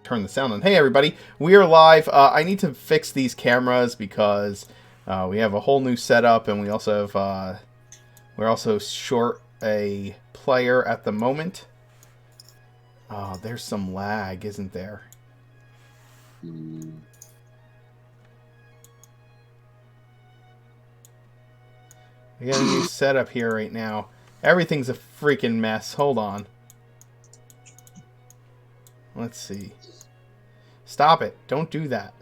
turn the sound on. Hey everybody, we are live. I need to fix these cameras because we have a whole new setup, and we also have we're also short a player at the moment. Oh, there's some lag, isn't there? We got a new setup here right now. Everything's a freaking mess. Hold on. Let's see. Stop it. Don't do that.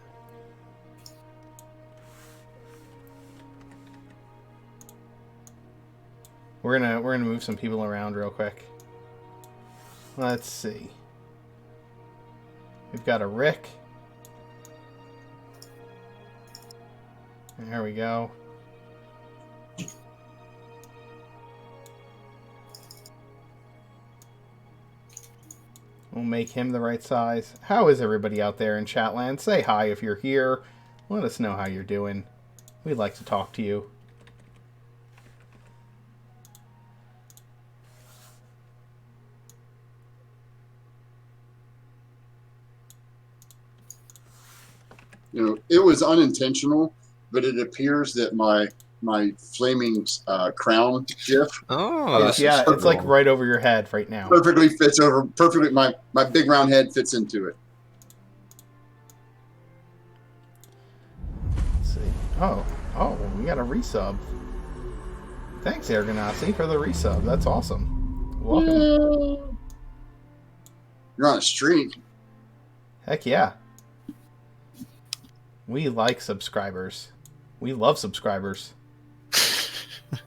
We're gonna move some people around real quick. Let's see. We've got a Rick. There we go. We'll make him the right size. How is everybody out there in Chatland? Say hi if you're here. Let us know how you're doing. We'd like to talk to you. You know, it was unintentional, but it appears that my flaming crown GIF. Oh, yeah, it's like right over your head right now. Perfectly fits over. Perfectly, my big round head fits into it. Let's see. Oh, we got a resub. Thanks, Ergonasi, for the resub. That's awesome. Welcome. You're on a streak. Heck yeah. We like subscribers. We love subscribers.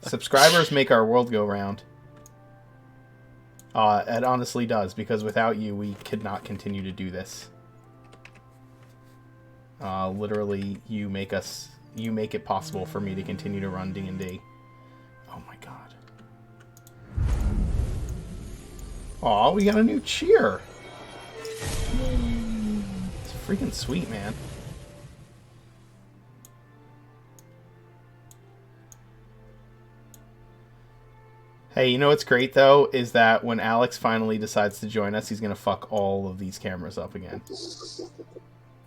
Subscribers make our world go round. It honestly does, because without you, we could not continue to do this. Literally, you make it possible for me to continue to run D&D. Oh my god. Aw, we got a new cheer. It's freaking sweet, man. Hey, you know what's great, though, is that when Alex finally decides to join us, he's going to fuck all of these cameras up again.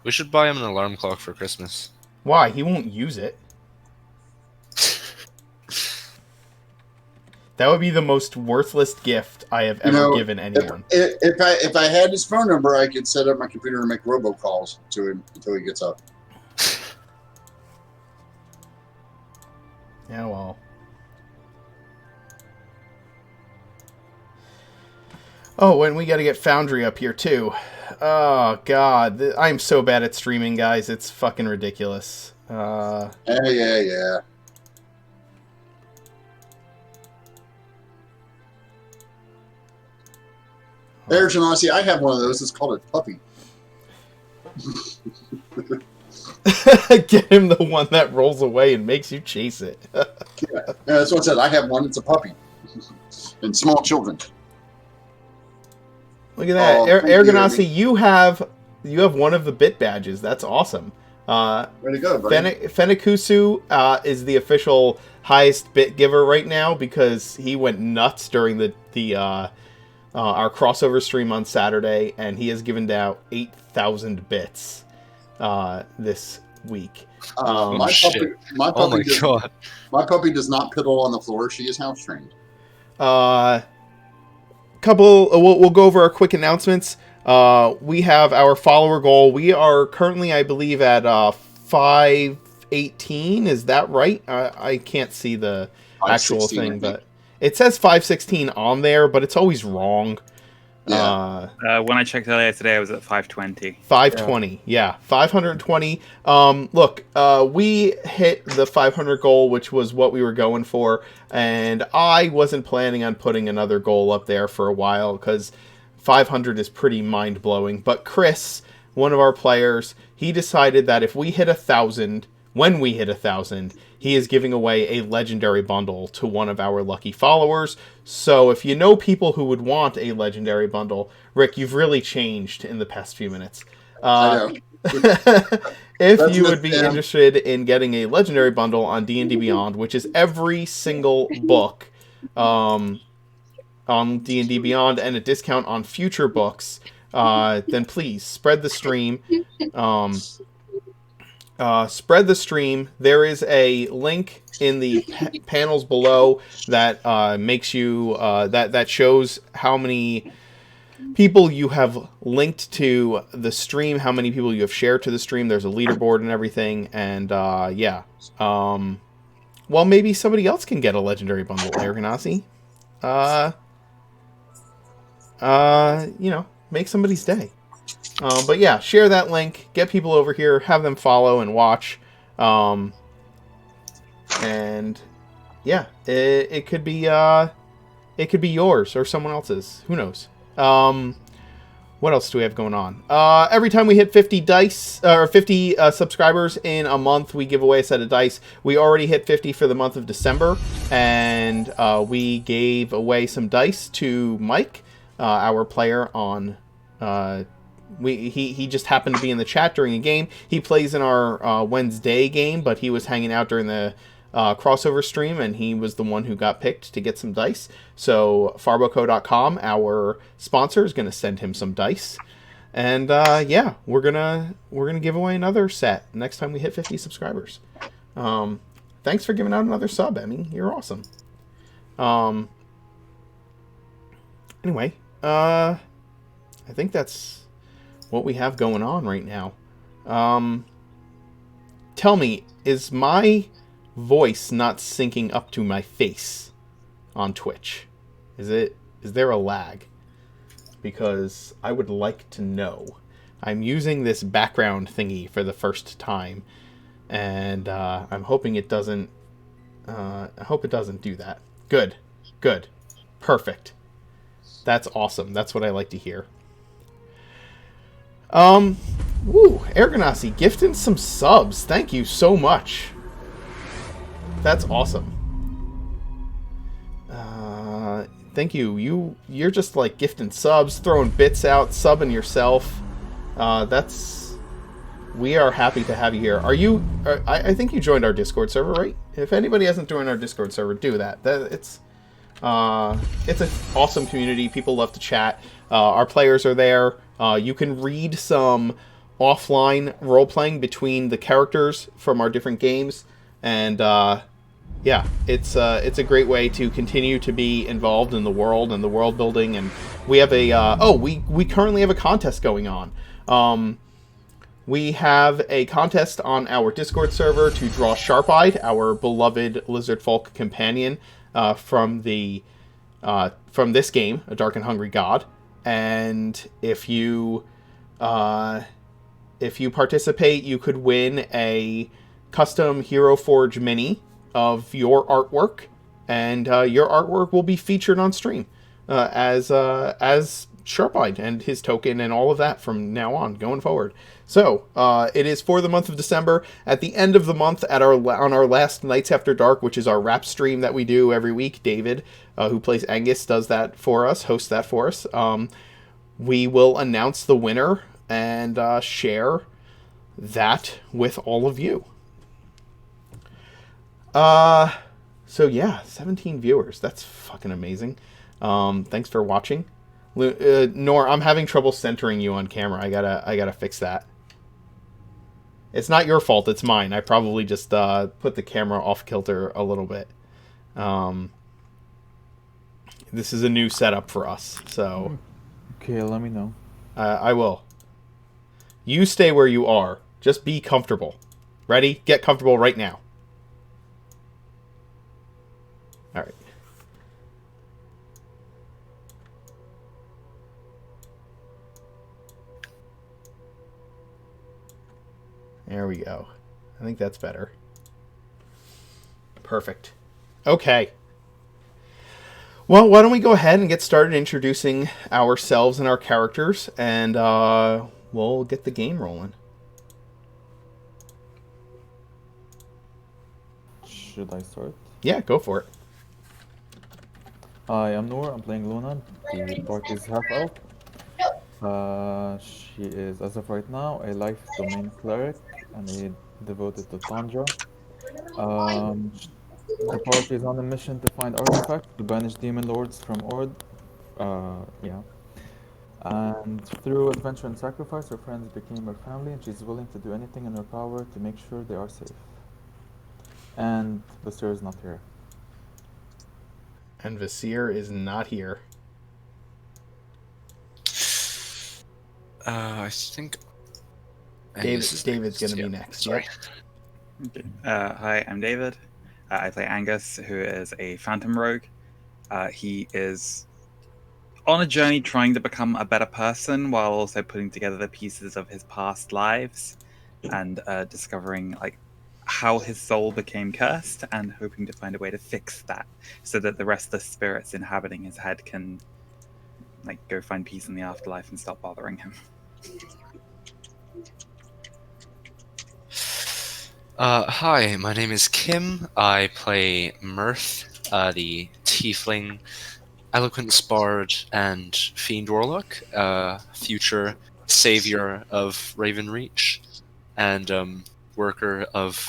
we should buy him an alarm clock for Christmas. Why? He won't use it. That would be the most worthless gift I have ever given anyone. If I had his phone number, I could set up my computer and make robocalls to him until he gets up. Yeah, well. Oh, and we got to get Foundry up here, too. Oh, God. I'm so bad at streaming, guys. It's fucking ridiculous. Yeah. There's an Aussie. I have one of those. It's called a puppy. Get him the one that rolls away and makes you chase it. Yeah, that's what I said. I have one. It's a puppy. And small children. Look at that, Ergonasi. You have one of the bit badges. That's awesome. Way to go, buddy. Fenikusu is the official highest bit giver right now because he went nuts during our crossover stream on Saturday, and he has given out 8,000 bits this week. My puppy does not piddle on the floor. She is house trained. We'll go over our quick announcements. We have our follower goal. We are currently, I believe, at 518. Is that right? I can't see the actual thing, but it says 516 on there, but it's always wrong. Yeah. When I checked earlier today, I was at 520. 520, yeah. 520. Look, we hit the 500 goal, which was what we were going for, and I wasn't planning on putting another goal up there for a while, because 500 is pretty mind-blowing. But Chris, one of our players, he decided that if we hit 1,000, when we hit 1,000, he is giving away a legendary bundle to one of our lucky followers. So if you know people who would want a legendary bundle, Rick, you've really changed in the past few minutes. I know. If you would be interested in getting a legendary bundle on D&D Beyond, which is every single book on D&D Beyond and a discount on future books, then please spread the stream. Spread the stream. There is a link in the panels below that makes you that shows how many people you have linked to the stream, how many people you have shared to the stream. There's a leaderboard and everything, and yeah. Well, maybe somebody else can get a legendary bundle, Erganasi. You know, make somebody's day. But yeah, share that link, get people over here, have them follow and watch. And yeah, it could be yours or someone else's. Who knows? What else do we have going on? Every time we hit 50 dice or 50 subscribers in a month, we give away a set of dice. We already hit 50 for the month of December, and we gave away some dice to Mike, our player on. He just happened to be in the chat during a game. He plays in our Wednesday game, but he was hanging out during the crossover stream, and he was the one who got picked to get some dice. So farboco.com, our sponsor, is going to send him some dice, and yeah, we're gonna give away another set next time we hit 50 subscribers. Thanks for giving out another sub, Emmy. You're awesome. Anyway, I think that's what we have going on right now. Tell me, is my voice not syncing up to my face on Twitch? Is there a lag? Because I would like to know. I'm using this background thingy for the first time, and I'm hoping it doesn't. I hope it doesn't do that. Good, perfect. That's awesome. That's what I like to hear. Woo, Erganasi gifting some subs. Thank you so much. That's awesome. Thank you. You're just like gifting subs, throwing bits out, subbing yourself. We are happy to have you here. I think you joined our Discord server, right? If anybody hasn't joined our Discord server, do that. It's an awesome community. People love to chat. Our players are there. You can read some offline role-playing between the characters from our different games, and yeah, it's a great way to continue to be involved in the world and the world building. And we have we currently have a contest going on. We have a contest on our Discord server to draw Sharp-Eyed, our beloved lizard folk companion from this game, A Dark and Hungry God. And if you participate, you could win a custom Hero Forge mini of your artwork, and your artwork will be featured on stream as Sharp-Eyed and his token and all of that from now on going forward. So it is for the month of December. At the end of the month, on our last Nights After Dark, which is our rap stream that we do every week, David, who plays Angus, does that for us, hosts that for us. We will announce the winner and share that with all of you. So yeah, 17 viewers. That's fucking amazing. Thanks for watching. Nor, I'm having trouble centering you on camera. I gotta fix that. It's not your fault, it's mine. I probably just put the camera off kilter a little bit. This is a new setup for us, so... Okay, let me know. I will. You stay where you are. Just be comfortable. Ready? Get comfortable right now. Alright. There we go. I think that's better. Perfect. Okay. Well, why don't we go ahead and get started introducing ourselves and our characters, and we'll get the game rolling. Should I start? Yeah, go for it. Hi, I'm Noor. I'm playing Luna. The party's half-elf. She is, as of right now, a life domain cleric and a devoted to Tundra. The party is on a mission to find artifacts to banish demon lords from Ord. Yeah. And through adventure and sacrifice, her friends became her family, and she's willing to do anything in her power to make sure they are safe. And Basir is not here. And Vasir is not here. I think Angus David's is gonna be yeah, next. Sorry. Yep. Hi, I'm David. I play Angus, who is a phantom rogue. He is on a journey trying to become a better person while also putting together the pieces of his past lives and discovering like how his soul became cursed and hoping to find a way to fix that so that the restless spirits inhabiting his head can like go find peace in the afterlife and stop bothering him. Hi, my name is Kim. I play Mirth, the tiefling, eloquent bard, and fiend warlock, future savior of Ravenreach, and worker of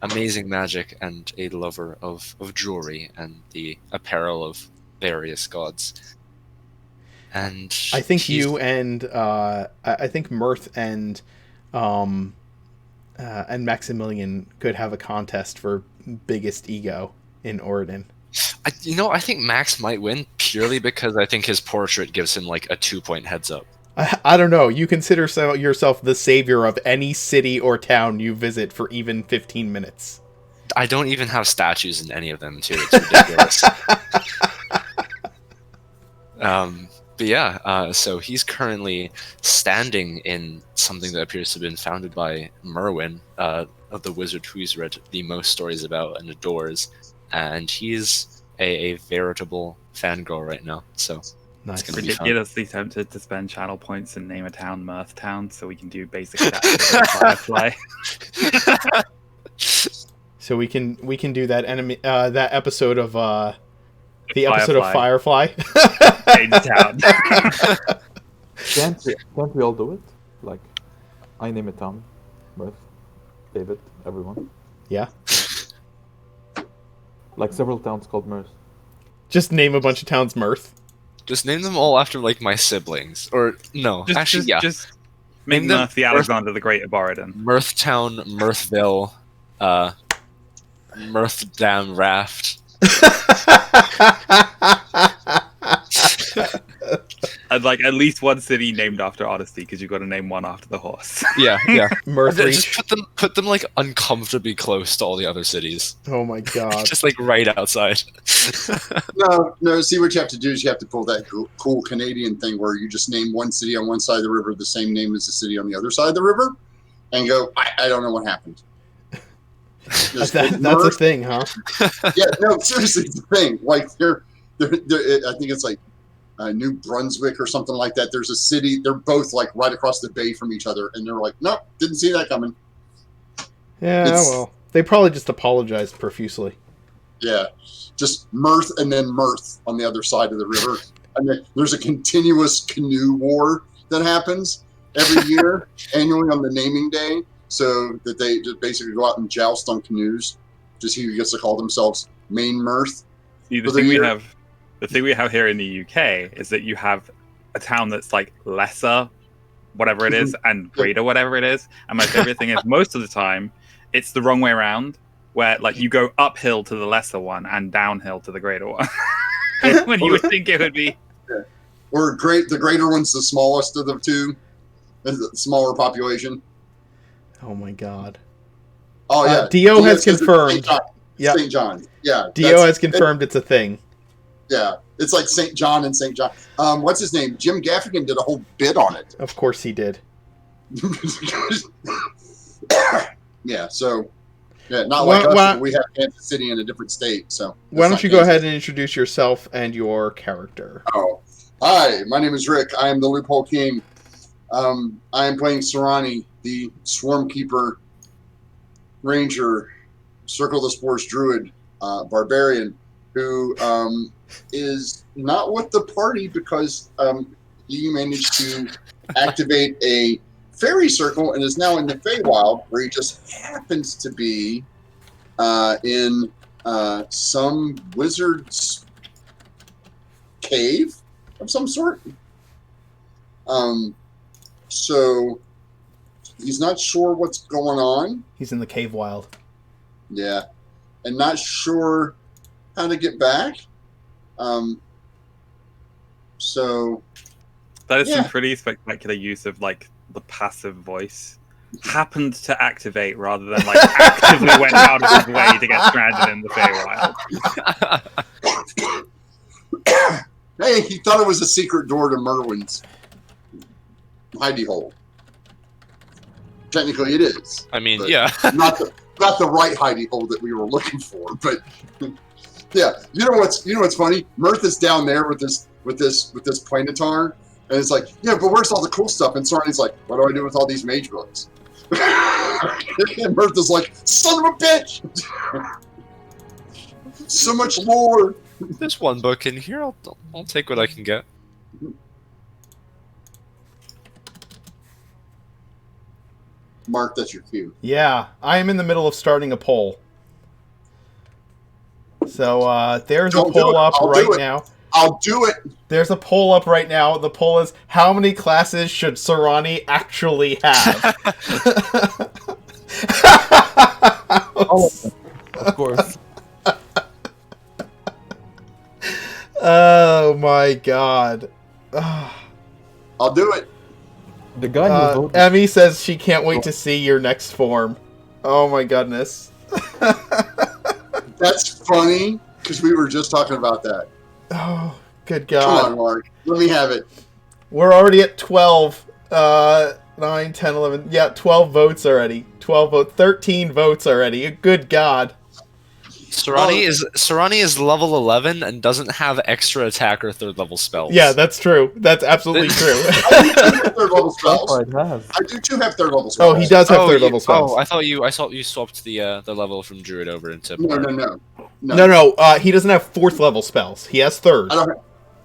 amazing magic, and a lover of jewelry and the apparel of various gods. And I think he's- you and I think Mirth and Maximilian could have a contest for biggest ego in Oregon. I think Max might win purely because I think his portrait gives him like a 2-point heads up. I don't know. You consider yourself the savior of any city or town you visit for even 15 minutes. I don't even have statues in any of them, too. It's ridiculous. But yeah, so he's currently standing in something that appears to have been founded by Merwin, of the wizard who he's read the most stories about and adores. And he's a veritable fangirl right now. So Nice. it's gonna be fun. Ridiculously tempted to spend channel points and name a town Mirth Town so we can do basic stats with Firefly. So we can do that that episode of the episode of Firefly. Change town. Can't we all do it? Like, I name a town. Mirth, David, everyone. Yeah. Like several towns called Mirth. Just name a bunch of towns Mirth. Just name them all after like my siblings. Or no, actually, yeah. Just make Name them Mirth the Alexander the Great of Borodin. Mirthtown, Mirthville, Mirthdam Raft. And like at least one city named after Odyssey, because you've got to name one after the horse. Yeah, yeah. Mirth Just Reach. put them like uncomfortably close to all the other cities. Oh my god. Just like right outside. No. See, what you have to do is you have to pull that cool Canadian thing where you just name one city on one side of the river the same name as the city on the other side of the river, and go. I don't know what happened. Just That's a Mirth. thing, huh? Yeah, no, seriously, it's the thing. Like they're I think it's like New Brunswick or something like that. There's a city. They're both like right across the bay from each other, and they're like, nope, didn't see that coming. Yeah, It's- well. They probably just apologized profusely. Yeah, just Mirth and then Mirth on the other side of the river. And then there's a continuous canoe war that happens every year, annually on the naming day, so that they just basically go out and joust on canoes to see who gets to call themselves Main Mirth. See, For the year. the thing we have here in the UK is that you have a town that's like lesser, whatever it is, and greater, whatever it is. And my favorite thing is most of the time, it's the wrong way around, where like you go uphill to the lesser one and downhill to the greater one. When you would think it would be. Or the greater one's the smallest of the two, the smaller population. Oh my god. Oh yeah, Dio has says it's confirmed. St. John. Yep. St. John. Yeah, Dio that's- has confirmed it's a thing. Yeah, it's like St. John and St. John. What's his name? Jim Gaffigan did a whole bit on it. Of course he did. Yeah, so not Why- like us. why- But we have Kansas City in a different state. So Why it's don't not you go Kansas. ahead and introduce yourself and your character? Oh, hi. My name is Rick. I am the Loophole King. I am playing Sarani, the Swarm Keeper, Ranger, Circle the Spores Druid, Barbarian, who is not with the party because he managed to activate a fairy circle and is now in the Feywild, where he just happens to be in some wizard's cave of some sort. So he's not sure what's going on. He's in the cave wild. Yeah, and not sure how to get back. So That is Yeah. some pretty spectacular use of like the passive voice. Happened to activate rather than like actively went out of his way to get stranded in the Feywild. hey, he thought it was a secret door to Merwin's hidey hole. Technically, it is. I mean, But- yeah. Not the right hidey hole that we were looking for, but yeah. You know what's funny? Mirth is down there with this planetar, and it's like, yeah, but where's all the cool stuff? And Sarni's like, what do I do with all these mage books? And Mirth is like, son of a bitch! So much lore. There's one book in here. I'll take what I can get. Mark, that's your cue. Yeah, I am in the middle of starting a poll. So there's a Don't do poll it. up I'll right do it. now. I'll do it. There's a poll up right now. The poll is, how many classes should Sarani actually have? All of them, of course. Oh my god. I'll do it. The guy who voted. Emmy says she can't wait to see your next form. Oh my goodness. That's funny because we were just talking about that. Oh, good Come god. on, Mark. Let me have it. We're already at 12. 9, 10, 11. Yeah, 12 votes already. 12 votes. 13 votes already. Good god. Sarani is level 11 and doesn't have extra attack or third level spells. Yeah, that's true. That's absolutely true. I do too have third level spells. That's what it has. I do too have third level spells. Oh, he does have third level spells. Oh, I thought you swapped the level from druid over into No, bard. no. No, he doesn't have fourth level spells. He has third. I don't.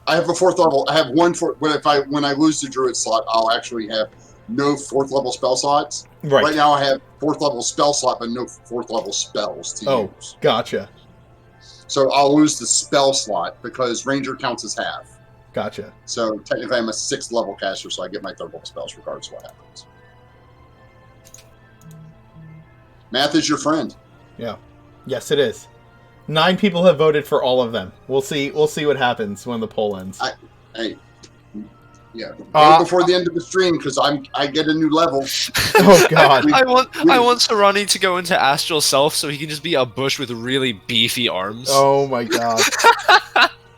I have a fourth level. I have one fourth. But when I lose the druid slot, I'll actually have no fourth level spell slots. Right Right. now, I have fourth level spell slot, but no fourth level spells to Oh. use. Gotcha. So I'll lose the spell slot because ranger counts as half. Gotcha. So technically, I'm a 6th level caster, so I get my third level spells regardless of what happens. Math is your friend. Yes, it is. 9 people have voted for all of them. We'll see what happens when the poll ends. Hey, yeah, Uh, go before the end of the stream because I get a new level. Oh god. I want Sarani to go into astral self so he can just be a bush with really beefy arms. Oh my god.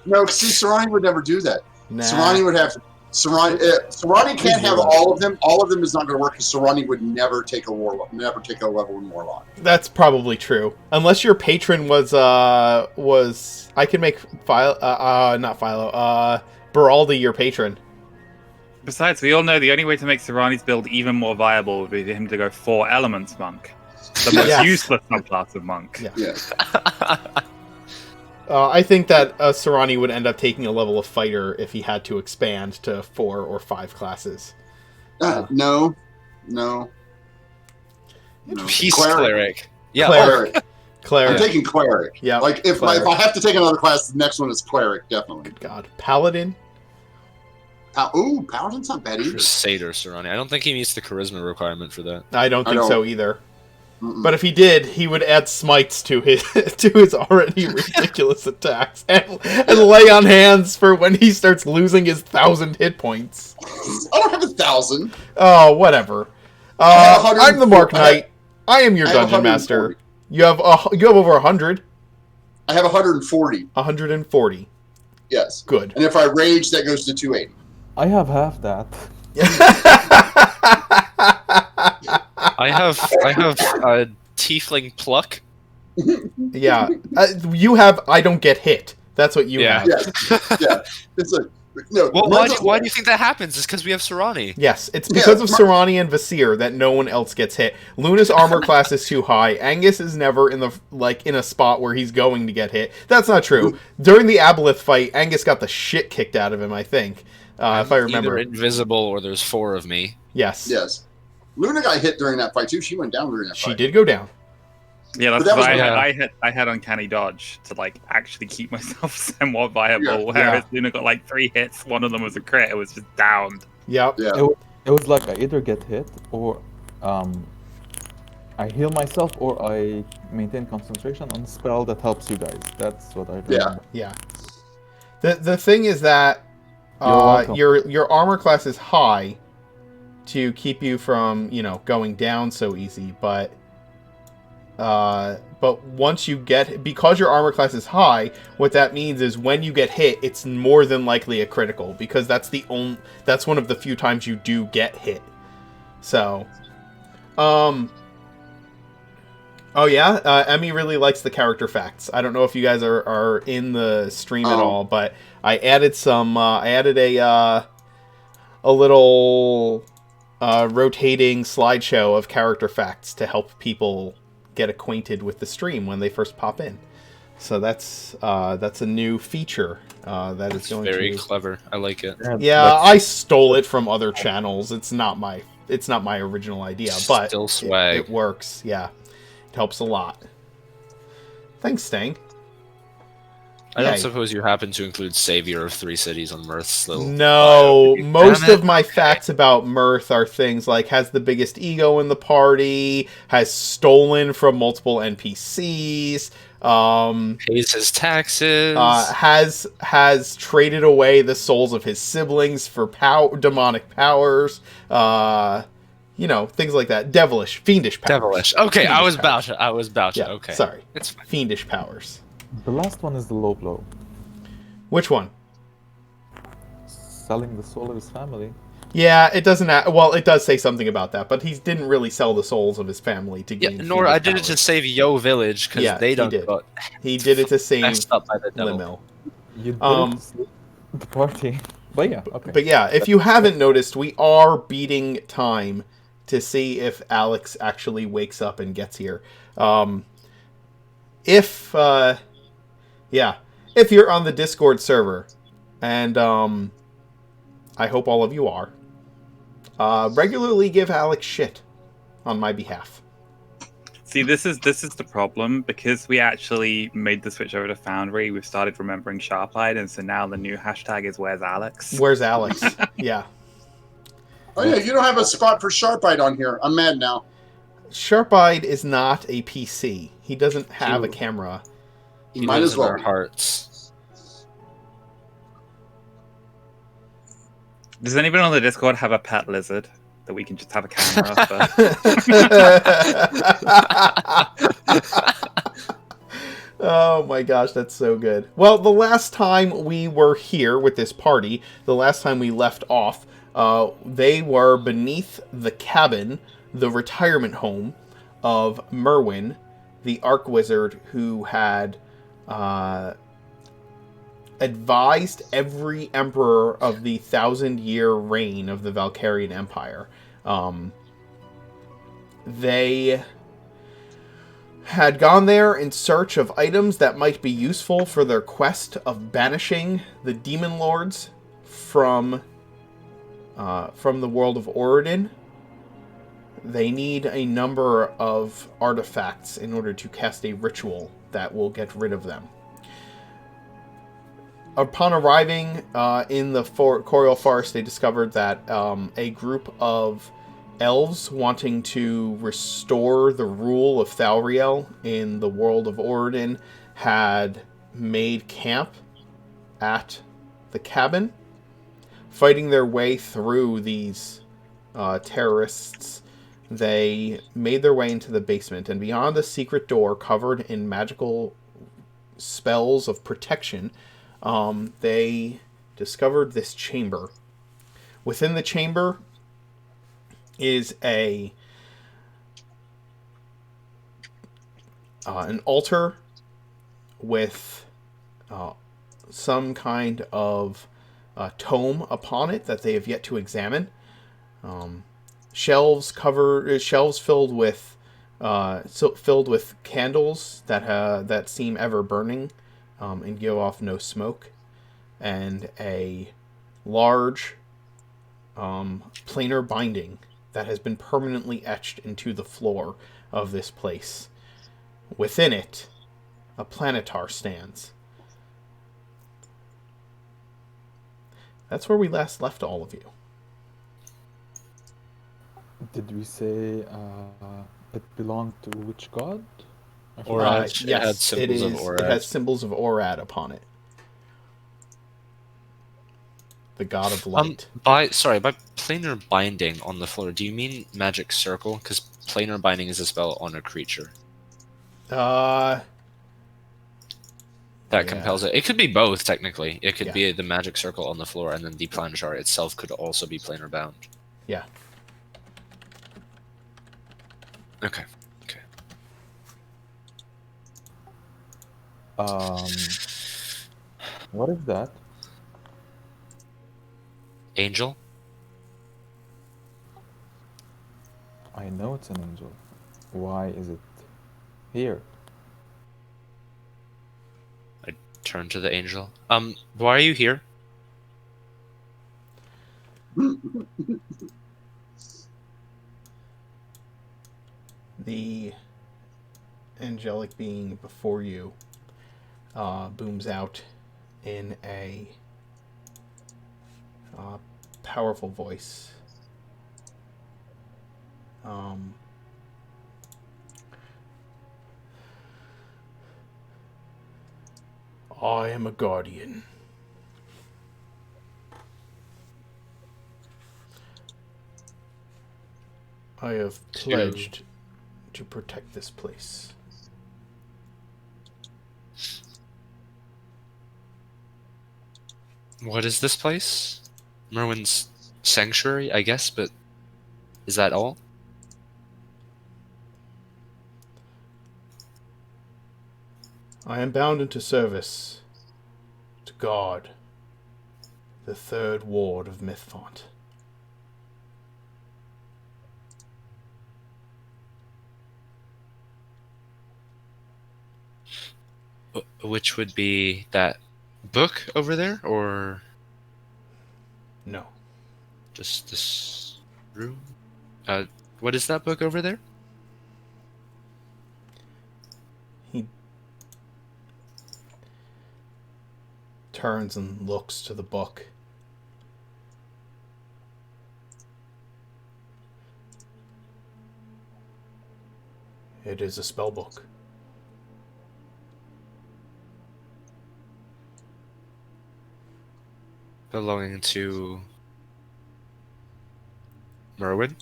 No, see, Sarani would never do that. Nah. Sarani would have Sarani can't have all of them. All of them is not going to work because Sarani would never take a level in Warlock. That's probably true. Unless your patron was I could make not Philo, Beraldi your patron. Besides, we all know the only way to make Sarani's build even more viable would be for him to go 4 elements monk. The most Yes. useless subclass of monk. Yeah. Yeah. I think that Sarani would end up taking a level of fighter if he had to expand to 4 or 5 classes. No. Peace cleric. Yeah. Cleric. I'm Cleric. taking cleric. Yeah. Like if cleric. I have to take another class, the next one is cleric, definitely. God. Paladin. Ooh, paladin's not bad either. Crusader Sarani. I don't think he meets the charisma requirement for that. I don't I think don't- so either. Mm-mm. But if he did, he would add smites to his already ridiculous attacks and lay on hands for when he starts losing his 1,000 hit points. I don't have 1,000. Oh, whatever. I have I'm the Mark 140. I have- Knight. I am your I have dungeon master. 140. You have over 100. I have 140. 140. Yes. Good. And if I rage, that goes to 280. I have half that. I have tiefling pluck. Yeah. You have I don't get hit. That's what you Yeah. have. Yeah. Yeah. It's like no. Well, Mirth- why do you think that happens? It's because we have Sarani. Yes, it's because of Mar- Sarani and Vasir that no one else gets hit. Luna's armor class is too high. Angus is never in a spot where he's going to get hit. That's not true. During the Aboleth fight, Angus got the shit kicked out of him, I think. If I remember. Either invisible or there's 4 of me. Yes. Yes. Luna got hit during that fight too. She went down during that She fight. did go down. Yeah, that's But that why was- I had uncanny dodge to like actually keep myself somewhat viable. Yeah. Whereas Luna got like 3 hits, one of them was a crit. It was just downed. Yep. Yeah. It was like I either get hit or I heal myself or I maintain concentration on a spell that helps you guys. That's what I remember. Yeah. The thing is that You're welcome. your armor class is high to keep you from, going down so easy, but once you because your armor class is high, what that means is when you get hit, it's more than likely a critical, because that's one of the few times you do get hit. So, oh yeah, Emmy really likes the character facts. I don't know if you guys are in the stream at all, but I added a little rotating slideshow of character facts to help people get acquainted with the stream when they first pop in. So that's a new feature that is going Very to. clever. I like it. Yeah, I stole it from other channels. It's not my original idea, but Still swag. it works. Yeah, it helps a lot. Thanks, Stang. I Yeah. don't suppose you happen to include Savior of Three Cities on Mirth's little No, bio. most Damn it. of my facts about Mirth are things like has the biggest ego in the party, has stolen from multiple NPCs, Pays his taxes. has traded away the souls of his siblings for demonic powers, things like that. Fiendish powers. Devilish. Okay, I was Fiendish about to. Yeah, Okay. sorry. It's fine. Fiendish powers. The last one is the low blow. Which one? Selling the soul of his family. Yeah, it doesn't. It does say something about that, but he didn't really sell the souls of his family to Yeah, gain. nor fiendish I did it to powers. save Yo Village because Yeah, they he don't did. got He did it to save messed up by the devil. Limil. You did Um, the party. But yeah, okay. But yeah, if you haven't noticed, we are beating time to see if Alex actually wakes up and gets here. If you're on the Discord server, and I hope all of you are, regularly give Alex shit on my behalf. See, this is the problem, because we actually made the switch over to Foundry. We've started remembering Sharp-Eyed, and so now the new hashtag is "Where's Alex?" Where's Alex? Yeah. Oh yeah, you don't have a spot for Sharp-Eyed on here. I'm mad now. Sharp-Eyed is not a PC. He doesn't have a He- camera. He Might lives as in well our be. hearts. Does anybody on the Discord have a pet lizard that we can just have a camera for? Oh my gosh, that's so good. Well, the last time we were here with this party, the last time we left off, they were beneath the cabin, the retirement home of Merwin, the Arc Wizard who had advised every emperor of the 1,000-year reign of the Valkyrian Empire. They had gone there in search of items that might be useful for their quest of banishing the demon lords from the world of Oridon. They need a number of artifacts in order to cast a ritual that will get rid of them. Upon arriving in the Coriol Forest, they discovered that a group of elves wanting to restore the rule of Thalriel in the world of Oridon had made camp at the cabin, fighting their way through these terrorists. They made their way into the basement, and beyond a secret door covered in magical spells of protection, they discovered this chamber. Within the chamber is an altar with some kind of tome upon it that they have yet to examine. Shelves filled with candles that seem ever burning and give off no smoke, and a large planar binding that has been permanently etched into the floor of this place. Within it, a planetar stands. That's where we last left all of you. Did we say it belonged to which god? I Or forgot. it had Yes, it symbols of is. It Orad. has symbols of Orad upon it. The god of light. By planar binding on the floor, do you mean magic circle? Because planar binding is a spell on a creature Uh, that yeah. compels it. It could be both, technically. It could Yeah. be the magic circle on the floor, and then the planar itself could also be planar bound. Yeah. Okay. What is that? Angel? I know it's an angel. Why is it here? Turn to the angel. Why are you here? The angelic being before you booms out in a powerful voice. I am a guardian. I have pledged to protect this place. What is this place? Merwin's sanctuary, I guess, but is that all? I am bound into service to guard the third ward of Mythfont. Which would be that book over there, or No. just this room? What is that book over there? He turns and looks to the book. It is a spell book. Belonging to Merwin,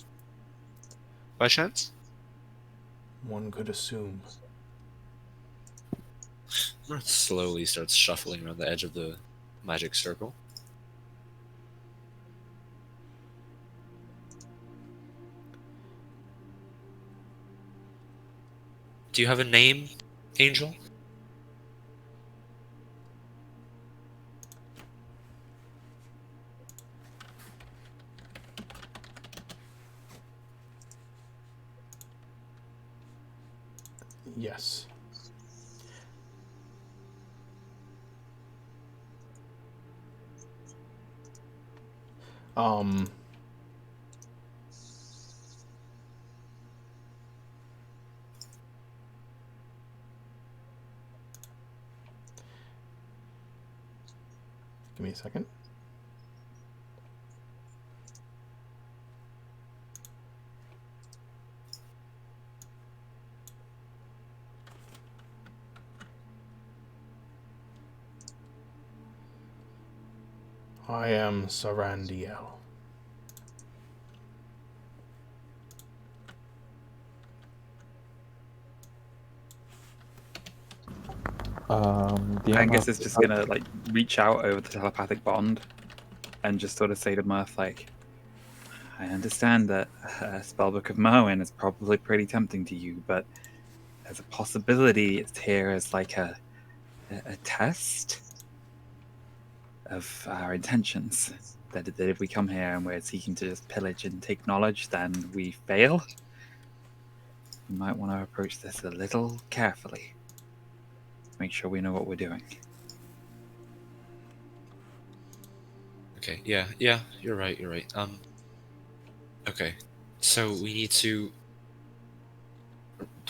by chance? One could assume. Merwin slowly starts shuffling around the edge of the magic circle. Do you have a name, Angel? Yes. Um, give me a second. I am Sarandiel. DM Angus has- is just gonna like reach out over the telepathic bond and just sort of say to Mirth, like, I understand that Spellbook of Merwin is probably pretty tempting to you, but there's a possibility it's here as like a test of our intentions. That if we come here and we're seeking to just pillage and take knowledge, then we fail. We might want to approach this a little carefully. Make sure we know what we're doing. Okay, yeah, you're right. Okay, so we need to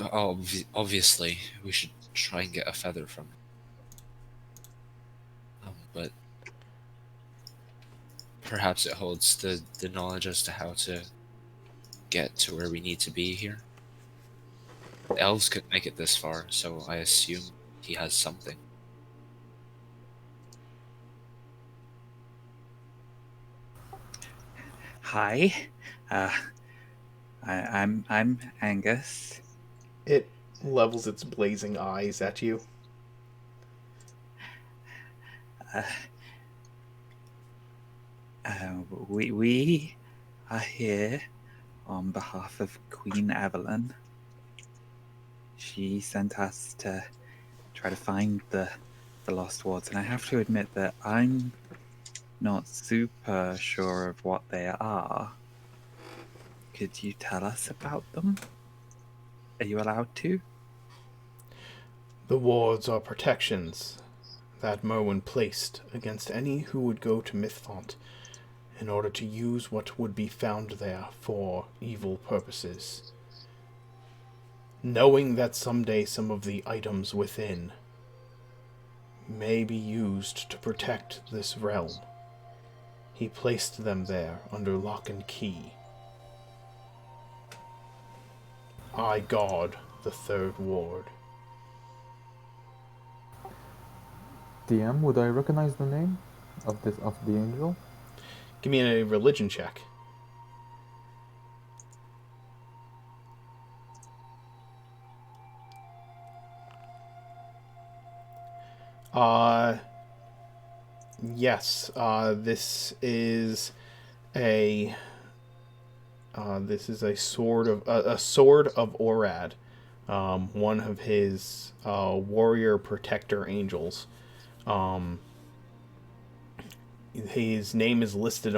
Obviously, we should try and get a feather from it. But perhaps it holds the knowledge as to how to get to where we need to be here. The elves couldn't make it this far, so I assume he has something. Hi, I'm Angus. It levels its blazing eyes at you. Uh, we are here on behalf of Queen Evelyn. She sent us to try to find the lost wards, and I have to admit that I'm not super sure of what they are. Could you tell us about them? Are you allowed to? The wards are protections that Merwin placed against any who would go to Mithfont in order to use what would be found there for evil purposes. Knowing that someday some of the items within may be used to protect this realm, he placed them there under lock and key. I guard the third ward. DM, would I recognize the name of the angel? Give me a religion check. Yes. This is a sword of Orad, one of his warrior protector angels. His name is listed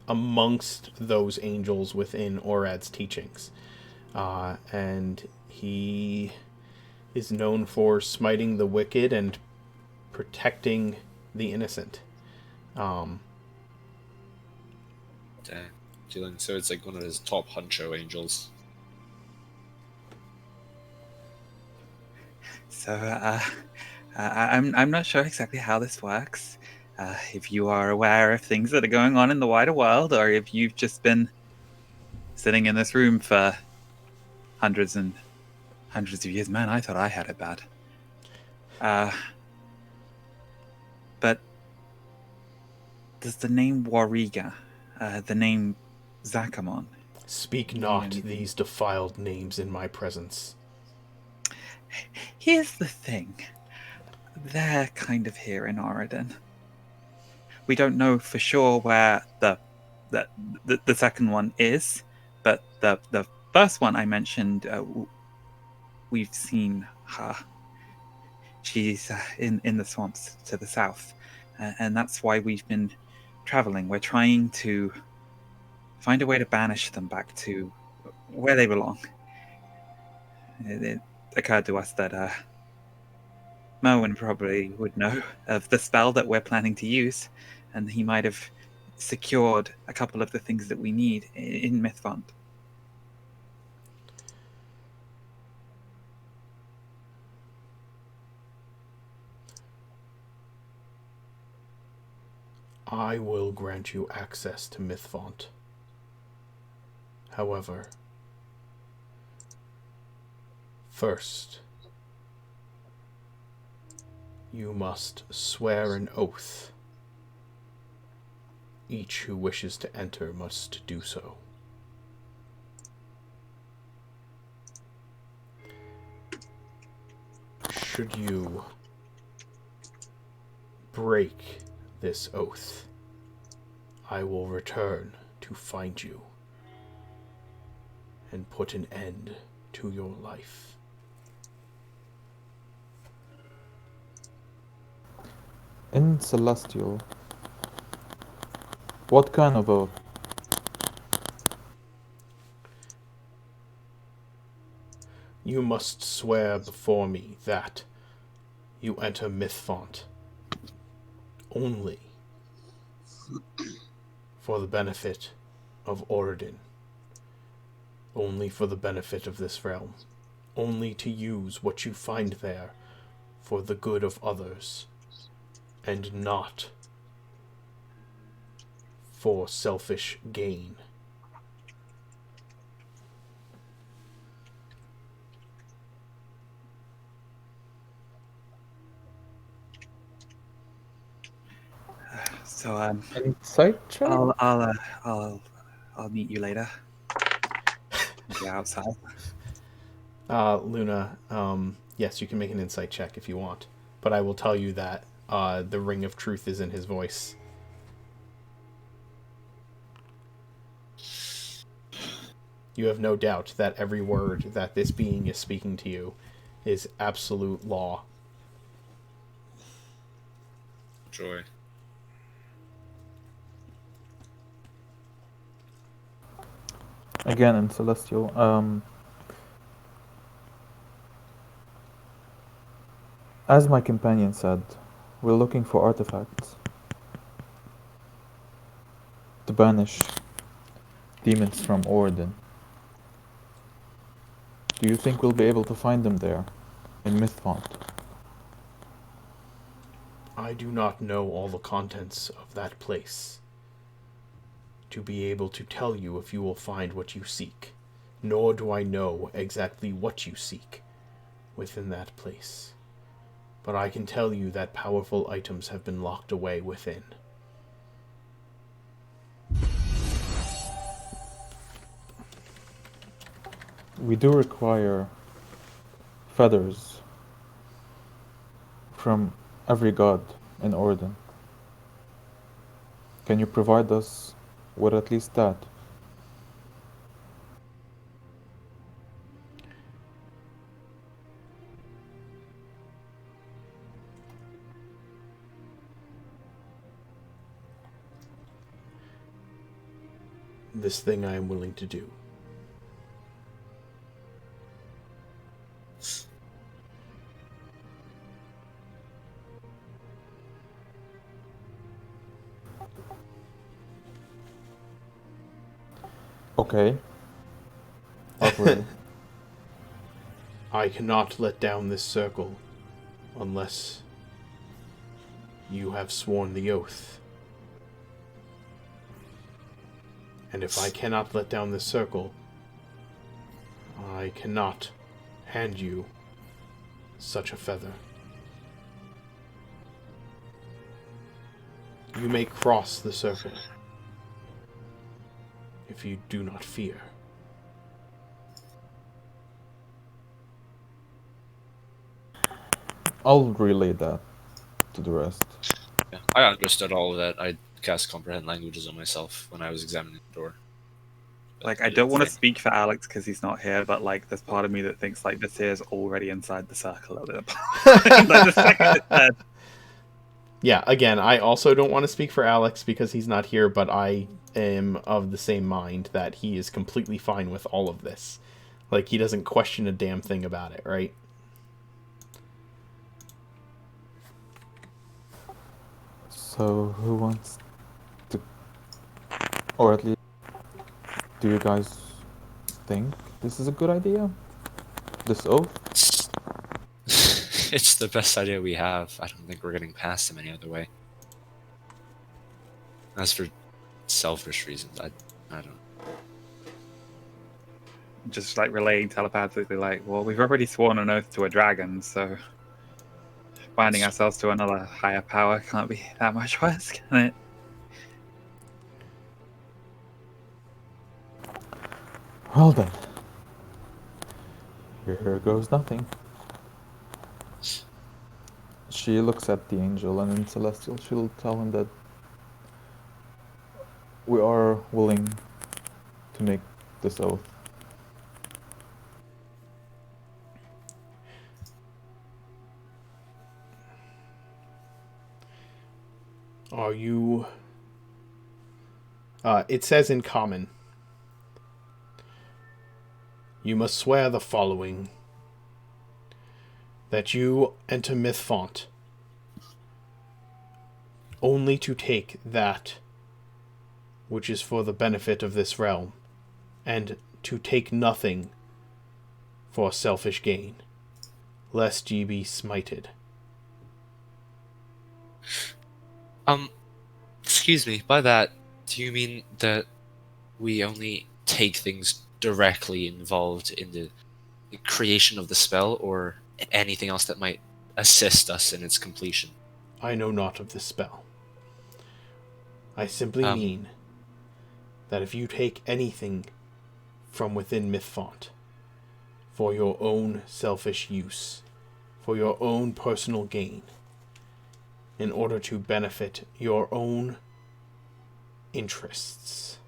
amongst those angels within Orad's teachings, and he is known for smiting the wicked and protecting the innocent. Dang. So it's like one of his top honcho angels. So, I'm not sure exactly how this works. If you are aware of things that are going on in the wider world, or if you've just been sitting in this room for hundreds and hundreds of years. Man, I thought I had it bad. But does the name Wariga, the name Zakamon... Speak not these defiled names in my presence. Here's the thing. They're kind of here in Oregon. We don't know for sure where the second one is, but the first one I mentioned, we've seen her. She's in the swamps to the south, and that's why we've been traveling. We're trying to find a way to banish them back to where they belong. It occurred to us that Merwin probably would know of the spell that we're planning to use, and he might have secured a couple of the things that we need in Mithfont. I will grant you access to Mithfont. However, first, you must swear an oath. Each who wishes to enter must do so. Should you break this oath, I will return to find you and put an end to your life. In Celestial, what kind of oath? You must swear before me that you enter Mithfont only for the benefit of Oradin, only for the benefit of this realm, only to use what you find there for the good of others, and not for selfish gain. So Insight check? I'll meet you later. I'll be outside. Luna, yes, you can make an insight check if you want, but I will tell you that the ring of truth is in his voice. You have no doubt that every word that this being is speaking to you is absolute law. Joy. Again, in Celestial, as my companion said, we're looking for artifacts to banish demons from Orden. Do you think we'll be able to find them there, in Mythfont? I do not know all the contents of that place to be able to tell you if you will find what you seek, nor do I know exactly what you seek within that place. But I can tell you that powerful items have been locked away within. We do require feathers from every god in Orden. Can you provide us with at least that? This thing I am willing to do. Okay. Awkwardly. I cannot let down this circle unless you have sworn the oath. And if I cannot let down this circle, I cannot hand you such a feather. You may cross the circle if you do not fear. I'll relay that to the rest. Yeah, I understood all of that. I cast comprehend languages on myself when I was examining the door. Like, I don't want to speak for Alex because he's not here, but like, there's part of me that thinks like this is already inside the circle of it. Like, the second it said, Yeah, again, I also don't want to speak for Alex because he's not here, but I am of the same mind that he is completely fine with all of this. Like, he doesn't question a damn thing about it, right? So, who wants to... Or at least... Do you guys think this is a good idea? This oath? It's the best idea we have. I don't think we're getting past him any other way. As for selfish reasons, I don't. just like relaying telepathically, like, well, we've already sworn an oath to a dragon, so binding ourselves to another higher power can't be that much worse, can it? Well then. Here goes nothing. She looks at the angel, and in Celestial she'll tell him that we are willing to make this oath. Are you... it says in common. You must swear the following. That you enter Mythfont only to take that which is for the benefit of this realm, and to take nothing for selfish gain, lest ye be smited. Excuse me, by that, do you mean that we only take things directly involved in the creation of the spell, or anything else that might assist us in its completion? I know not of this spell. I simply mean that if you take anything from within Mythfont for your own selfish use, for your own personal gain, in order to benefit your own interests,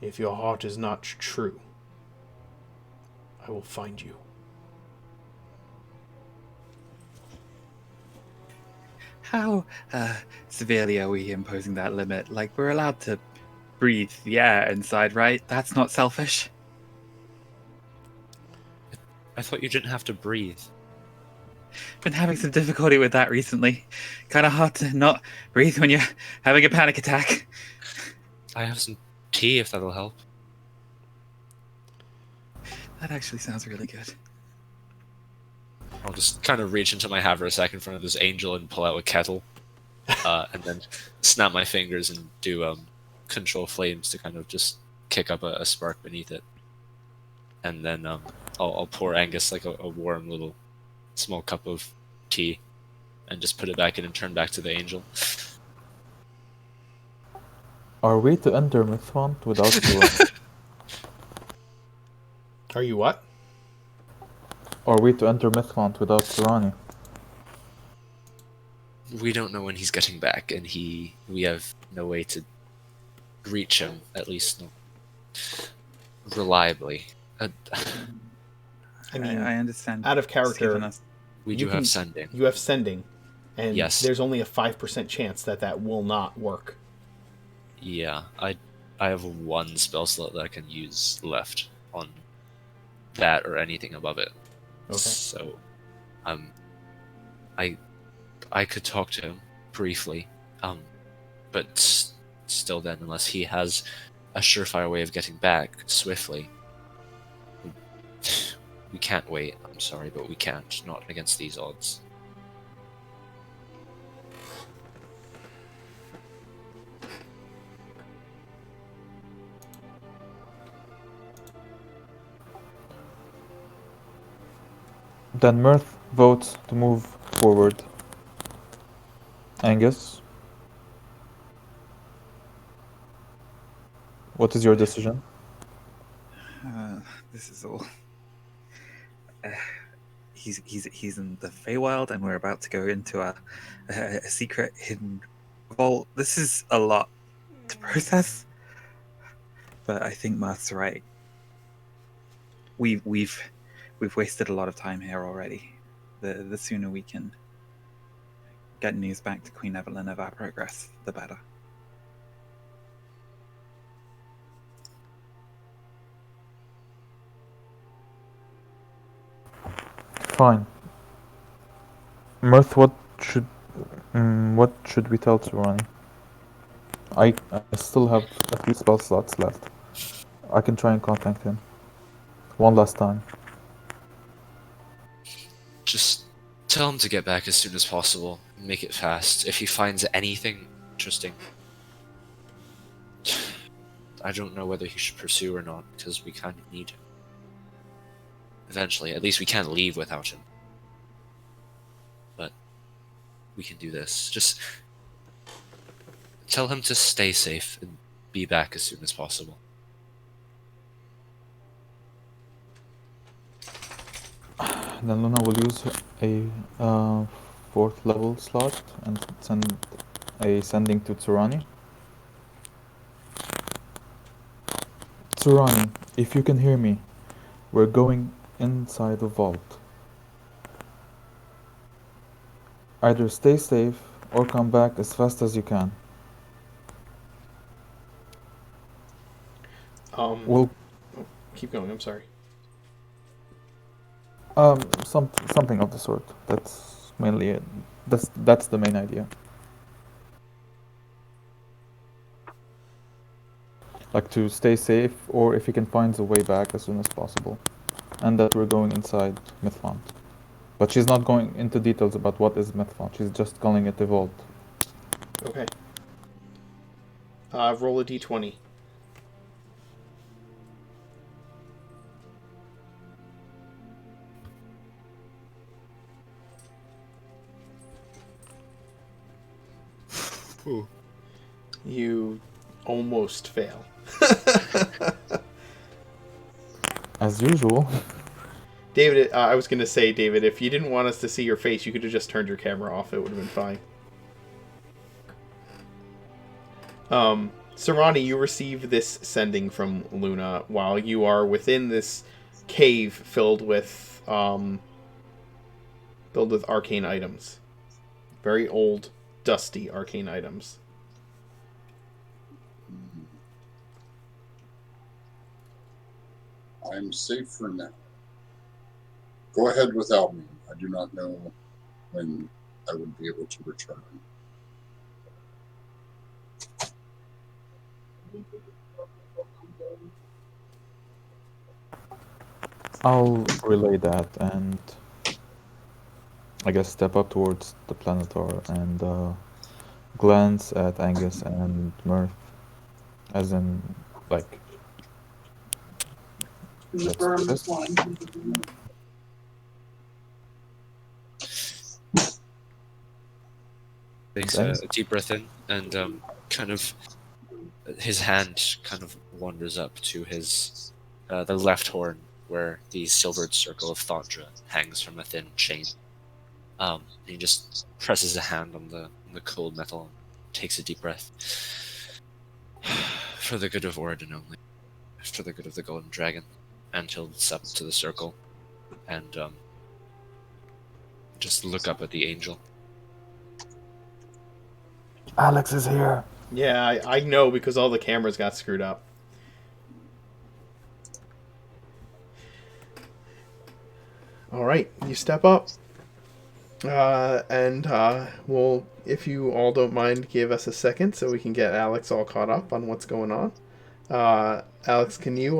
if your heart is not true, I will find you. How severely are we imposing that limit? Like, we're allowed to breathe the air inside, right? That's not selfish. I thought you didn't have to breathe. Been having some difficulty with that recently. Kind of hard to not breathe when you're having a panic attack. I have some tea if that'll help. That actually sounds really good. I'll just kind of reach into my haversack in front of this angel and pull out a kettle, and then snap my fingers and do control flames to kind of just kick up a spark beneath it. And then I'll pour Angus like a warm little small cup of tea, and just put it back in and turn back to the angel. Are we to enter Mythfont without Surani? Are you what? Are we to enter Mythfont without Surani? We don't know when he's getting back, and we have no way to reach him, at least not reliably. I mean, I understand. out of It's character, given us- We You do can- have sending. you have sending, and Yes. there's only a 5% chance that will not work. Yeah, I have one spell slot that I can use left on that or anything above it. Okay. So, I could talk to him briefly, but still, then, unless he has a surefire way of getting back swiftly, we can't wait. I'm sorry, but we can't. Not against these odds. Then Mirth votes to move forward. Angus? What is your decision? This is all. He's in the Feywild, and we're about to go into a secret hidden vault. This is a lot to process, but I think Mirth's right. We've wasted a lot of time here already. The sooner we can get news back to Queen Evelyn of our progress, the better. Fine. Mirth, what should we tell Surani? I still have a few spell slots left. I can try and contact him one last time. Just tell him to get back as soon as possible. Make it fast. If he finds anything interesting, I don't know whether he should pursue or not, because we kind of need him. Eventually, at least we can't leave without him. But we can do this. Just tell him to stay safe and be back as soon as possible. Then Luna will use a 4th level slot and send a sending to Tsurani. Tsurani, if you can hear me, we're going inside the vault. Either stay safe or come back as fast as you can. We'll Keep going. I'm sorry. something of the sort. That's mainly it. That's the main idea. like to stay safe, or if he can find a way back as soon as possible, and that we're going inside Mythfont. But she's not going into details about what is Mythfont. She's just calling it the vault. Okay. Roll a d20. You almost fail. As usual. David, I was going to say, David, if you didn't want us to see your face, you could have just turned your camera off. It would have been fine. Sarani, you receive this sending from Luna while you are within this cave filled with arcane items. Very old, dusty arcane items. I'm safe for now. Go ahead without me. I do not know when I would be able to return. I'll relay that and I guess step up towards the Planitar and glance at Angus and Mirth, as in, like, let's do this. Takes Thanks. a deep breath in, and kind of his hand kind of wanders up to his the left horn, where the silvered circle of Thondra hangs from a thin chain. He just presses a hand on the cold metal, and takes a deep breath. For the good of Oridon only, for the good of the Golden Dragon, and tilts up to the circle, and just look up at the angel. Alex is here. Yeah, I know because all the cameras got screwed up. Alright, you step up. And we'll, if you all don't mind, give us a second so we can get Alex all caught up on what's going on. Alex, can you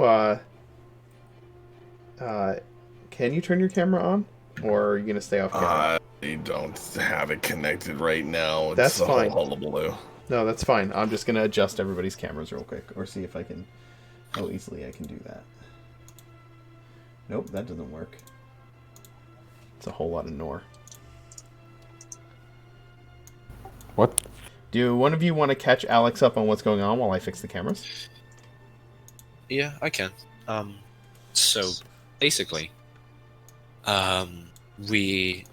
turn your camera on? Or are you going to stay off camera? I don't have it connected right now. It's That's a fine. whole hullabaloo. No, that's fine. I'm just going to adjust everybody's cameras real quick, or see if I can, how easily I can do that. Nope, that doesn't work. It's a whole lot of Nor. What? Do one of you want to catch Alex up on what's going on while I fix the cameras? Yeah, I can. So basically, we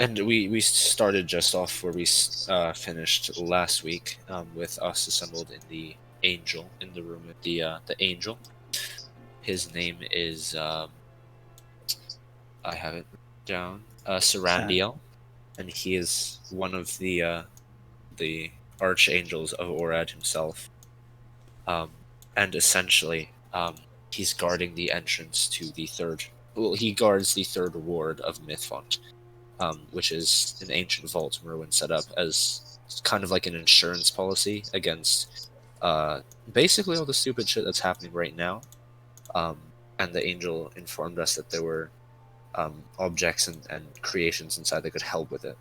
started just off where we finished last week, with us assembled in the angel, in the room with the angel. His name is I have it down, Sarandiel, and he is one of the archangels of Orad himself. And essentially, he's guarding the entrance to the third. Well, he guards the third ward of Mythfont, which is an ancient vault Merwin set up as kind of like an insurance policy against basically all the stupid shit that's happening right now. And the angel informed us that there were objects and creations inside that could help with it.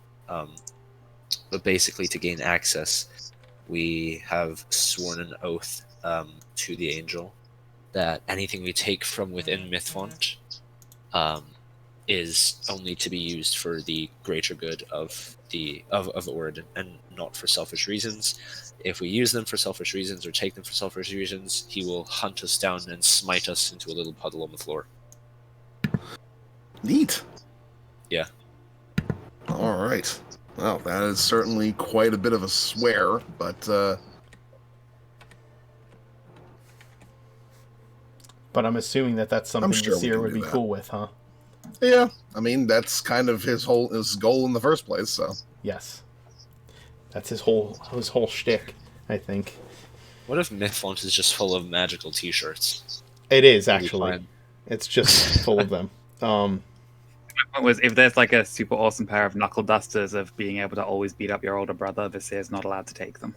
But basically, to gain access, we have sworn an oath to the angel that anything we take from within Mythfont is only to be used for the greater good of Oridon, and not for selfish reasons. If we use them for selfish reasons or take them for selfish reasons, he will hunt us down and smite us into a little puddle on the floor. Neat. Yeah. All right. Well, that is certainly quite a bit of a swear, but I'm assuming that that's something sure we Seer can would do be that. cool with, huh? yeah, I mean that's kind of his goal in the first place. So Yes. That's his whole shtick, I think. What if Mythfont is just full of magical T-shirts? It is, That'd be actually. fine. It's just full of them. My point was, if there's like a super awesome pair of knuckle dusters of being able to always beat up your older brother, Visir is not allowed to take them.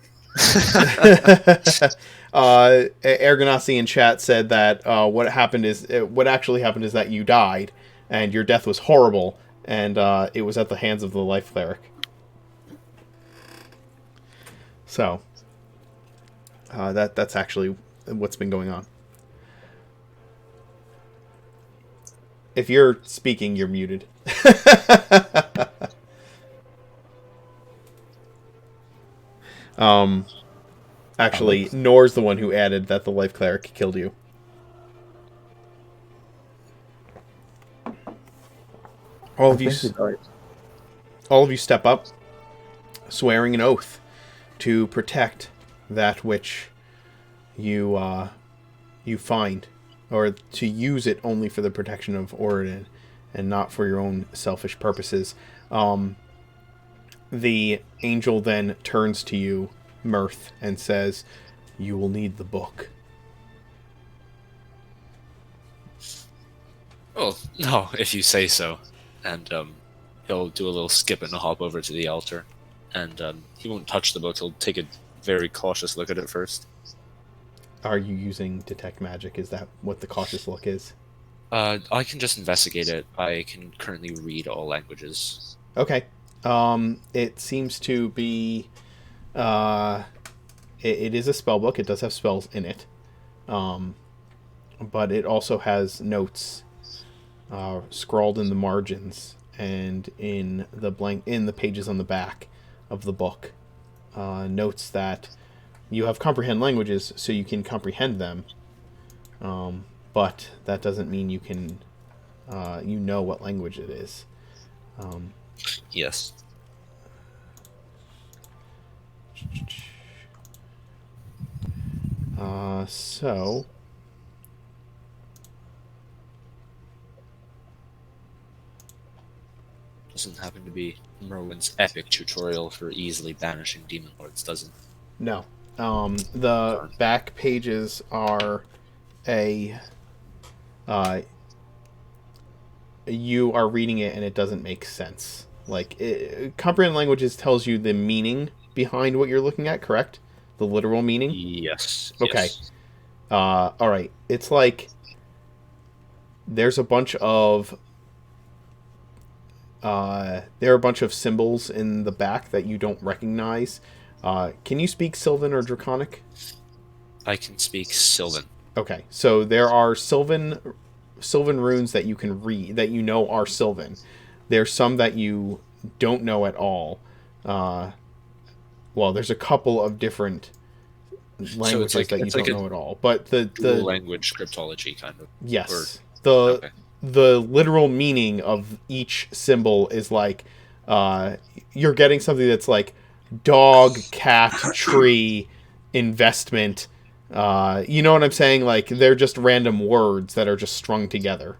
Ergonasi in chat said that what actually happened is that you died, and your death was horrible, and it was at the hands of the life cleric. So that's actually what's been going on. If you're speaking, you're muted. Actually, Nor's the one who added that the life cleric killed you. All of you step up, swearing an oath to protect that which you find, or to use it only for the protection of Oridon, and not for your own selfish purposes. The angel then turns to you, Mirth, and says, "You will need the book." Oh, no, if you say so. And he'll do a little skip and a hop over to the altar. And he won't touch the book. He'll take a very cautious look at it first. Are you using detect magic? Is that what the cautious look is? I can just investigate it. I can currently read all languages. Okay. It seems to be... it is a spell book. It does have spells in it. But it also has notes scrawled in the margins and in the pages on the back of the book. Notes that you have comprehend languages, so you can comprehend them. But that doesn't mean you can you know what language it is. Yes. So Doesn't happen to be Merwin's epic tutorial for easily banishing demon lords, does it? no. The back pages are you are reading it and it doesn't make sense. Like, comprehend languages tells you the meaning behind what you're looking at, correct? The literal meaning? Yes. Okay. Yes. Alright. It's like there's a bunch of there are a bunch of symbols in the back that you don't recognize. Can you speak Sylvan or Draconic? I can speak Sylvan. Okay, so there are Sylvan runes that you can read, that you know are Sylvan. There's some that you don't know at all. Well, there's a couple of different languages that you don't know at all. But the language cryptology kind of. Yes. Okay. The literal meaning of each symbol is like you're getting something that's like dog, cat, tree, investment. You know what I'm saying? Like, they're just random words that are just strung together,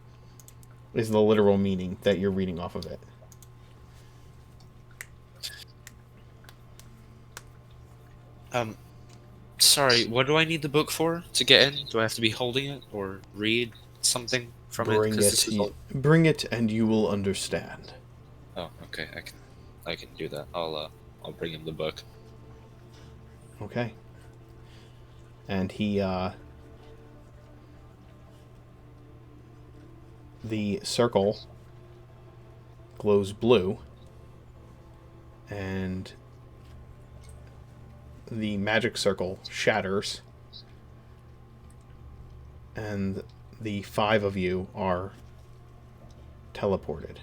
is the literal meaning that you're reading off of it. Sorry, what do I need the book for to get in? Do I have to be holding it or read something from it? Bring it and you will understand. Oh, okay. I can do that. I'll bring him the book. Okay. And he the circle glows blue, and the magic circle shatters, and the 5 of you are teleported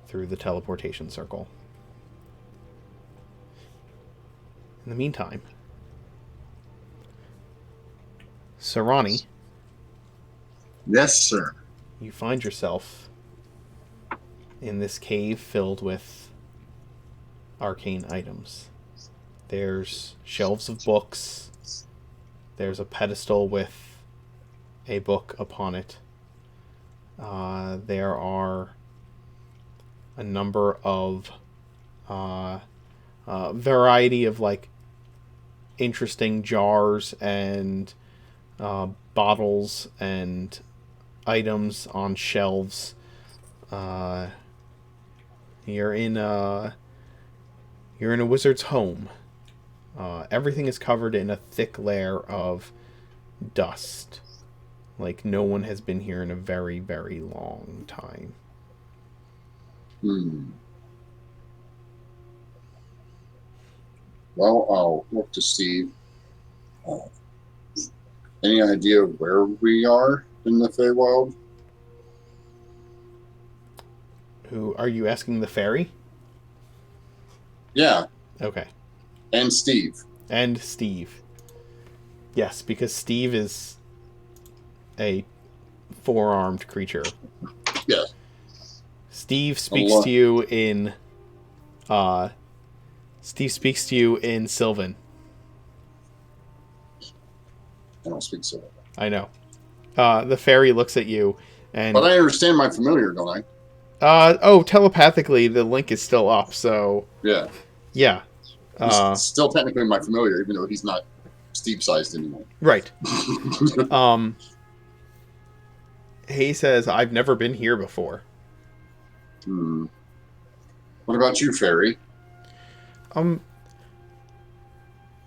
through the teleportation circle. In the meantime, Sarani. Yes, sir. You find yourself in this cave filled with arcane items. There's shelves of books. There's a pedestal with a book upon it. There are a number of variety of like interesting jars and bottles and items on shelves. You're in You're in a wizard's home. Everything is covered in a thick layer of dust. Like no one has been here in a very, very long time. Well, I'll look to Steve. Any idea where we are in the Feywild? Who are you asking? The fairy? Yeah, Okay. and Steve. And Steve. Yes, because Steve is a four-armed creature. Yes. Steve speaks to you in Sylvan. I don't speak so. I know. The fairy looks at you and But I understand my familiar, don't I? telepathically the link is still up, so Yeah. yeah. He's still technically my familiar, even though he's not Steve-sized anymore. Right. He says, I've never been here before. What about you, Fairy?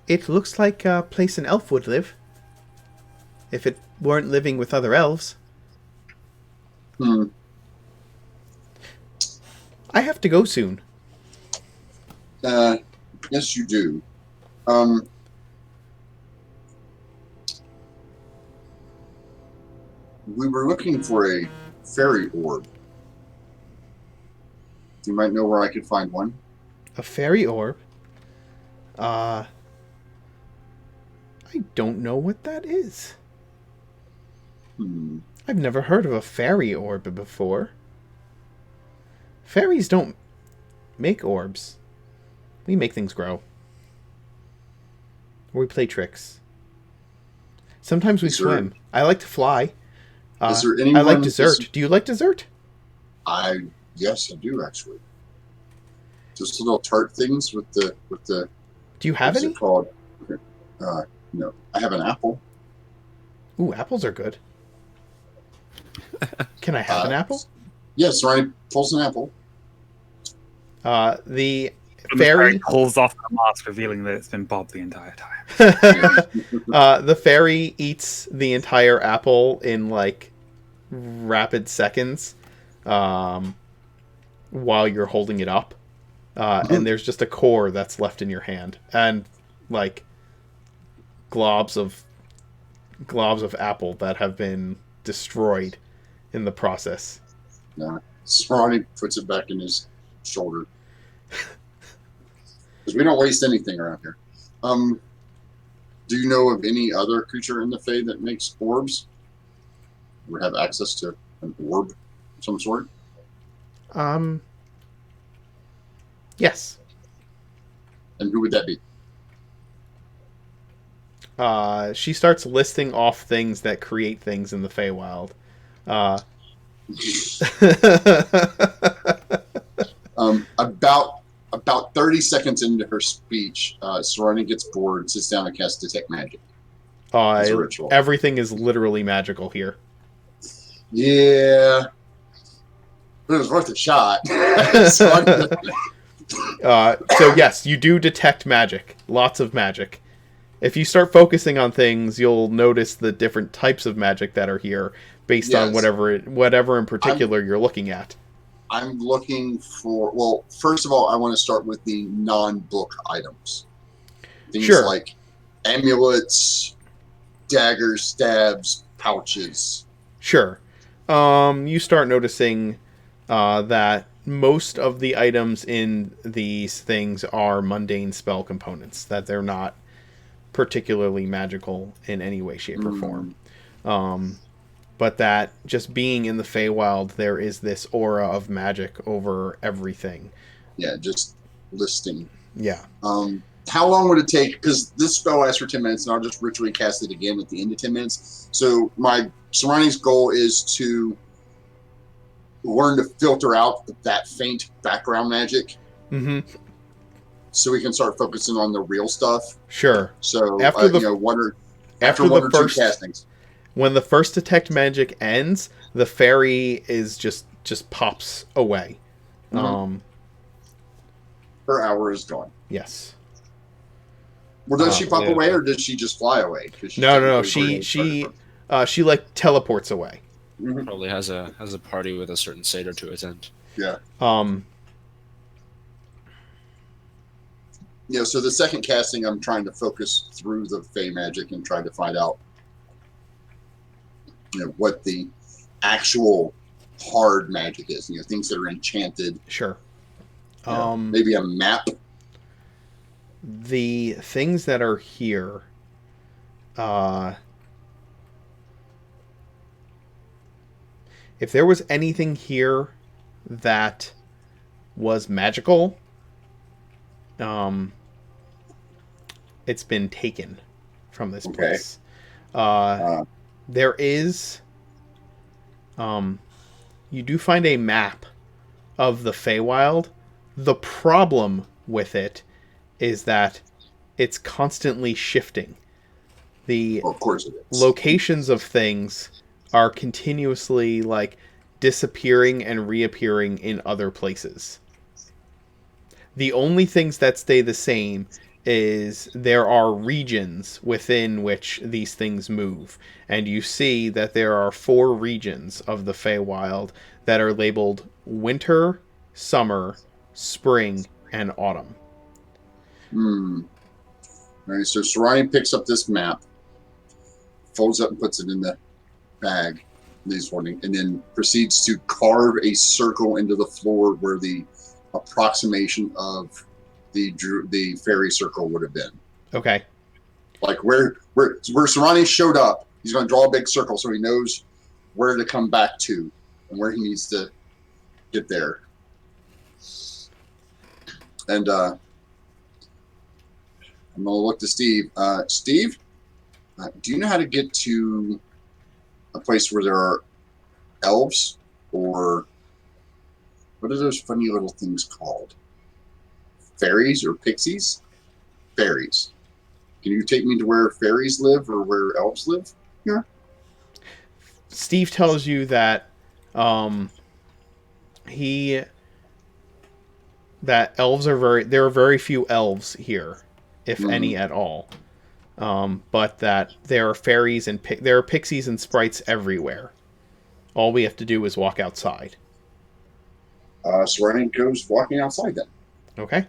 It looks like a place an elf would live. If it weren't living with other elves. I have to go soon. Yes, you do. We were looking for a fairy orb. You might know where I could find one. A fairy orb? I don't know what that is. I've never heard of a fairy orb before. Fairies don't make orbs. We make things grow. Or we play tricks. Sometimes we Is there- swim. I like to fly. Is there I anyone? like dessert. Do you like dessert? Yes, I do actually. Just little tart things with the. Do you have What's any? it called? No, I have an apple. Ooh, apples are good. Can I have an apple? Yes, right. Pulls an apple. The The fairy pulls off the mask, revealing that it's been Bob the entire time. the fairy eats the entire apple in like rapid seconds while you're holding it up. And there's just a core that's left in your hand and like globs of apple that have been destroyed in the process. Ronnie puts it back in his shoulder. Because we don't waste anything around here. Do you know of any other creature in the Fae that makes orbs? Or have access to an orb of some sort? Yes. And who would that be? She starts listing off things that create things in the Feywild. About 30 seconds into her speech, Serani gets bored, sits down, and casts Detect Magic. It's a ritual. Everything is literally magical here. Yeah. But it was worth a shot. So yes, you do detect magic. Lots of magic. If you start focusing on things, you'll notice the different types of magic that are here based on whatever in particular you're looking at. I'm looking for, well, first of all, I want to start with the non-book items. Things Sure. like amulets, daggers, stabs, pouches. Sure. You start noticing that most of the items in these things are mundane spell components, that they're not particularly magical in any way, shape, or form. But that just being in the Feywild, there is this aura of magic over everything. Yeah, just listing. Yeah. How long would it take? Because this spell lasts for 10 minutes, and I'll just ritually cast it again at the end of 10 minutes. So my Serani's goal is to learn to filter out that faint background magic, so we can start focusing on the real stuff. Sure. So After the one or first two castings. When the first detect magic ends, the fairy is just pops away. Her hour is gone. Yes. Well, does she pop yeah. away, or does she just fly away? 'Cause she's No. technically She like teleports away. Mhm. Probably has a party with a certain satyr to attend. Um. Yeah, so the second casting, I'm trying to focus through the Fey magic and trying to find out, what the actual hard magic is. Things that are enchanted. Sure. Maybe a map. The things that are here. If there was anything here that was magical, it's been taken from this Okay. place. Uh, There is, you do find a map of the Feywild. The problem with it is that it's constantly shifting. The well, of course it is. locations of things are continuously like disappearing and reappearing in other places. The only things that stay the same is there are regions within which these things move, and you see that there are 4 regions of the Feywild that are labeled winter, summer, spring, and autumn. All right, so Sarani picks up this map, folds up and puts it in the bag, and then proceeds to carve a circle into the floor where the approximation of the fairy circle would have been. Okay. Like where Sarani showed up, he's going to draw a big circle so he knows where to come back to and where he needs to get there. And I'm going to look to Steve. Steve, do you know how to get to a place where there are elves, or what are those funny little things called? Fairies or pixies? Fairies. Can you take me to where fairies live or where elves live? Yeah. Steve tells you that elves are there are very few elves here, if any at all. But that there are fairies and there are pixies and sprites everywhere. All we have to do is walk outside. Sarani goes walking outside then. Okay.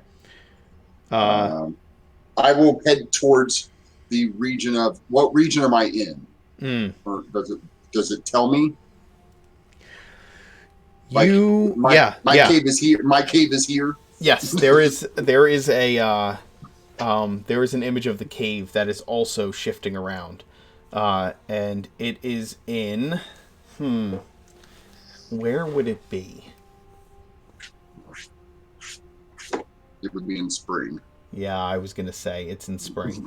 I will head towards the region of what region am I in? Or does it tell me? My cave is here. My cave is here. Yes, there is a there is an image of the cave that is also shifting around, and it is in. Where would it be? It would be in spring. Yeah, I was gonna say it's in spring.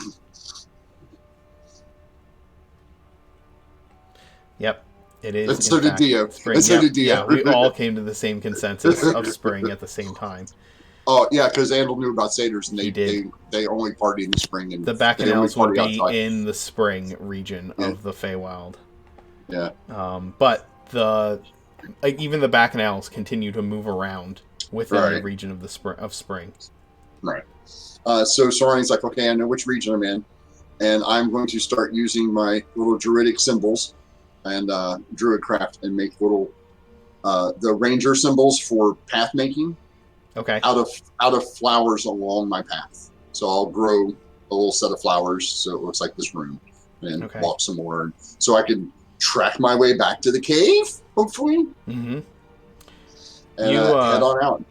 Yep, it is. And so did Dio. Spring. And so did Dio. Yeah, we all came to the same consensus of spring at the same time. Oh yeah, because Andal knew about satyrs, and He did. they only party in the spring, and The they only Bacchanals would party be outside. in the spring region of the Feywild. Yeah. But even the Bacchanals continue to move around within the region of spring. Right. So Sarani's like, okay, I know which region I'm in, and I'm going to start using my little druidic symbols and druidcraft and make little the ranger symbols for path making. Okay. Out of flowers along my path. So I'll grow a little set of flowers so it looks like this room, and walk some more, so I can track my way back to the cave, hopefully. Mm-hmm. And head on out.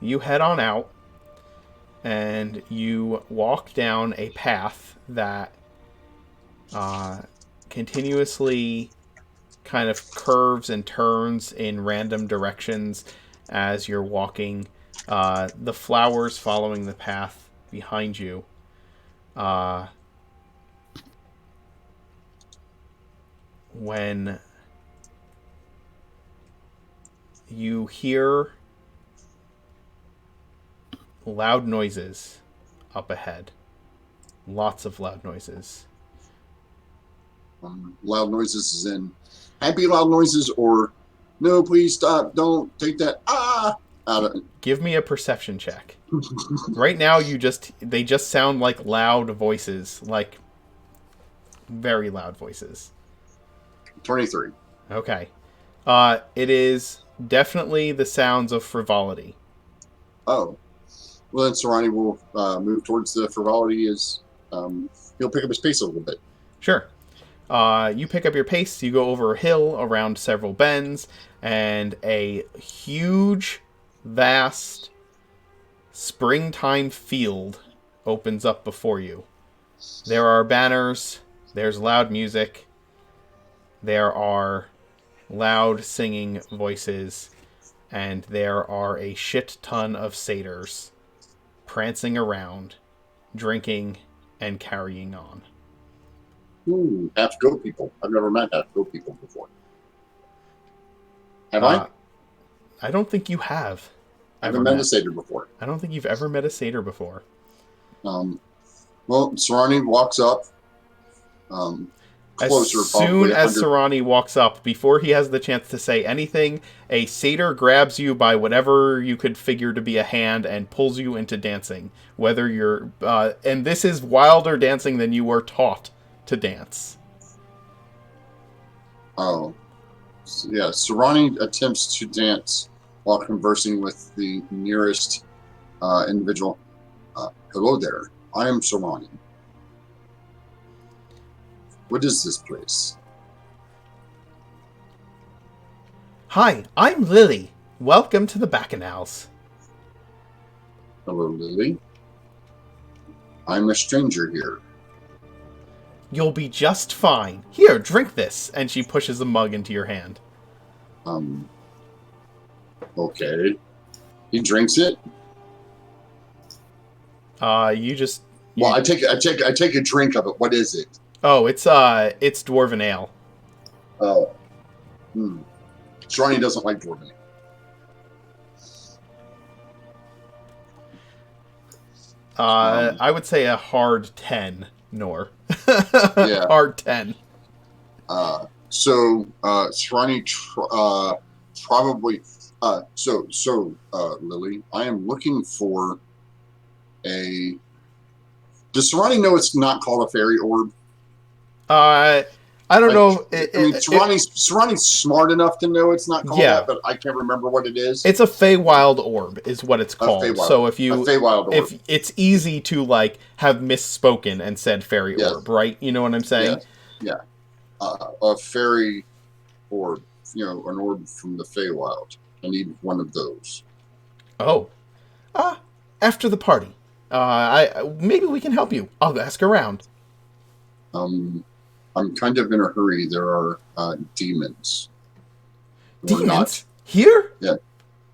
You head on out, and you walk down a path that continuously kind of curves and turns in random directions as you're walking. The flowers following the path behind you. When you hear loud noises up ahead. Lots of loud noises. Loud noises is in happy loud noises, or no, please stop, don't take that. Give me a perception check. Right now, they just sound like loud voices, like very loud voices. 23. Okay. It is definitely the sounds of frivolity. Oh. Well, then Sarani will move towards the frivolity as he'll pick up his pace a little bit. Sure. You pick up your pace, you go over a hill, around several bends, and a huge, vast springtime field opens up before you. There are banners, there's loud music, there are loud singing voices, and there are a shit ton of satyrs prancing around, drinking, and carrying on. Ooh, half goat people. I've never met half goat people before. Have I? I don't think you have. I haven't met a satyr before. I don't think you've ever met a satyr before. Well, Sarani walks up closer. As soon as Sarani walks up, before he has the chance to say anything, a satyr grabs you by whatever you could figure to be a hand and pulls you into dancing. Whether you're... and this is wilder dancing than you were taught to dance. Oh. So, yeah, Sarani attempts to dance while conversing with the nearest individual. Hello there. I am Sarani. What is this place? Hi, I'm Lily. Welcome to the Bacchanals. Hello, Lily. I'm a stranger here. You'll be just fine. Here, drink this. And she pushes a mug into your hand. Okay. He drinks it. You just... Well, I take a drink of it. What is it? Oh, it's dwarven ale. Oh. Sarani doesn't like dwarven ale. I would say a hard 10, Nor. Yeah. Hard 10. So Sarani probably Lily, I am looking for a... Does Sarani know it's not called a fairy orb? I don't know. Sarani's smart enough to know it's not called that, but I can't remember what it is. It's a Feywild orb, is what it's called. So if it's easy to like have misspoken and said fairy orb, right? You know what I'm saying? Yeah. A fairy orb, an orb from the Feywild. I need one of those. Oh, after the party, maybe we can help you. I'll ask around. I'm kind of in a hurry. There are demons. Demons? Here? Yeah.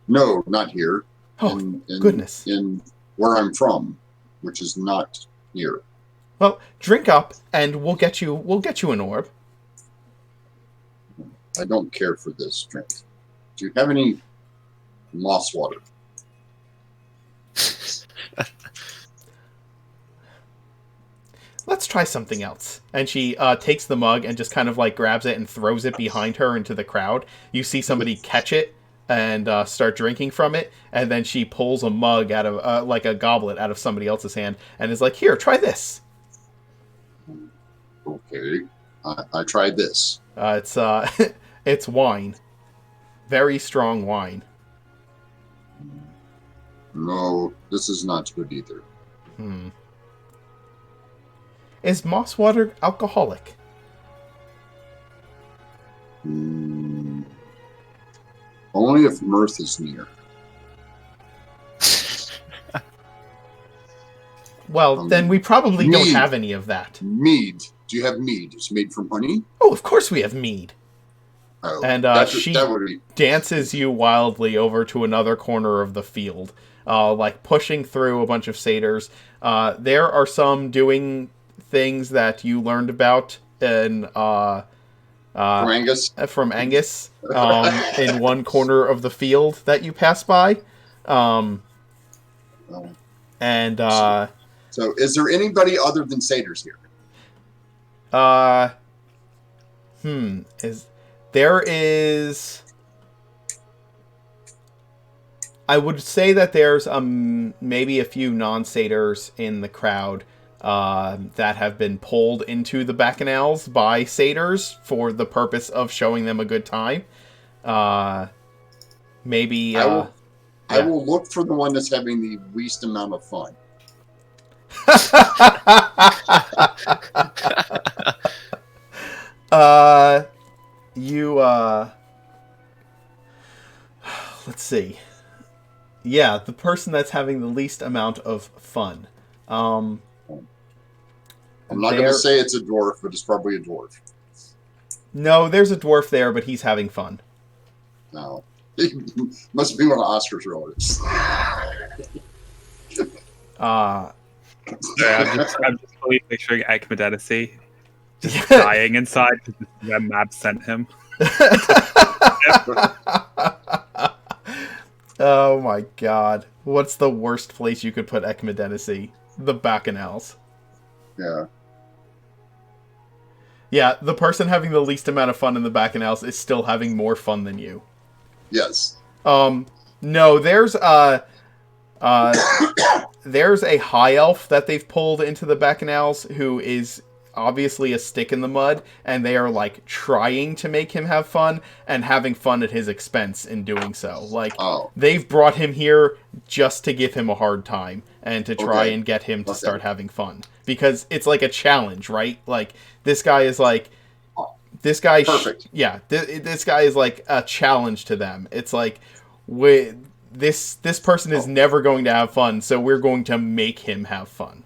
No, not here. Oh, goodness. In where I'm from, which is not here. Well, drink up, and we'll get you an orb. I don't care for this drink. Do you have any moss water? Let's try something else. And she takes the mug and just kind of like grabs it and throws it behind her into the crowd. You see somebody catch it and start drinking from it, and then she pulls a mug out of like a goblet out of somebody else's hand and is like, "Here, try this." Okay, I tried this. It's it's wine, very strong wine. No, this is not good either. Is moss water alcoholic? Only if Mirth is near. Well, then we probably don't have any of that. Mead. Do you have mead? It's made from honey? Oh, of course we have mead. Oh, and she dances you wildly over to another corner of the field, like pushing through a bunch of satyrs. There are some doing things that you learned about in from Angus in one corner of the field that you pass by. So is there anybody other than satyrs here? I would say that there's maybe a few non-satyrs in the crowd that have been pulled into the bacchanals by satyrs for the purpose of showing them a good time. Maybe I yeah. will look for the one that's having the least amount of fun. Let's see. Yeah, the person that's having the least amount of fun. I'm not going to say it's a dwarf, but it's probably a dwarf. No, there's a dwarf there, but he's having fun. No. He must be one of Oscar's relatives. I'm just fully picturing Ekmedenici just dying inside because where Mab sent him. Oh my god. What's the worst place you could put Ekmedenici? The bacchanals. Yeah. Yeah, the person having the least amount of fun in the bacchanals is still having more fun than you. Yes. No, there's a high elf that they've pulled into the bacchanals who is obviously a stick in the mud, and they are like trying to make him have fun and having fun at his expense in doing so. Like they've brought him here just to give him a hard time and to try and get him to start having fun, because it's like a challenge, right? Like this guy is like this guy. Perfect. This guy is like a challenge to them. It's like this person is never going to have fun, so we're going to make him have fun.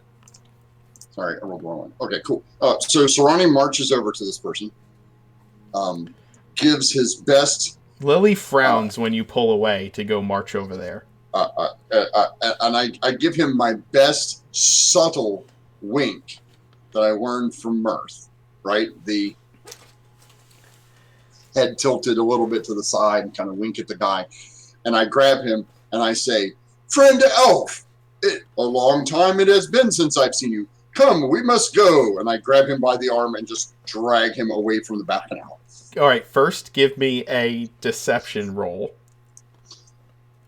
Sorry, I rolled the wrong one. Okay, cool. So Sarani marches over to this person, gives his best. Lily frowns when you pull away to go march over there. And I give him my best subtle wink that I learned from Mirth, right? The head tilted a little bit to the side and kind of wink at the guy. And I grab him and I say, "Friend elf, a long time it has been since I've seen you. Come, we must go." And I grab him by the arm and just drag him away from the bacchanal. All right, first give me a deception roll.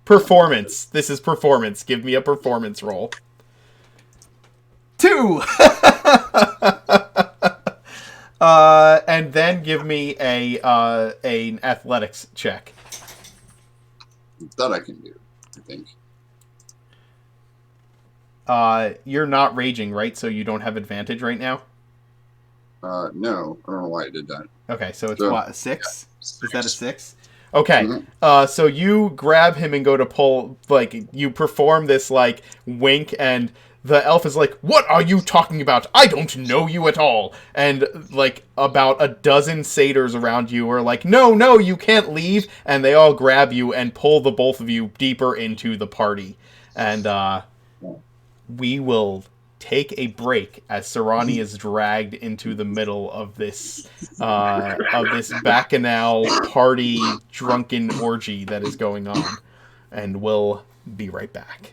Performance. This is performance. Give me a performance roll. 2! And then give me an athletics check. That I can do, I think. You're not raging, right? So you don't have advantage right now? No, I don't know why I did that. Okay, so it's So, what, a 6? Yeah, Is that a 6? Okay, Mhm. so you grab him and go to pull, like, you perform this, like, wink, and the elf is like, "What are you talking about? I don't know you at all." And, like, about a dozen satyrs around you are like, No, you can't leave. And they all grab you and pull the both of you deeper into the party. And, we will take a break as Sarani is dragged into the middle of this bacchanal party drunken orgy that is going on, and we'll be right back.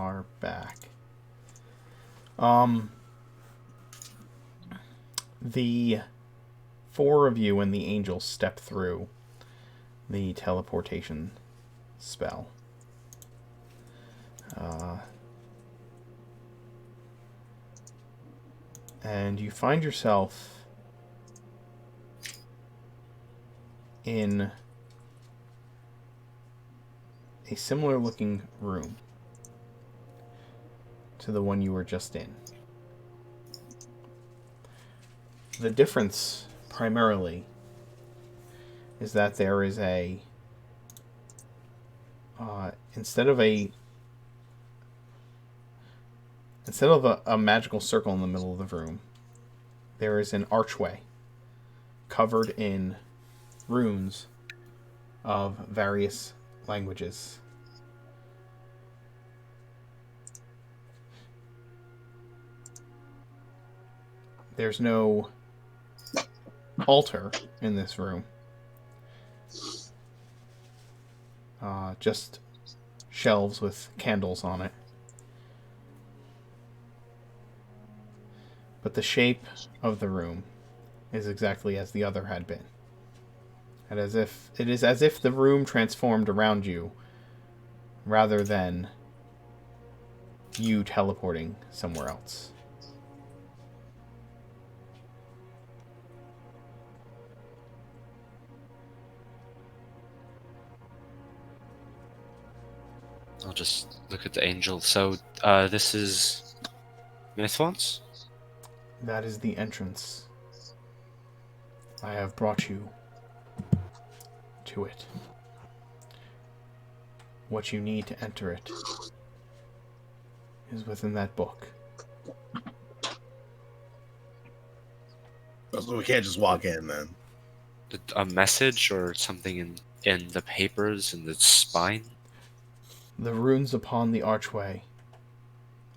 are back. The four of you and the angel step through the teleportation spell. And you find yourself in a similar looking room to the one you were just in. The difference, primarily, is that there is a... instead of a magical circle in the middle of the room, there is an archway covered in runes of various languages. There's no altar in this room. Just shelves with candles on it. But the shape of the room is exactly as the other had been. And it is as if the room transformed around you rather than you teleporting somewhere else. I'll just look at the angel. So, this is Mythons? That is the entrance. I have brought you to it. What you need to enter it is within that book. So we can't just walk in then. A message or something in the papers in the spine? The runes upon the archway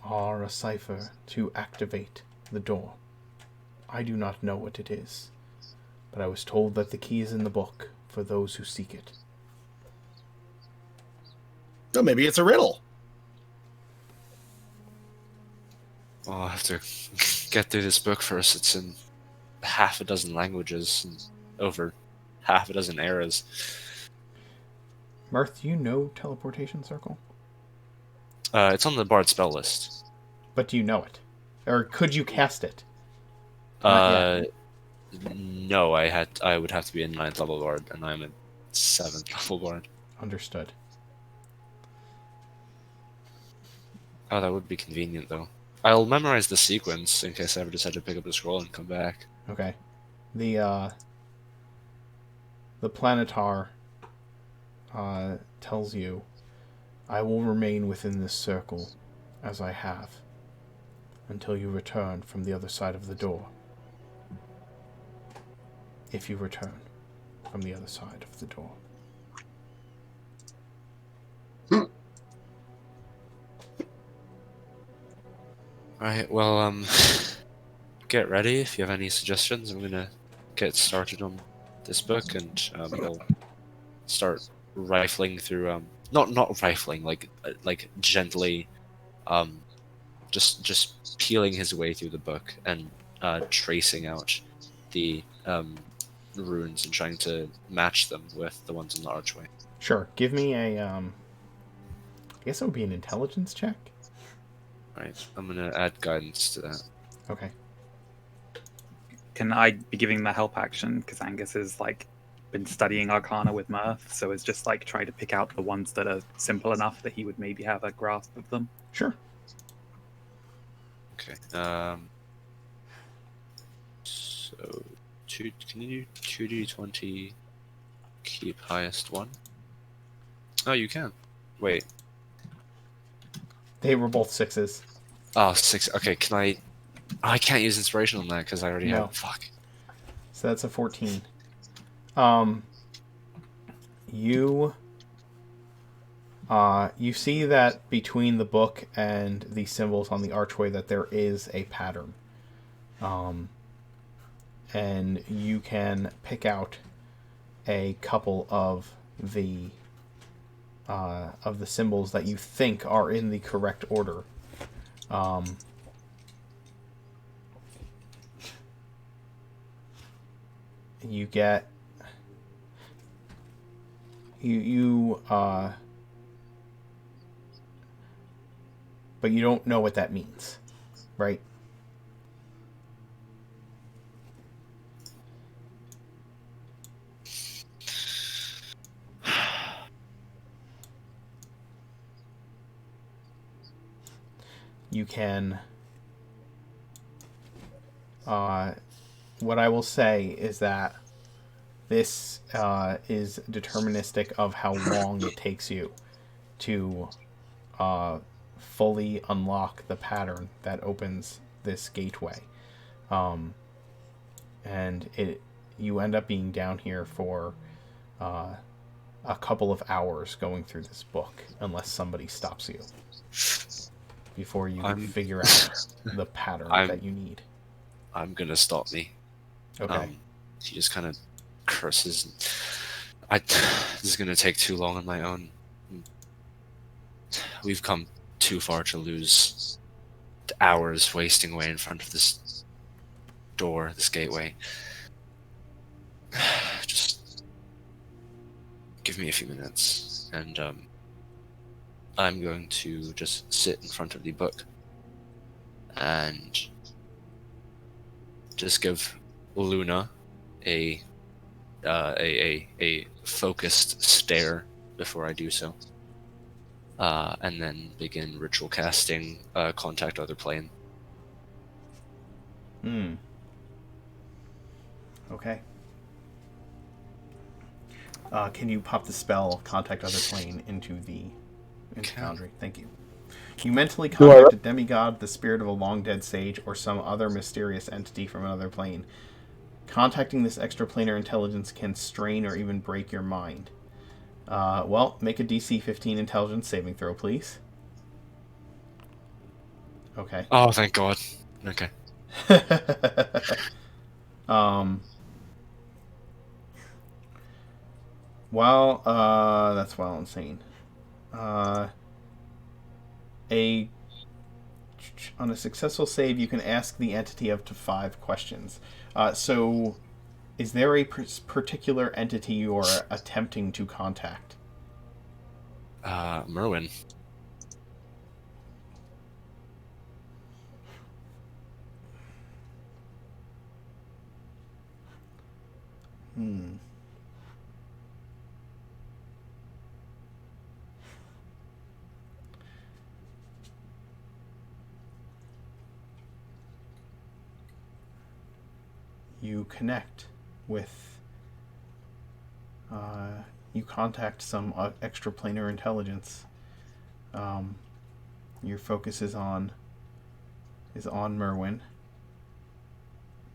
are a cipher to activate the door. I do not know what it is, but I was told that the key is in the book for those who seek it. Oh, maybe it's a riddle. Well, I'll have to get through this book first. It's in half a dozen languages and over half a dozen eras. Mirth, do you know Teleportation Circle? It's on the Bard spell list. But do you know it? Or could you cast it? Not yet. No, I would have to be a 9th level Bard, and I'm a 7th level Bard. Understood. Oh, that would be convenient, though. I'll memorize the sequence in case I ever decide to pick up the scroll and come back. Okay. The Planetar tells you, I will remain within this circle as I have until you return from the other side of the door. If you return from the other side of the door. Alright, well, get ready if you have any suggestions. I'm gonna get started on this book, and we'll start rifling through, not rifling, like gently, just peeling his way through the book and tracing out the runes and trying to match them with the ones in the archway. Sure. Give me a, I guess it would be an intelligence check. Right, I'm gonna add guidance to that. Okay. Can I be giving the help action? Because Angus has been studying Arcana with Mirth, so it's just trying to pick out the ones that are simple enough that he would maybe have a grasp of them. Sure. Okay. So can you do 2d20? Keep highest one. Oh, you can. Wait. They were both 6s. Oh, 6. Okay, can I? Oh, I can't use inspiration on that because I already No. have. Fuck. So that's a 14. You see that between the book and the symbols on the archway that there is a pattern. And you can pick out a couple of the of the symbols that you think are in the correct order. You get but you don't know what that means, right? You can what I will say is that this is deterministic of how long it takes you to fully unlock the pattern that opens this gateway. And you end up being down here for a couple of hours going through this book, unless somebody stops you before you figure out the pattern that you need. I'm gonna stop me. Okay. He just kind of curses. This is gonna take too long on my own. We've come too far to lose hours wasting away in front of this door, this gateway. Just give me a few minutes, and I'm going to just sit in front of the book and just give Luna a focused stare before I do so, and then begin ritual casting Contact Other Plane. Okay. Can you pop the spell Contact Other Plane into Foundry? Thank you. You mentally contact a demigod, the spirit of a long-dead sage, or some other mysterious entity from another plane. Contacting this extraplanar intelligence can strain or even break your mind. Well, make a DC 15 intelligence saving throw, please. Okay. Oh, thank God. Okay. Well, that's well insane. On a successful save, you can ask the entity up to 5 questions. So, is there a particular entity you are attempting to contact? Merwin. You connect with... you contact some extraplanar intelligence. Your focus is on Merwin.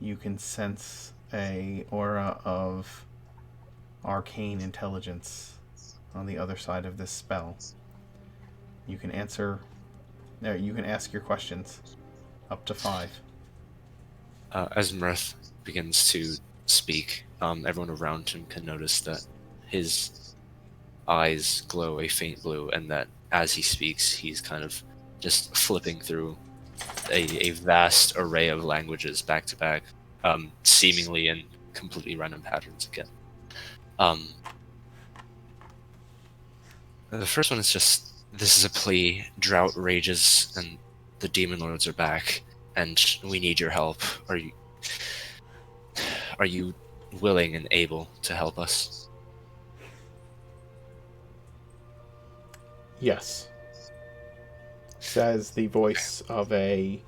You can sense a aura of arcane intelligence on the other side of this spell. You can ask your questions up to 5. As Mirth begins to speak, everyone around him can notice that his eyes glow a faint blue, and that as he speaks, he's kind of just flipping through a vast array of languages back to back, seemingly in completely random patterns again. The first one is just, this is a plea, drought rages, and the demon lords are back, and we need your help. Are you willing and able to help us? Yes. Says the voice of a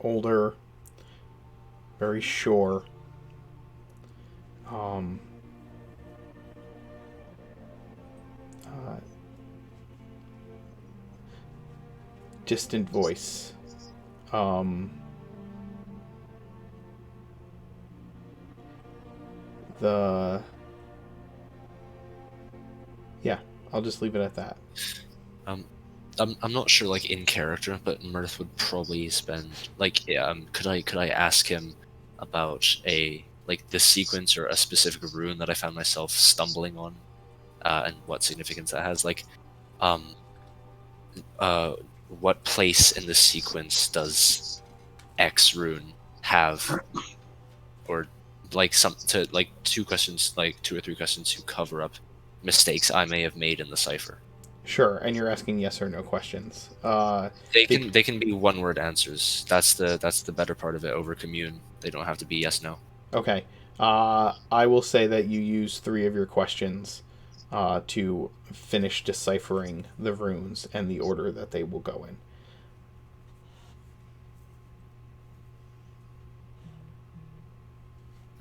older, very sure, distant voice. Yeah, I'll just leave it at that. I'm not sure, like, in character, but Mirth would probably spend, like, could I ask him about a like the sequence or a specific rune that I found myself stumbling on, and what significance that has. Like, what place in the sequence does X rune have, or like two or three questions to cover up mistakes I may have made in the cipher. Sure, and you're asking yes or no questions. They can be one word answers. That's the better part of it over commune. They don't have to be yes no. Okay. I will say that you use 3 of your questions to finish deciphering the runes and the order that they will go in.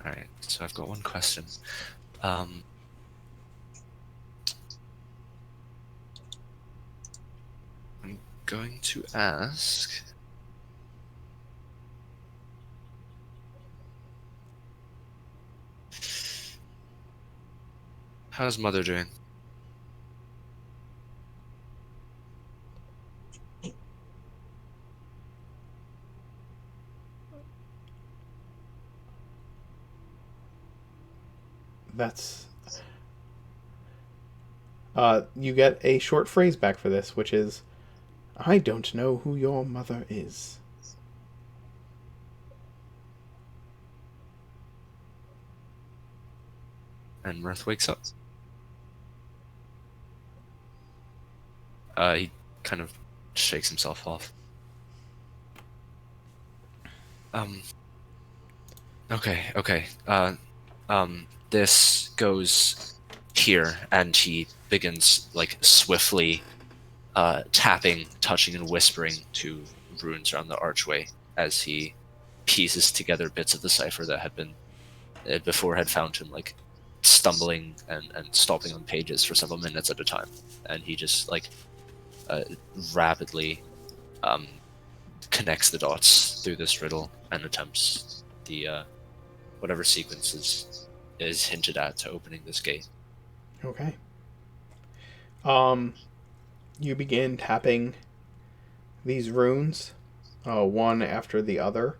All right. So I've got one question. I'm going to ask. How's Mother doing? That's you get a short phrase back for this, which is, "I don't know who your mother is." And Mirth wakes up. He kind of shakes himself off. Okay. This goes here, and he begins like swiftly tapping, touching, and whispering to runes around the archway as he pieces together bits of the cipher that had been before had found him like stumbling and stopping on pages for several minutes at a time, and he just like rapidly connects the dots through this riddle and attempts the whatever sequence is hinted at to opening this gate. Okay. You begin tapping these runes, one after the other,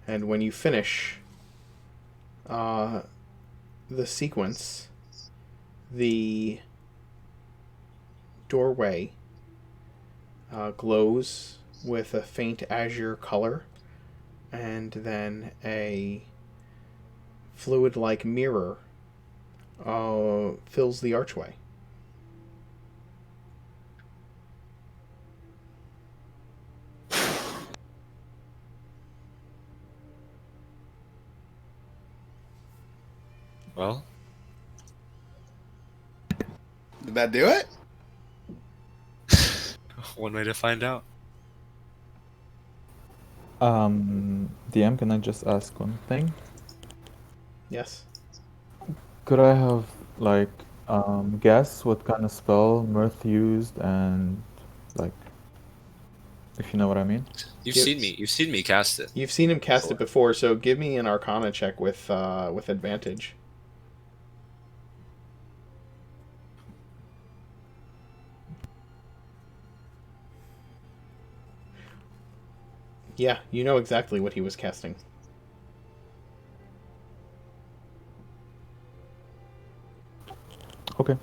and when you finish the sequence, the doorway glows with a faint azure color, and then a fluid-like mirror fills the archway. Well, Did that do it? one way to find out. DM, can I just ask one thing? Yes. Could I have like guess what kind of spell Mirth used and like if you know what I mean? You've Yep. seen me cast it. You've seen him cast Sure. it before, so give me an Arcana check with advantage. Yeah, you know exactly what he was casting. Okay.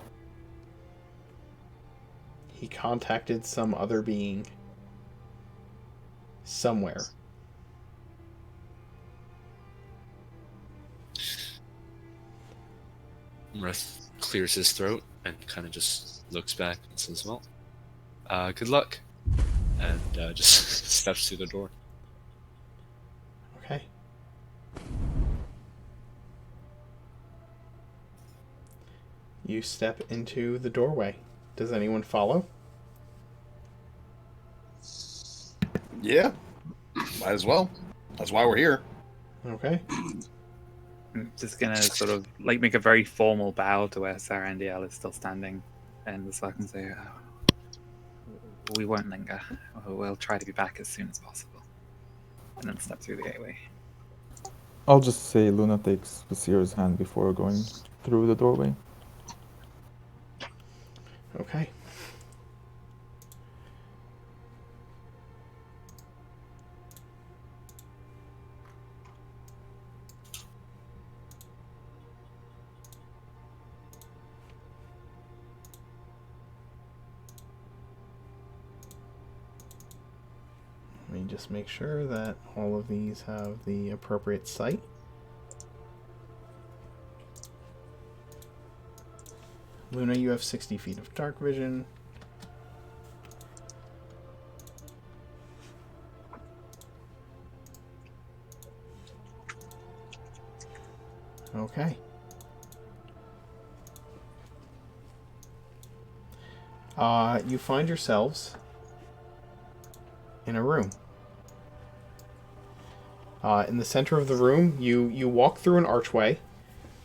He contacted some other being somewhere. Mirth clears his throat and kind of just looks back and says, "Well, good luck," and just steps through the door. Okay. You step into the doorway. Does anyone follow? Yeah. Might as well. That's why we're here. Okay. I'm just gonna sort of like make a very formal bow to where Sarah and DL is still standing in the circle and say, "We won't linger. We'll try to be back as soon as possible." And then step through the gateway. I'll just say Luna takes Basir's hand before going through the doorway. Okay. me just make sure that all of these have the appropriate sight. Luna, you have 60 feet of dark vision. Okay. You find yourselves in a room. In the center of the room, you walk through an archway,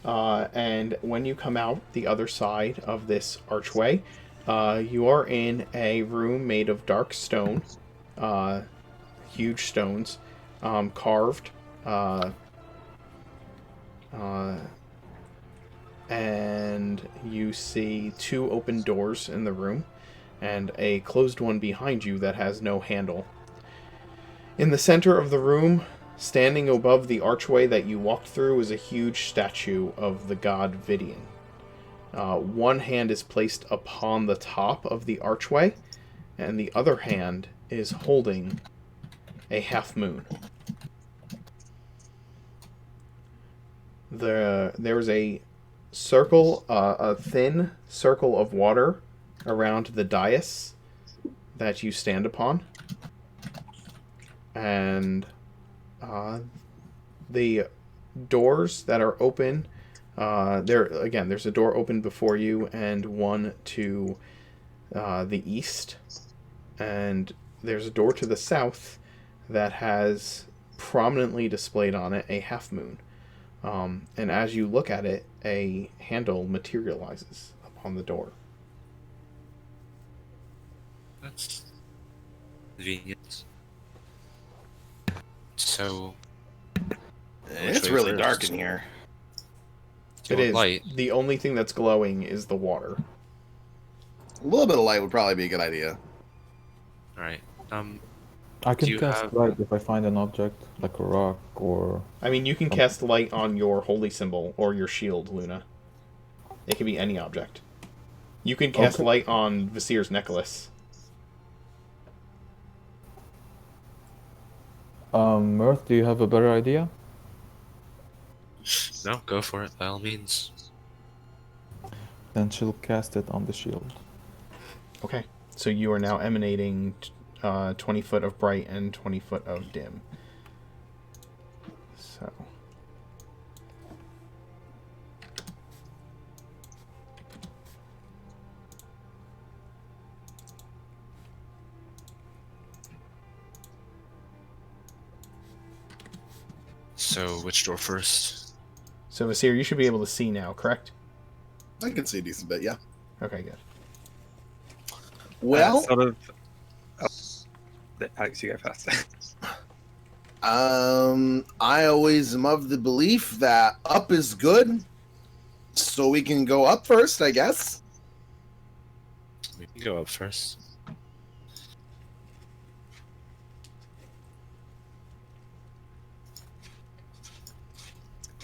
and when you come out the other side of this archway, you are in a room made of dark stone, huge stones, carved, and you see two open doors in the room and a closed one behind you that has no handle. In the center of the room, standing above the archway that you walked through, is a huge statue of the god Vidian. One hand is placed upon the top of the archway, and the other hand is holding a half moon. There's a circle, a thin circle of water around the dais that you stand upon, and the doors that are open. There's a door open before you and one to the east, and there's a door to the south that has prominently displayed on it a half moon. And as you look at it, a handle materializes upon the door. That's convenient. So, It's way really first? dark in here. It is. Light. The only thing that's glowing is the water. A little bit of light would probably be a good idea. All right. I Do can you cast have- light if I find an object, like a rock or... I mean, you can cast light on your holy symbol or your shield, Luna. It can be any object. You can cast Okay. light on Visir's necklace. Mirth, do you have a better idea? No, go for it by all means. Then she'll cast it on the shield. Okay. So you are now emanating 20 foot of bright and 20 foot of dim. So... So, which door first? So, Visir, you should be able to see now, correct? I can see a decent bit, yeah. Okay, good. Well, sort of. Oh, Alex, you go first. I always am of the belief that up is good, so we can go up first, I guess. We can go up first.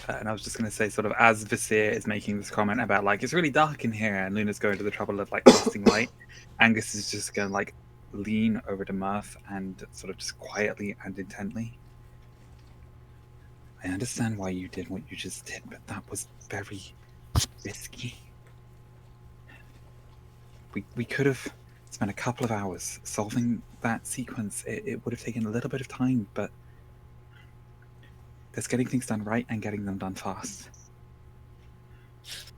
And I was just going to say, sort of, as Visir is making this comment about, like, it's really dark in here, and Luna's going to the trouble of, like, casting light, Angus is just going to, like, lean over to Mirth and sort of just quietly and intently. I understand why you did what you just did, but that was very risky. We could have spent a couple of hours solving that sequence. It would have taken a little bit of time, but there's getting things done right and getting them done fast.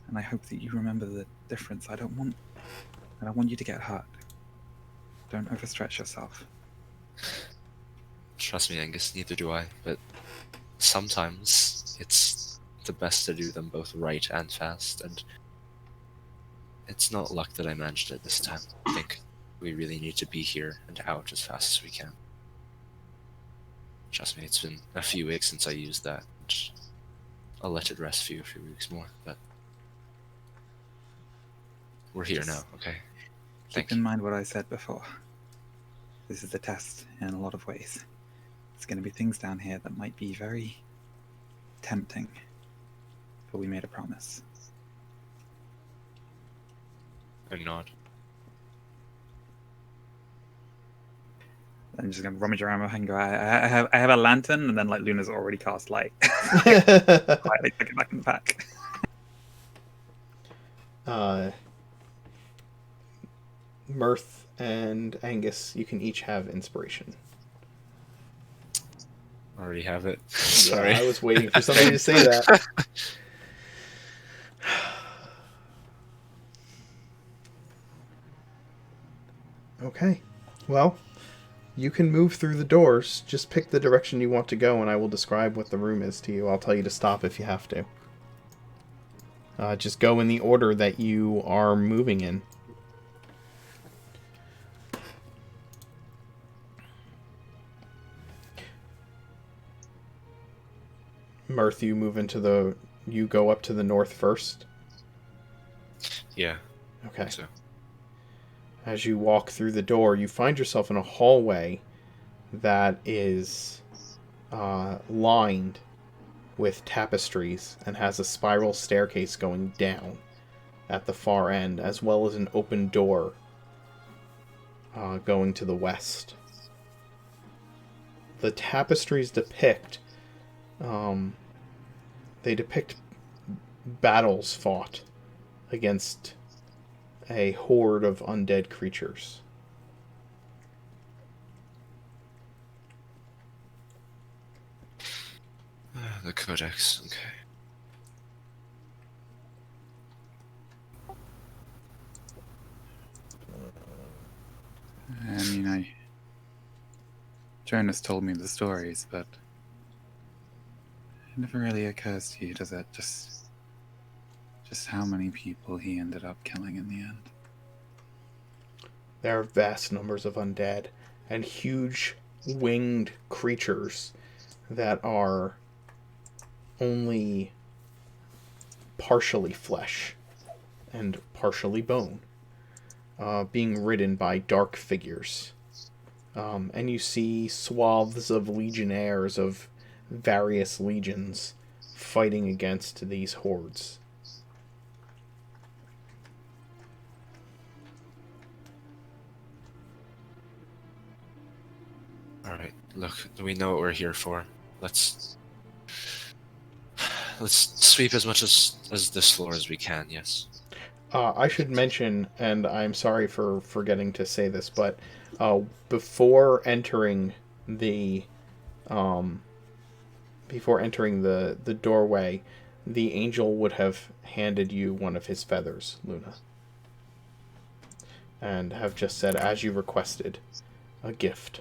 And I hope that you remember the difference. I don't want you to get hurt. Don't overstretch yourself. Trust me, Angus, neither do I, but sometimes it's the best to do them both right and fast, and it's not luck that I managed it this time. I think we really need to be here and out as fast as we can. Trust me, it's been a few weeks since I used that. I'll let it rest for you a few weeks more, but we're here now, okay? Keep in mind what I said before. This is the test in a lot of ways. There's going to be things down here that might be very tempting, but we made a promise. I nod. I'm just gonna rummage around and go. I have a lantern, and then like Luna's already cast light. uh, Quietly take it back in the pack. Mirth and Angus, you can each have inspiration. Already have it. Yeah, Sorry. I was waiting for somebody to say that. Okay. Well, you can move through the doors. Just pick the direction you want to go, and I will describe what the room is to you. I'll tell you to stop if you have to. Just go in the order that you are moving in. Mirth, you go up to the north first. Yeah. Okay. So. As you walk through the door, you find yourself in a hallway that is lined with tapestries and has a spiral staircase going down at the far end, as well as an open door going to the west. The tapestries depict battles fought against a horde of undead creatures. The Codex, okay. I mean, Jonas told me the stories, but it never really occurs to you, does it? Just how many people he ended up killing in the end. There are vast numbers of undead and huge winged creatures that are only partially flesh and partially bone, being ridden by dark figures. And you see swaths of legionnaires of various legions fighting against these hordes. Alright, look, we know what we're here for. Let's sweep as much as this floor as we can, yes. I should mention, and I'm sorry for forgetting to say this, but before entering the doorway, the angel would have handed you one of his feathers, Luna, and have just said, as you requested, a gift.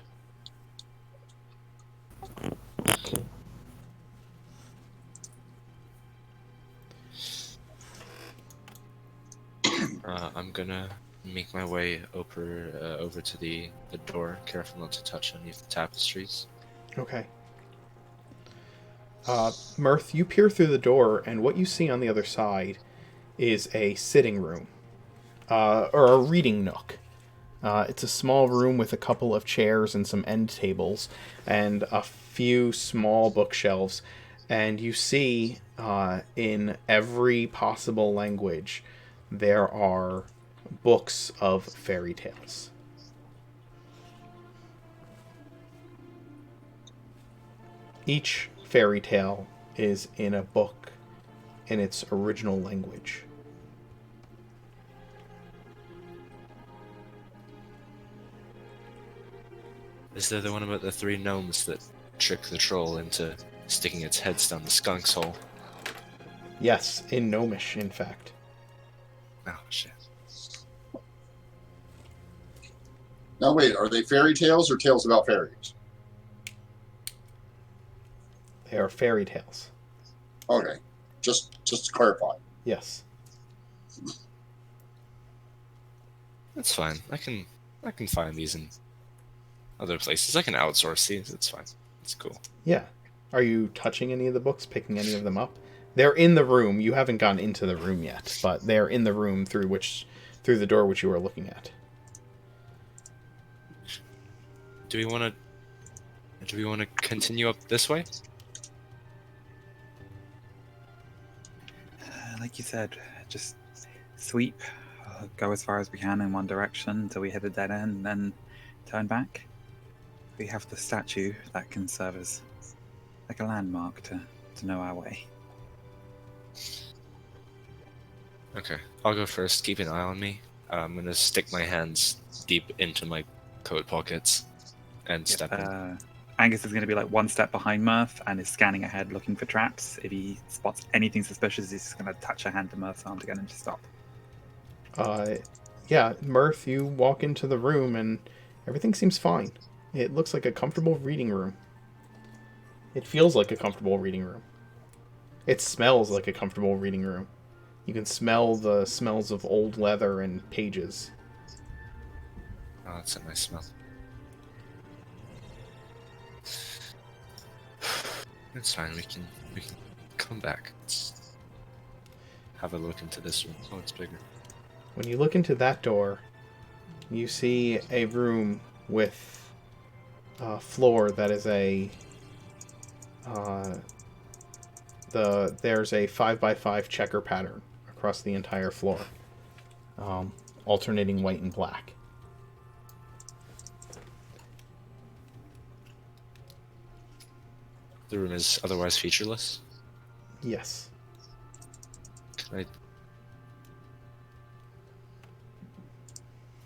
I'm gonna make my way over to the door, careful not to touch any of the tapestries. Okay. Mirth, you peer through the door, and what you see on the other side is a sitting room, or a reading nook. It's a small room with a couple of chairs and some end tables, and a few small bookshelves. And you see, in every possible language, there are books of fairy tales. Each fairy tale is in a book in its original language. Is there the one about the three gnomes that trick the troll into sticking its heads down the skunk's hole? Yes, in Gnomish, in fact. Oh, shit. Now wait, are they fairy tales or tales about fairies? They are fairy tales. Okay, just to clarify. Yes. That's fine. I can find these in other places. I can outsource these. It's fine. It's cool. Yeah. Are you touching any of the books, picking any of them up? They're in the room. You haven't gone into the room yet, but they're in the room through the door which you are looking at. Do we want to continue up this way? Like you said, just sweep, go as far as we can in one direction until we hit a dead end, and then turn back. We have the statue that can serve as like a landmark to know our way. Okay, I'll go first. Keep an eye on me. I'm gonna stick my hands deep into my coat pockets and step in. Angus is going to be like one step behind Mirth and is scanning ahead looking for traps. If he spots anything suspicious, he's just going to touch a hand to Mirth's arm to get him to stop. Yeah, Mirth, you walk into the room and everything seems fine. It looks like a comfortable reading room. It feels like a comfortable reading room. It smells like a comfortable reading room. You can smell the smells of old leather and pages. Oh, that's a nice smell. It's fine. We can come back. Let's have a look into this room. Oh, it's bigger. When you look into that door, you see a room with a floor that is there's a 5x5 checker pattern across the entire floor, alternating white and black. The room is otherwise featureless. Yes. Can I...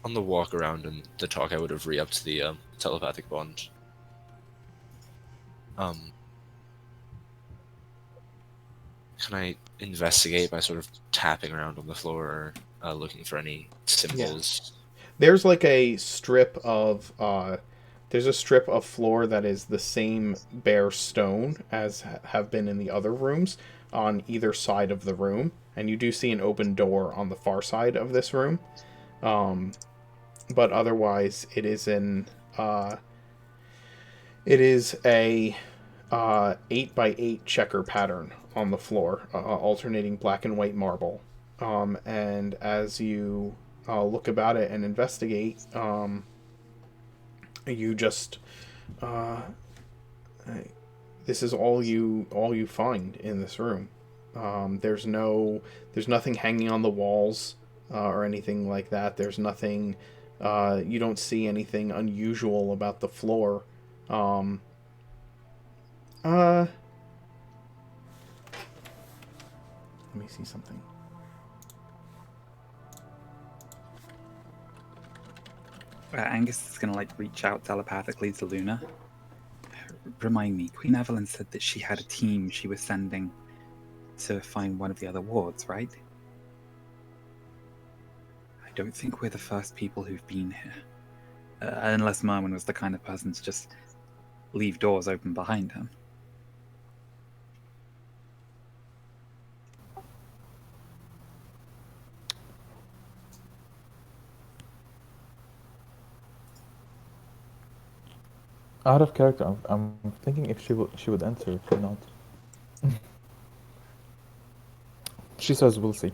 On the walk around and the talk, I would have re-upped the telepathic bond. Can I investigate by sort of tapping around on the floor or looking for any symbols? There's like a strip of floor that is the same bare stone as have been in the other rooms on either side of the room, and you do see an open door on the far side of this room. But otherwise, it is a 8x8 checker pattern on the floor, alternating black and white marble. And as you look about it and investigate, you just this is all you find in this room. There's nothing hanging on the walls or anything like that. There's nothing. You don't see anything unusual about the floor. Let me see something. Angus is going to like reach out telepathically to Luna. Remind me, Queen Evelyn said that she had a team she was sending to find one of the other wards, right? I don't think we're the first people who've been here. Unless Merwin was the kind of person to just leave doors open behind him. Out of character, I'm thinking if she would enter or not. She says we'll see.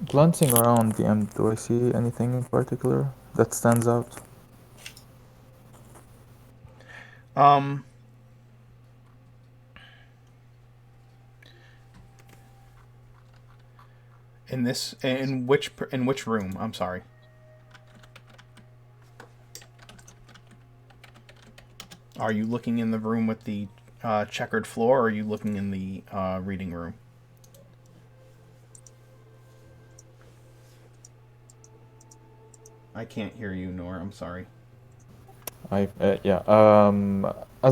Glancing around the M, do I see anything in particular that stands out? In which room? I'm sorry. Are you looking in the room with the checkered floor, or are you looking in the reading room? I can't hear you, Nor. I'm sorry. As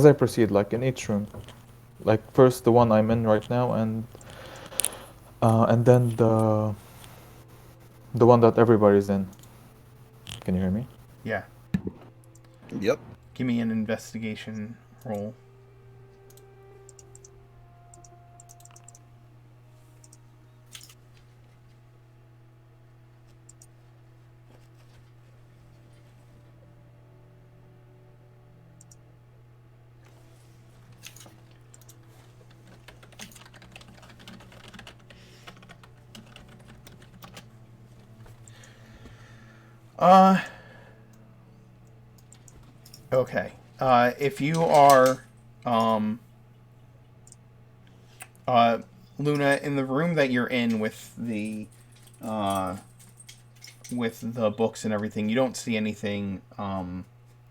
I proceed, like in each room, like first the one I'm in right now, and then the one that everybody's in. Can you hear me? Yeah. Yep. Give me an investigation roll. Uh, okay. If you are, um, Luna, in the room that you're in uh, with the books and everything, you don't see anything,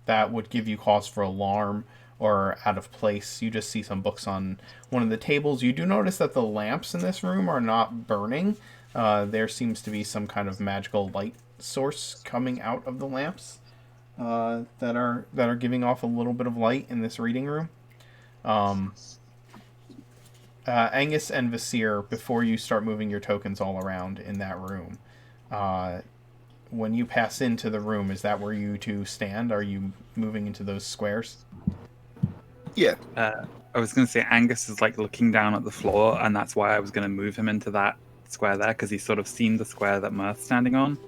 that would give you cause for alarm or out of place. You just see some books on one of the tables. You do notice that the lamps in this room are not burning. There seems to be some kind of magical light source coming out of the lamps, that are giving off a little bit of light in this reading room. Um, Angus and Vasir, before you start moving your tokens all around in that room, uh, when you pass into the room, is that where you two stand? Are you moving into those squares? Yeah. I was going to say Angus is like looking down at the floor, and that's why I was going to move him into that square there, because he's sort of seen the square that Mirth's standing on.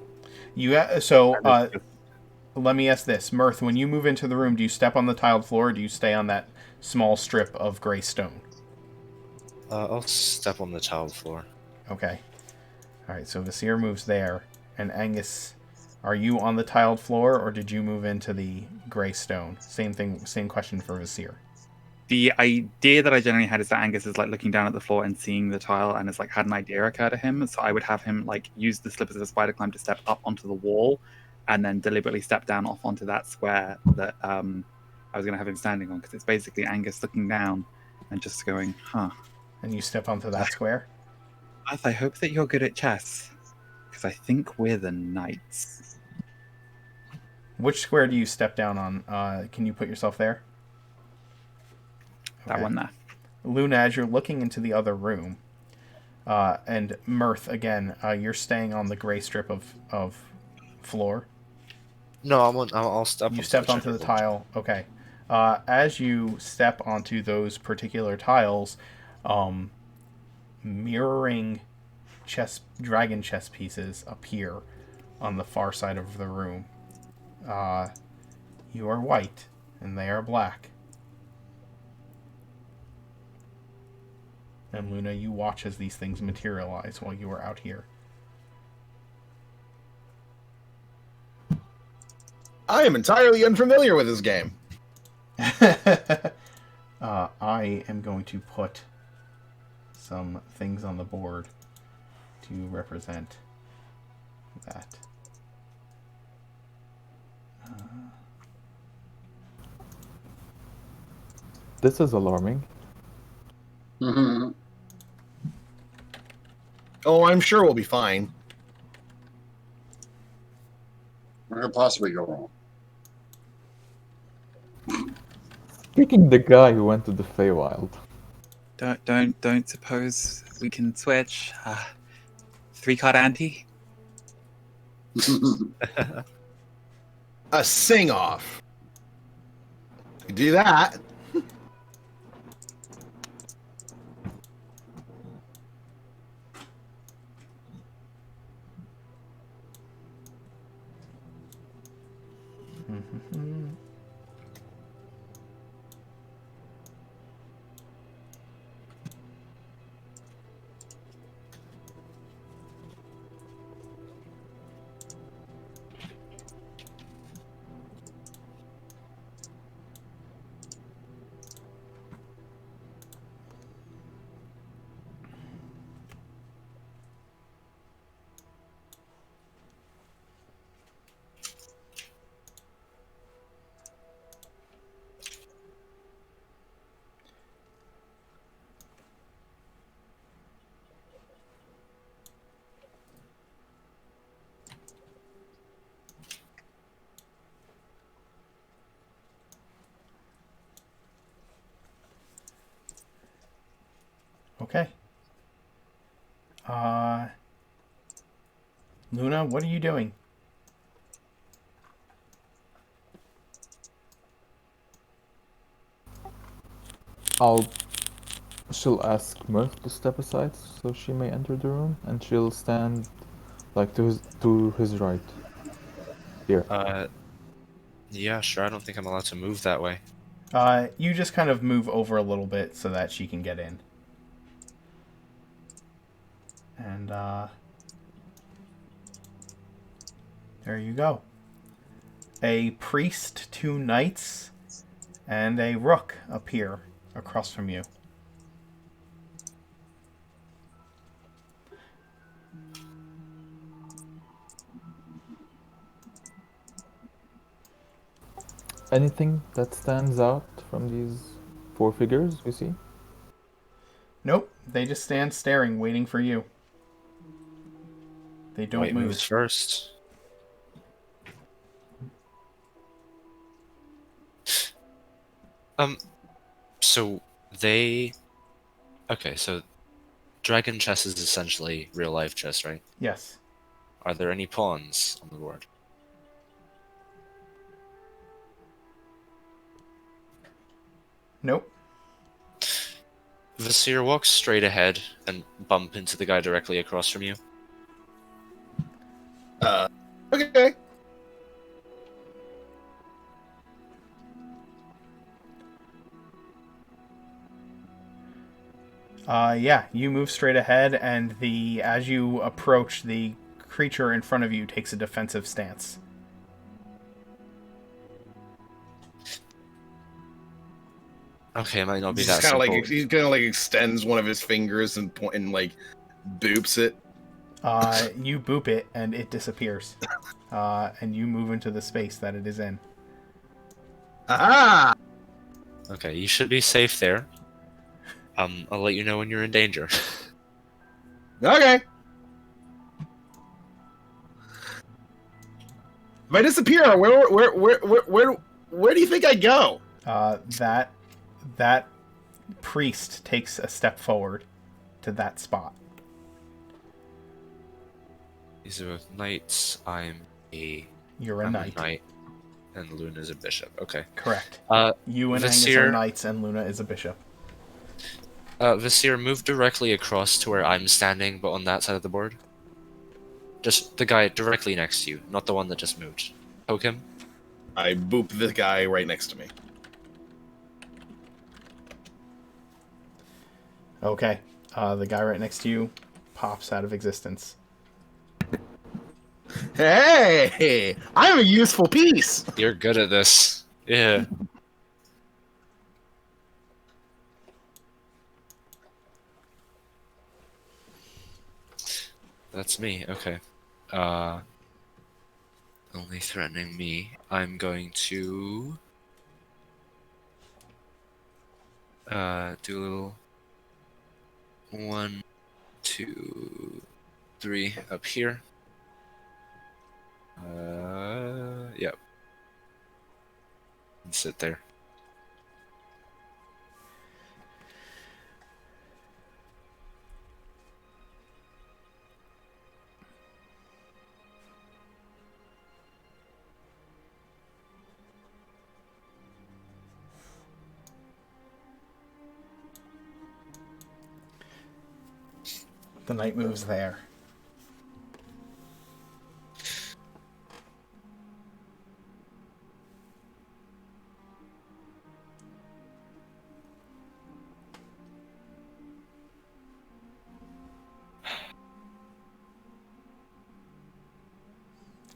Let me ask this, Mirth. When you move into the room, do you step on the tiled floor, or do you stay on that small strip of gray stone? I'll step on the tiled floor. Okay. All right. So Vasir moves there, and Angus, are you on the tiled floor, or did you move into the gray stone? Same thing. Same question for Vasir. The idea that I generally had is that Angus is like looking down at the floor and seeing the tile, and it's like had an idea occur to him. So I would have him like use the slippers of a spider climb to step up onto the wall, and then deliberately step down off onto that square that I was going to have him standing on, because it's basically Angus looking down and just going, huh. And you step onto that square? Arth, I hope that you're good at chess, because I think we're the knights. Which square do you step down on? Can you put yourself there? That one there. Luna, as you're looking into the other room, and Mirth, again, you're staying on the gray strip of floor. No, I'll step. You stepped onto the tile. Okay. As you step onto those particular tiles, mirroring dragon chess pieces appear on the far side of the room. You are white, and they are black. And Luna, you watch as these things materialize while you are out here. I am entirely unfamiliar with this game. I am going to put some things on the board to represent that. This is alarming. Mhm. Oh, I'm sure we'll be fine. What could possibly go wrong? Picking the guy who went to the Feywild. Don't suppose we can switch? 3-card ante? A sing-off. Do that. Okay. Luna, what are you doing? She'll ask Mirth to step aside so she may enter the room, and she'll stand like to his right. Here. Yeah, sure. I don't think I'm allowed to move that way. You just kind of move over a little bit so that she can get in. And, there you go. A priest, 2 knights, and a rook appear across from you. Anything that stands out from these 4 figures we see? Nope, they just stand staring, waiting for you. They don't White move. moves first. So they. Okay, so dragon chess is essentially real life chess, right? Yes. Are there any pawns on the board? Nope. Vasir walks straight ahead and bump into the guy directly across from you. Okay. Yeah, you move straight ahead, and as you approach, the creature in front of you takes a defensive stance. Okay, it might not be He's that kind of simple. like he kind of like extends one of his fingers and like boops it. You boop it, and it disappears. And you move into the space that it is in. Aha! Okay, you should be safe there. I'll let you know when you're in danger. Okay. If I disappear, where do you think I go? That priest takes a step forward to that spot. These are both knights. I'm You're a I'm knight. And Luna's a bishop. Okay. Correct. Uh, You and Angus Vasir- are knights, and Luna is a bishop. Vasir, move directly across to where I'm standing, but on that side of the board. Just the guy directly next to you, not the one that just moved. Poke him. I boop the guy right next to me. Okay. The guy right next to you pops out of existence. Hey, I'm a useful piece. You're good at this. Yeah. That's me. Okay. Only threatening me. I'm going to do a little 1, 2, 3 up here. Yep. And sit there. The knight moves there.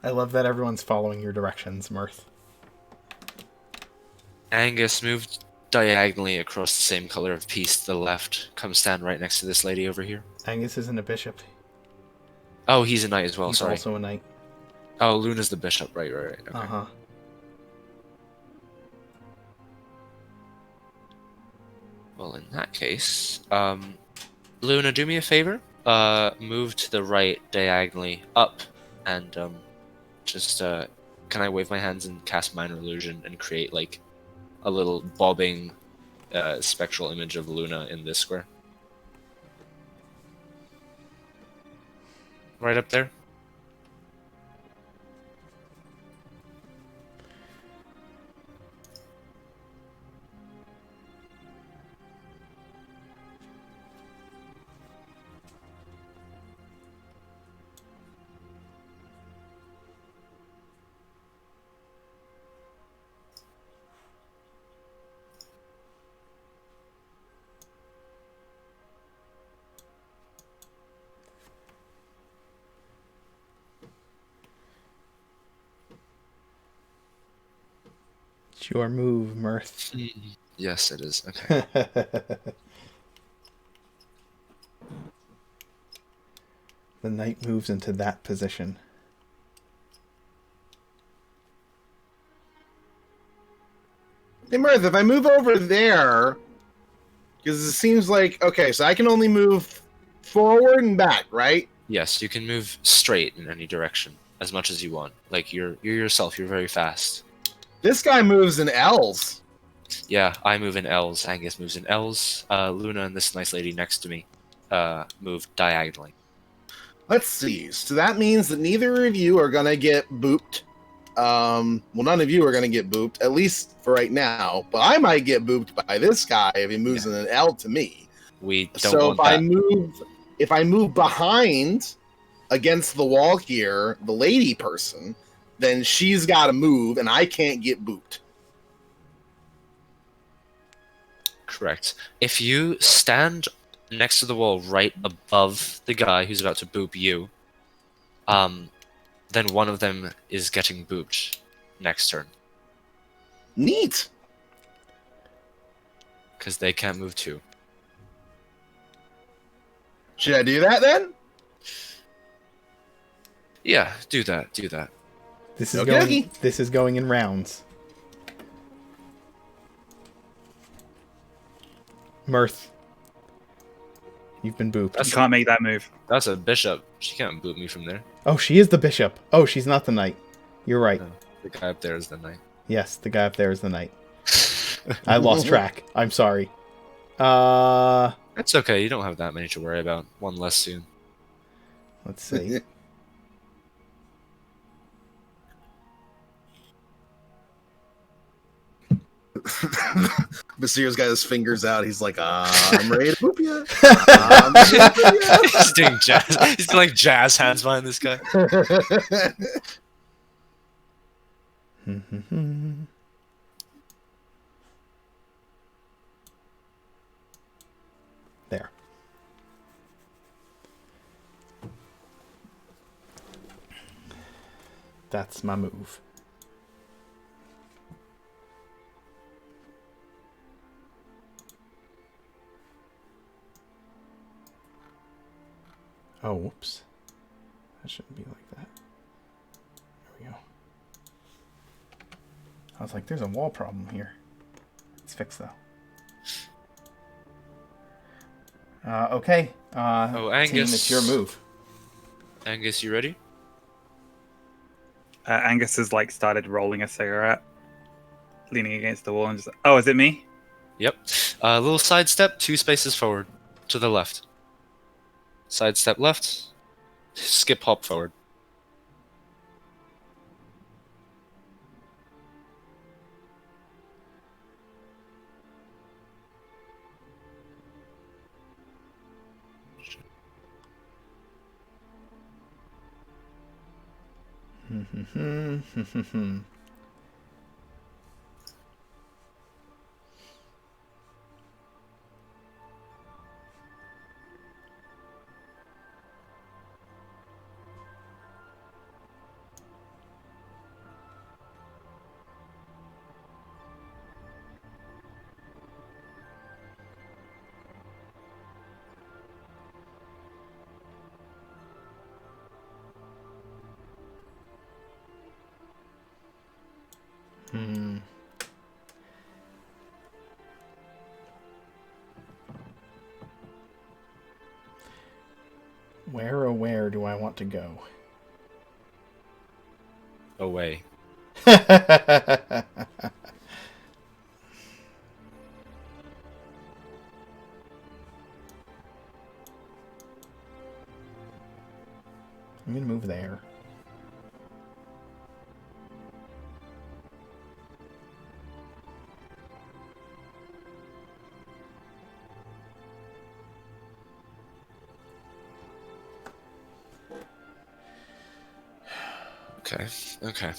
I love that everyone's following your directions, Mirth. Angus moved diagonally across the same color of piece to the left. Come stand right next to this lady over here. Angus isn't a bishop. Oh, he's a knight as well, He's sorry. also a knight. Oh, Luna's the bishop. Right. Okay. Uh-huh. Well, in that case, Luna, do me a favor. Move to the right diagonally up, and just can I wave my hands and cast minor illusion and create like a little bobbing spectral image of Luna in this square? Right up there. It's your move, Mirth. Yes, it is. Okay. The knight moves into that position. Hey, Mirth, if I move over there, because it seems like, okay, so I can only move forward and back, right? Yes, you can move straight in any direction as much as you want. Like you're yourself. You're very fast. This guy moves in L's. Yeah, I move in L's. Angus moves in L's. Luna and this nice lady next to me move diagonally. Let's see. So that means that neither of you are going to get booped. Well, none of you are going to get booped, at least for right now. But I might get booped by this guy if he moves in an L to me. We don't So want that. if I move behind against the wall here, the lady person, then she's got to move, and I can't get booped. Correct. If you stand next to the wall right above the guy who's about to boop you, then one of them is getting booped next turn. Neat. Because they can't move too. Should I do that then? Yeah, do that. Do that. This is Okie going. dokie. This is going in rounds. Mirth, you've been booped. You can't make that move. That's a bishop. She can't boot me from there. Oh, she is the bishop. Oh, she's not the knight. You're right. No, the guy up there is the knight. Yes, the guy up there is the knight. I lost track. I'm sorry. Let's It's okay. You don't have that many to worry about. One less soon. see. Basir's got his fingers out. He's like, I'm ready to boop you. I'm ready to boop He's doing jazz. He's doing like jazz hands behind this guy. you. There. That's my move. Oh, whoops. That shouldn't be like that. There we go. I was like, there's a wall problem here. It's fixed, though. Okay. Oh, Angus. Team, it's your move. Angus, you ready? Angus has like started rolling a cigarette, leaning against the wall, and just. Oh, is it me? Yep. A little sidestep, 2 spaces forward. To the left. Sidestep left. Skip hop forward. Where, oh, where do I want to go? Away. I'm gonna move there. Okay. Okay.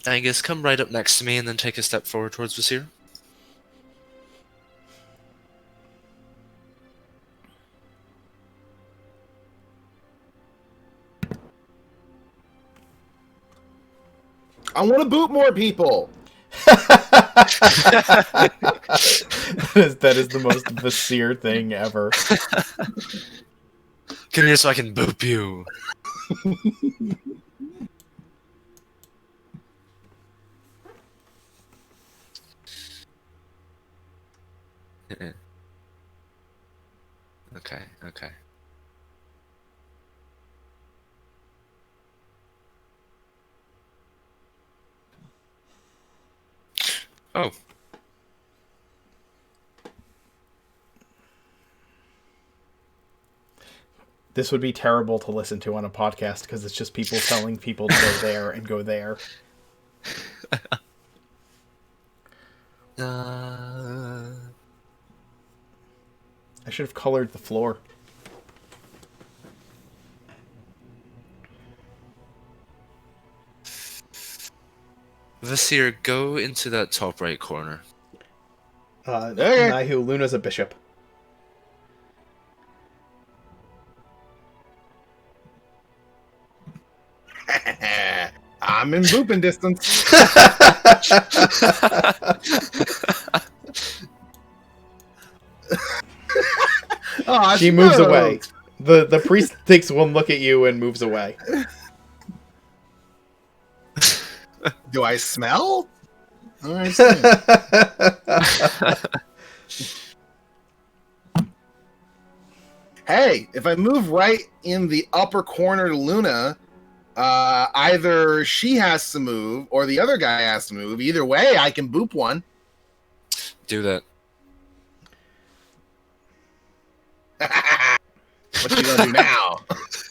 Angus, come right up next to me and then take a step forward towards Vasir. I want to boot more people. That is the most Vasir thing ever. Come here so I can boop you. Okay, okay. Oh. This would be terrible to listen to on a podcast because it's just people telling people to go there and go there. I should have colored the floor. Vasir, go into that top right corner. Okay. Naihu, Luna's a bishop. I'm in booping distance. Oh, She moves away. The priest takes one look at you and moves away. Do I smell? Oh, I see. Hey, if I move right in the upper corner to Luna, either she has to move or the other guy has to move. Either way, I can boop one. Do that. What you gonna do now?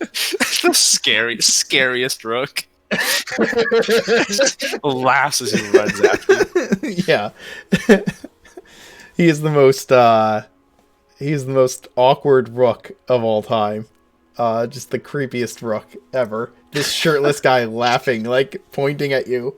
The scariest rook. Laughs as he runs after you. Yeah. He is the most awkward rook of all time. Just the creepiest rook ever. This shirtless guy laughing, like pointing at you.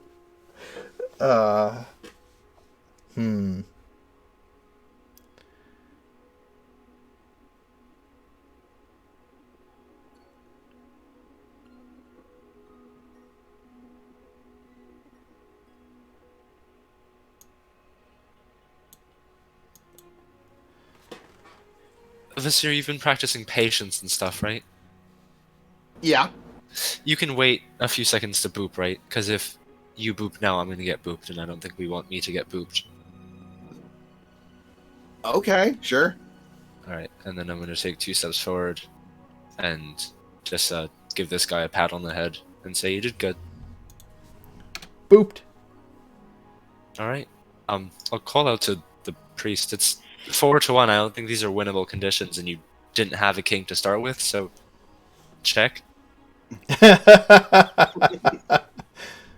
This year you've been practicing patience and stuff, right? Yeah. You can wait a few seconds to boop, right? Because if you boop now, I'm going to get booped, and I don't think we want me to get booped. Okay, sure. Alright, and then I'm going to take 2 steps forward and just give this guy a pat on the head and say, you did good. Booped. Alright. I'll call out to the priest. It's 4-1. I don't think these are winnable conditions, and you didn't have a king to start with, so check.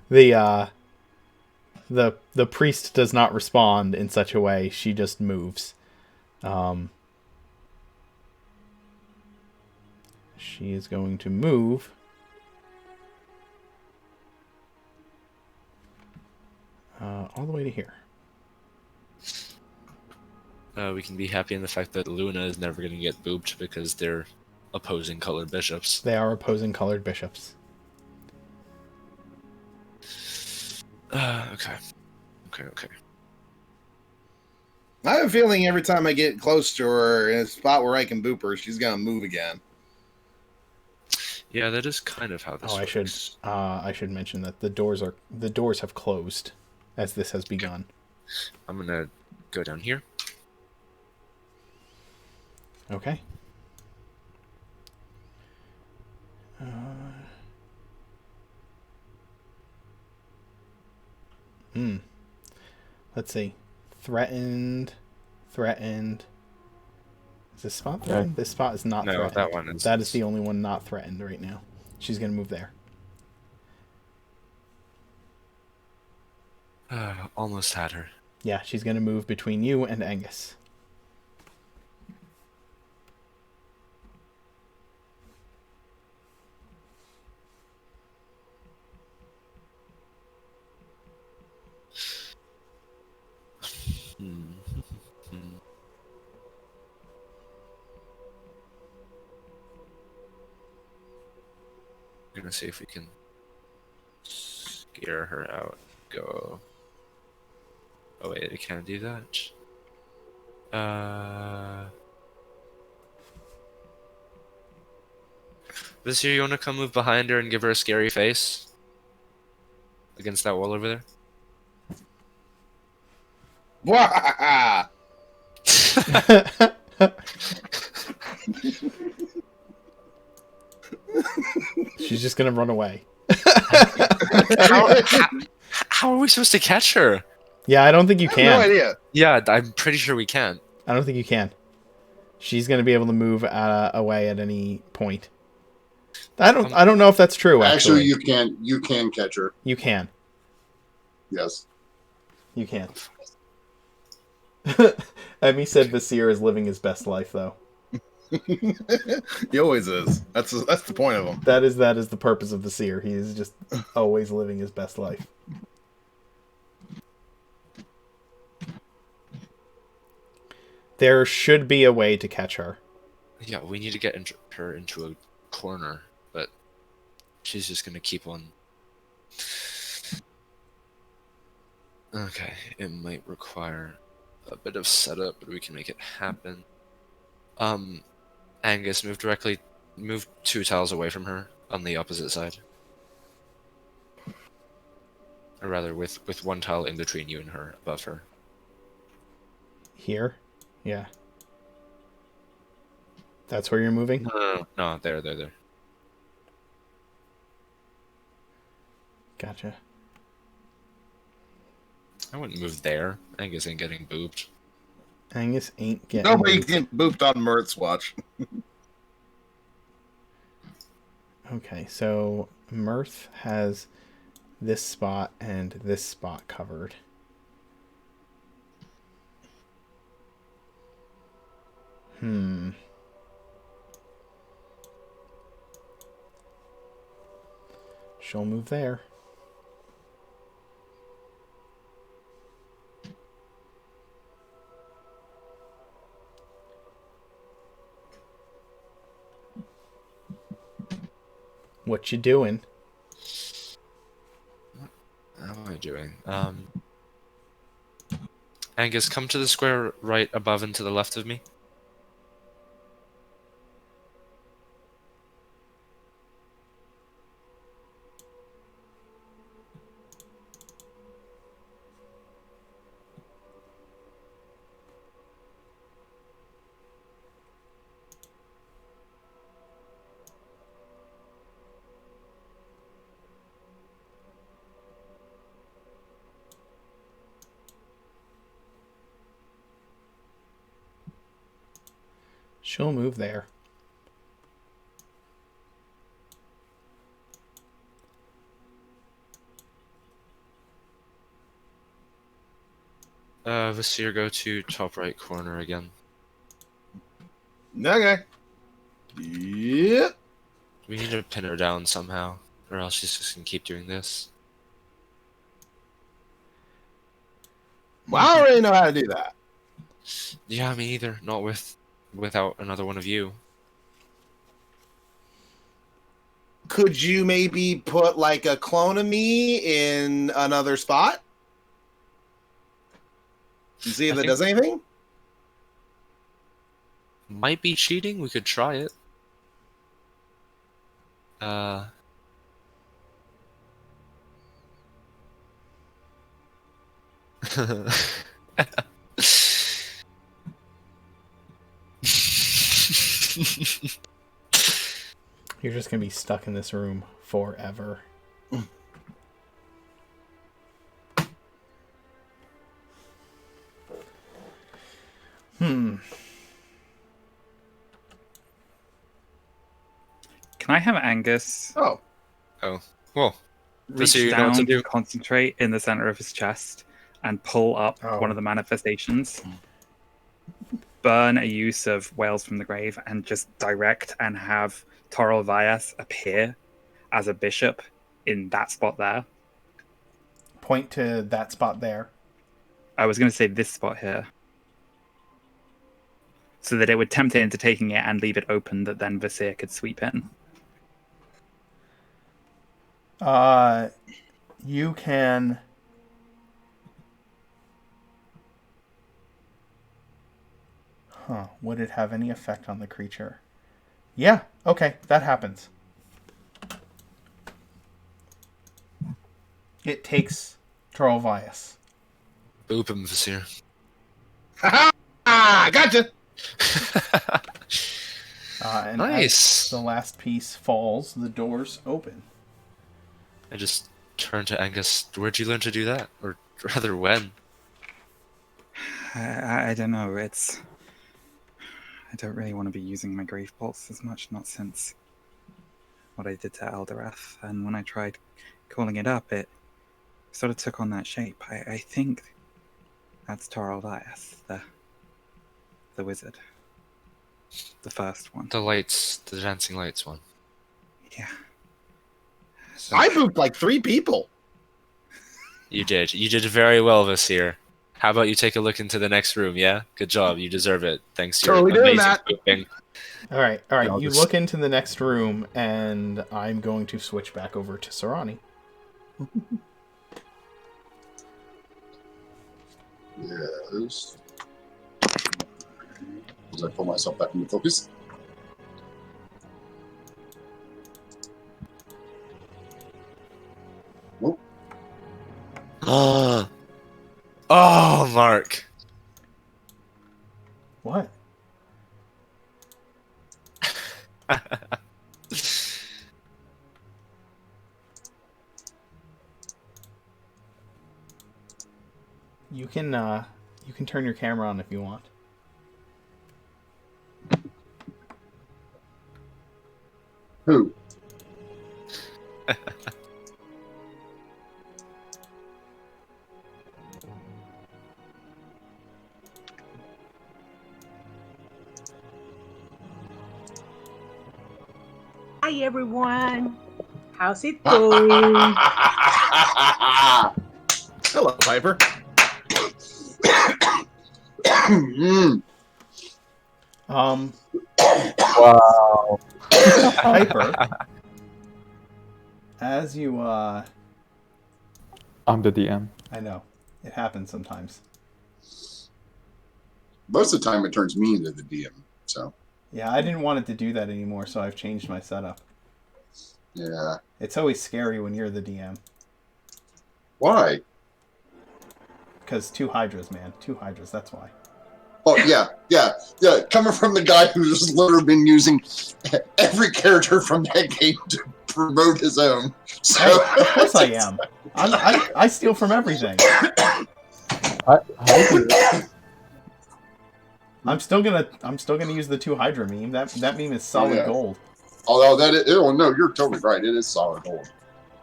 The priest does not respond in such a way. She just moves. She is going to move. All the way to here. We can be happy in the fact that Luna is never going to get booped because they're opposing colored bishops. They are opposing colored bishops. Okay. I have a feeling every time I get close to her in a spot where I can boop her, she's gonna move again. Yeah, that is kind of how this works. I should mention that the doors have closed as this has begun. I'm gonna go down here. Okay. Let's see. Threatened. Is this spot threatened? Yeah. This spot is not No, threatened. that one is. That is the only one not threatened right now. She's going to move there. Almost had her. Yeah, she's going to move between you and Angus. gonna see if we can scare her out. Go. Oh wait, I can't do that. Vizier, you wanna come move behind her and give her a scary face? Against that wall over there? Wah! She's just gonna run away. How are we supposed to catch her? Yeah, I don't think you I have no can. idea. Yeah, I'm pretty sure we can't. I don't think you can. She's gonna be able to move away at any point. I don't know if that's true. Actually, Actually, you can catch her. you can. Yes. You can. Emmy said Vasir is living his best life, though. He always is. That's the point of him. That is the purpose of Vasir. He is just always living his best life. There should be a way to catch her. Yeah, we need to get her into a corner, but she's just gonna keep on. Okay, it might require a bit of setup, but we can make it happen. Angus, move 2 tiles away from her on the opposite side. Or rather, with 1 tile in between you and her, above her. Here? Yeah. That's where you're moving? No, there. Gotcha. I wouldn't move there. Angus ain't getting booped. Angus ain't getting... Nobody can booped on Mirth's watch. Okay, so Mirth has this spot and this spot covered. She'll move there. What you doing? How am I doing? Angus, come to the square right above and to the left of me. She'll move there. Vasir, go to top right corner again. Okay. Yep. We need to pin her down somehow, or else she's just gonna keep doing this. Well, I already know how to do that. Yeah, me either. Not without another one of you. Could you maybe put like a clone of me in another spot? And see if I it does anything? Might be cheating. We could try it. You're just gonna be stuck in this room forever. Can I have Angus Oh. Well, reach so you know down what to do. concentrate in the center of his chest, and pull up one of the manifestations? Burn a use of Whales from the Grave, and just direct and have Toril Vyas appear as a bishop in that spot there. Point to that spot there. I was going to say this spot here. So that it would tempt it into taking it and leave it open, that then Vasir could sweep in. You can. Would it have any effect on the creature? Yeah, okay, that happens. It takes Trollvius. Boop him, Vizier. Ah, gotcha. And Nice. as the last piece falls, the doors open. I just turned to Angus. Where'd you learn to do that? Or rather, when? I don't know. I don't really want to be using my Grave Pulse as much, not since what I did to Eldorath. And when I tried calling it up, it sort of took on that shape. I think that's Toraldias, the wizard. The first one. The lights, the dancing lights one. Yeah. So, I booped like 3 people. You did. You did very well, Vizier. How about you take a look into the next room, yeah? Good job. You deserve it. Thanks to Totally your doing amazing that. booping. All right. I'll You just- look into the next room, and I'm going to switch back over to Sarani. Yes. As I pull myself back into focus. Oh, Mark. What? You can turn your camera on if you want. Who? Hi everyone. How's it going? Hello, Piper. Mm. Wow. Piper, as you I'm the DM. I know it happens sometimes. Most of the time, it turns me into the DM. So Yeah, I didn't want it to do that anymore, so I've changed my setup. yeah. It's always scary when you're the DM. Why? Because 2 Hydras, man. 2 Hydras, that's why. Oh yeah. Coming from the guy who's literally been using every character from that game to promote his own. So Hey, of course I am. I steal from everything. How do you, I'm still gonna use the 2 Hydra meme. That meme is solid Yeah. gold. although that is, oh no, you're totally right. It is solid gold.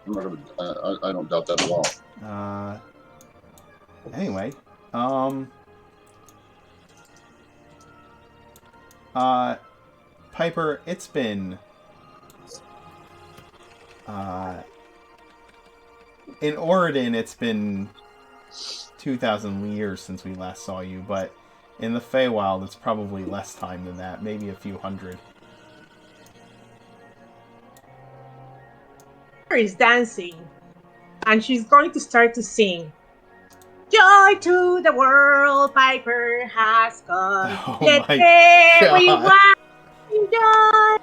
I'm not gonna, I don't doubt that at all. Anyway, Piper, it's been in Oridon, it's been 2,000 years since we last saw you, but in the Feywild, it's probably less time than that, maybe a few hundred. Is dancing, and she's going to start to sing. Joy to the world, Piper has come. Oh Let my everyone enjoy.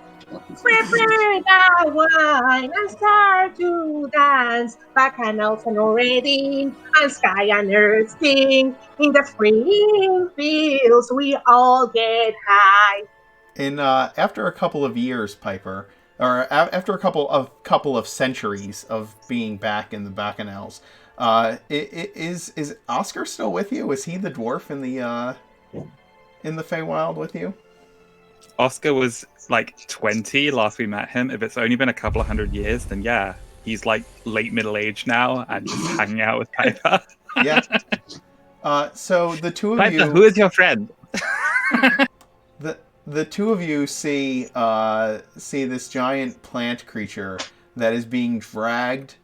Prepare the wine and start to dance. Bacchanals and already, and sky and earth sing. In the spring fields, we all get high. In after a couple of years, Piper, or after a couple of centuries of being back in the Bacchanals, is Oscar still with you? Is he the dwarf in the Feywild with you? Oscar was like 20 last we met him. If it's only been a couple of 100 years, then yeah, he's like late middle age now and just hanging out with Piper. Yeah. So the two of Piper, you, who is your friend? the two of you see this giant plant creature that is being dragged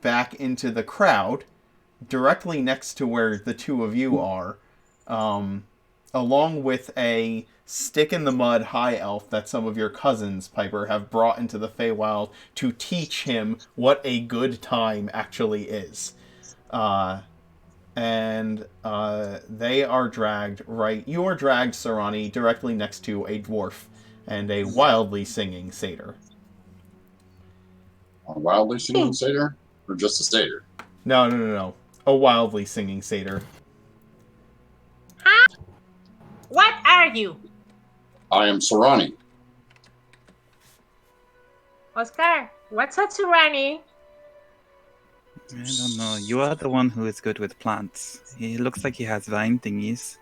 back into the crowd, directly next to where the two of you are. along with a stick in the mud high elf that some of your cousins, Piper, have brought into the Feywild to teach him what a good time actually is. They are dragged you are dragged, Sarani, directly next to a dwarf and a wildly singing satyr. A wildly singing satyr? Or just a satyr? No. A wildly singing satyr. Huh? What are you? I am Sarani. Oscar, what's up, Surani? I don't know. You are the one who is good with plants. He looks like he has vine thingies.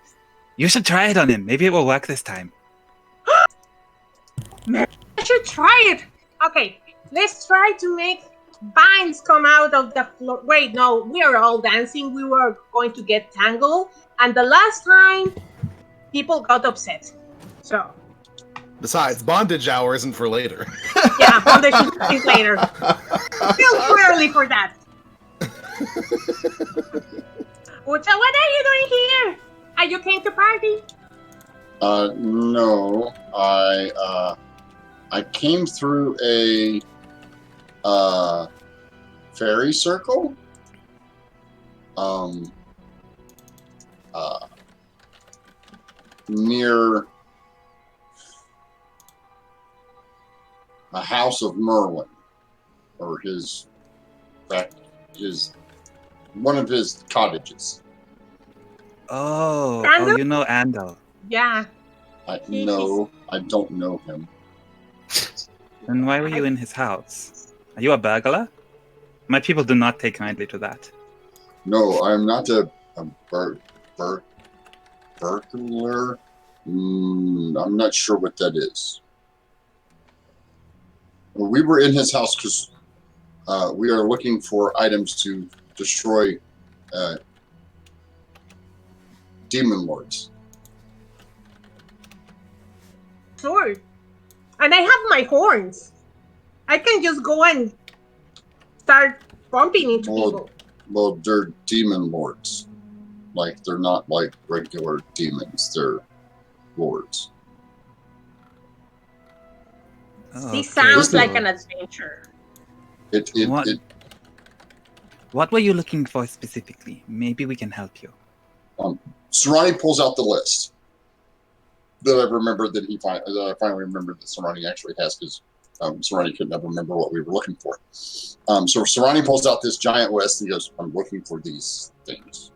You should try it on him. Maybe it will work this time. I should try it. Okay, let's try to make vines come out of the floor. Wait, no, we are all dancing. We were going to get tangled. And the last time, people got upset. So. Besides, bondage hour isn't for later. Yeah, bondage is later. Still too early for that. So what are you doing here? Are you came to party? No. I came through a fairy circle. Near a house of Merlin, or one of his cottages. Oh, Andal? you know Andal. Yeah. No, I don't know him. Then why were you in his house? Are you a burglar? My people do not take kindly to that. No, I'm not a burglar. I'm not sure what that is. We were in his house because we are looking for items to destroy demon lords. Sure. And I have my horns. I can just go and start bumping into people. Well, they're demon lords. Like, they're not like regular demons. They're lords. Oh, This okay. sounds like an adventure. What were you looking for specifically? Maybe we can help you. Sarani pulls out the list that I remembered that I finally remembered that Sarani actually has, because Sarani couldn't ever remember what we were looking for. So Sarani pulls out this giant list and he goes, "I'm looking for these things,"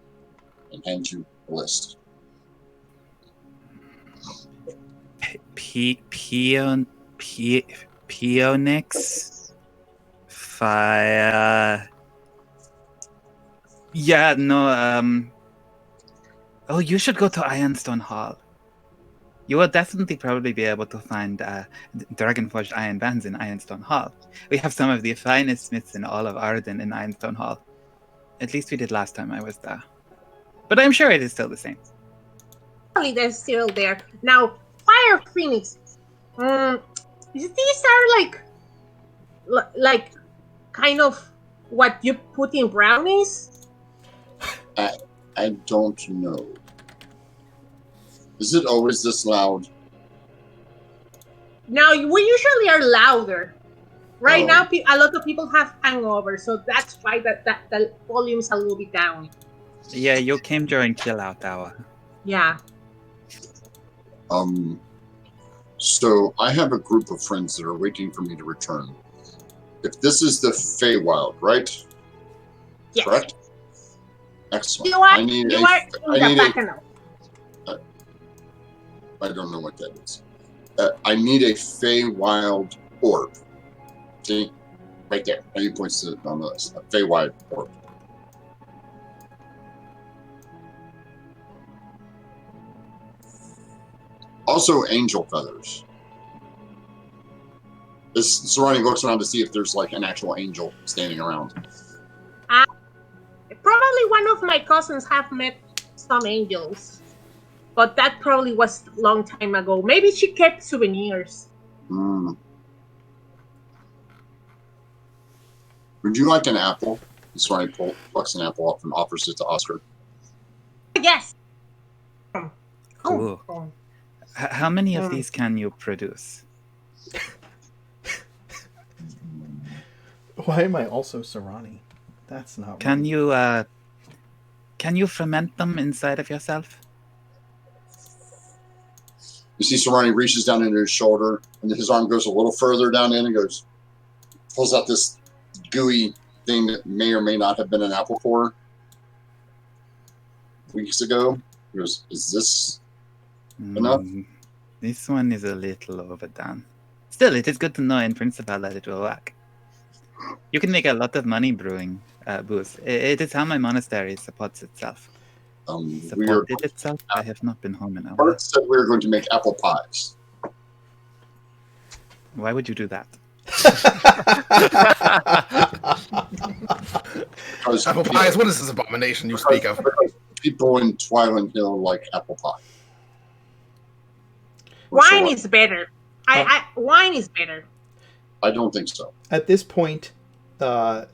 and hands you a list. Pionix? Fire... Yeah, no, Oh, you should go to Ironstone Hall. You will definitely probably be able to find Dragonforged iron bands in Ironstone Hall. We have some of the finest smiths in all of Arden in Ironstone Hall. At least we did last time I was there. But I'm sure it is still the same. Probably they're still there. Now, Fire Phoenix. These are like kind of what you put in brownies? I don't know. Is it always this loud? No, we usually are louder. Right now, a lot of people have hangovers, so that's why the volume's a little bit down. Yeah, you came during chill out hour. Yeah. So I have a group of friends that are waiting for me to return. If this is the Feywild, right? Yes. Correct? Excellent. You are in the Bacchanal. I don't know what that is. I need a Feywild orb. See? Right there. And he points to it on the list. A Feywild orb. Also, angel feathers. Sarani looks around to see if there's like an actual angel standing around. Probably one of my cousins have met some angels, but that probably was a long time ago. Maybe she kept souvenirs. Would you like an apple? Sarani plucks an apple up and offers it to Oscar. Yes. Cool. Oh. How many of these can you produce? Why am I also Serrani? That's not Can right. you ferment them inside of yourself? You see Serrani reaches down into his shoulder, and his arm goes a little further down in and pulls out this gooey thing that may or may not have been an apple core weeks ago. He goes, is this enough? This one is a little overdone. Still, it is good to know in principle that it will work. You can make a lot of money brewing booze. It is how my monastery supports itself. Supported itself? I have not been home in a while. Bart said we were going to make apple pies. Why would you do that? Because Apple pies. What is this abomination you speak of? people in Twilight Hill like apple pie. Wine is better. Wine is better. I don't think so. At this point in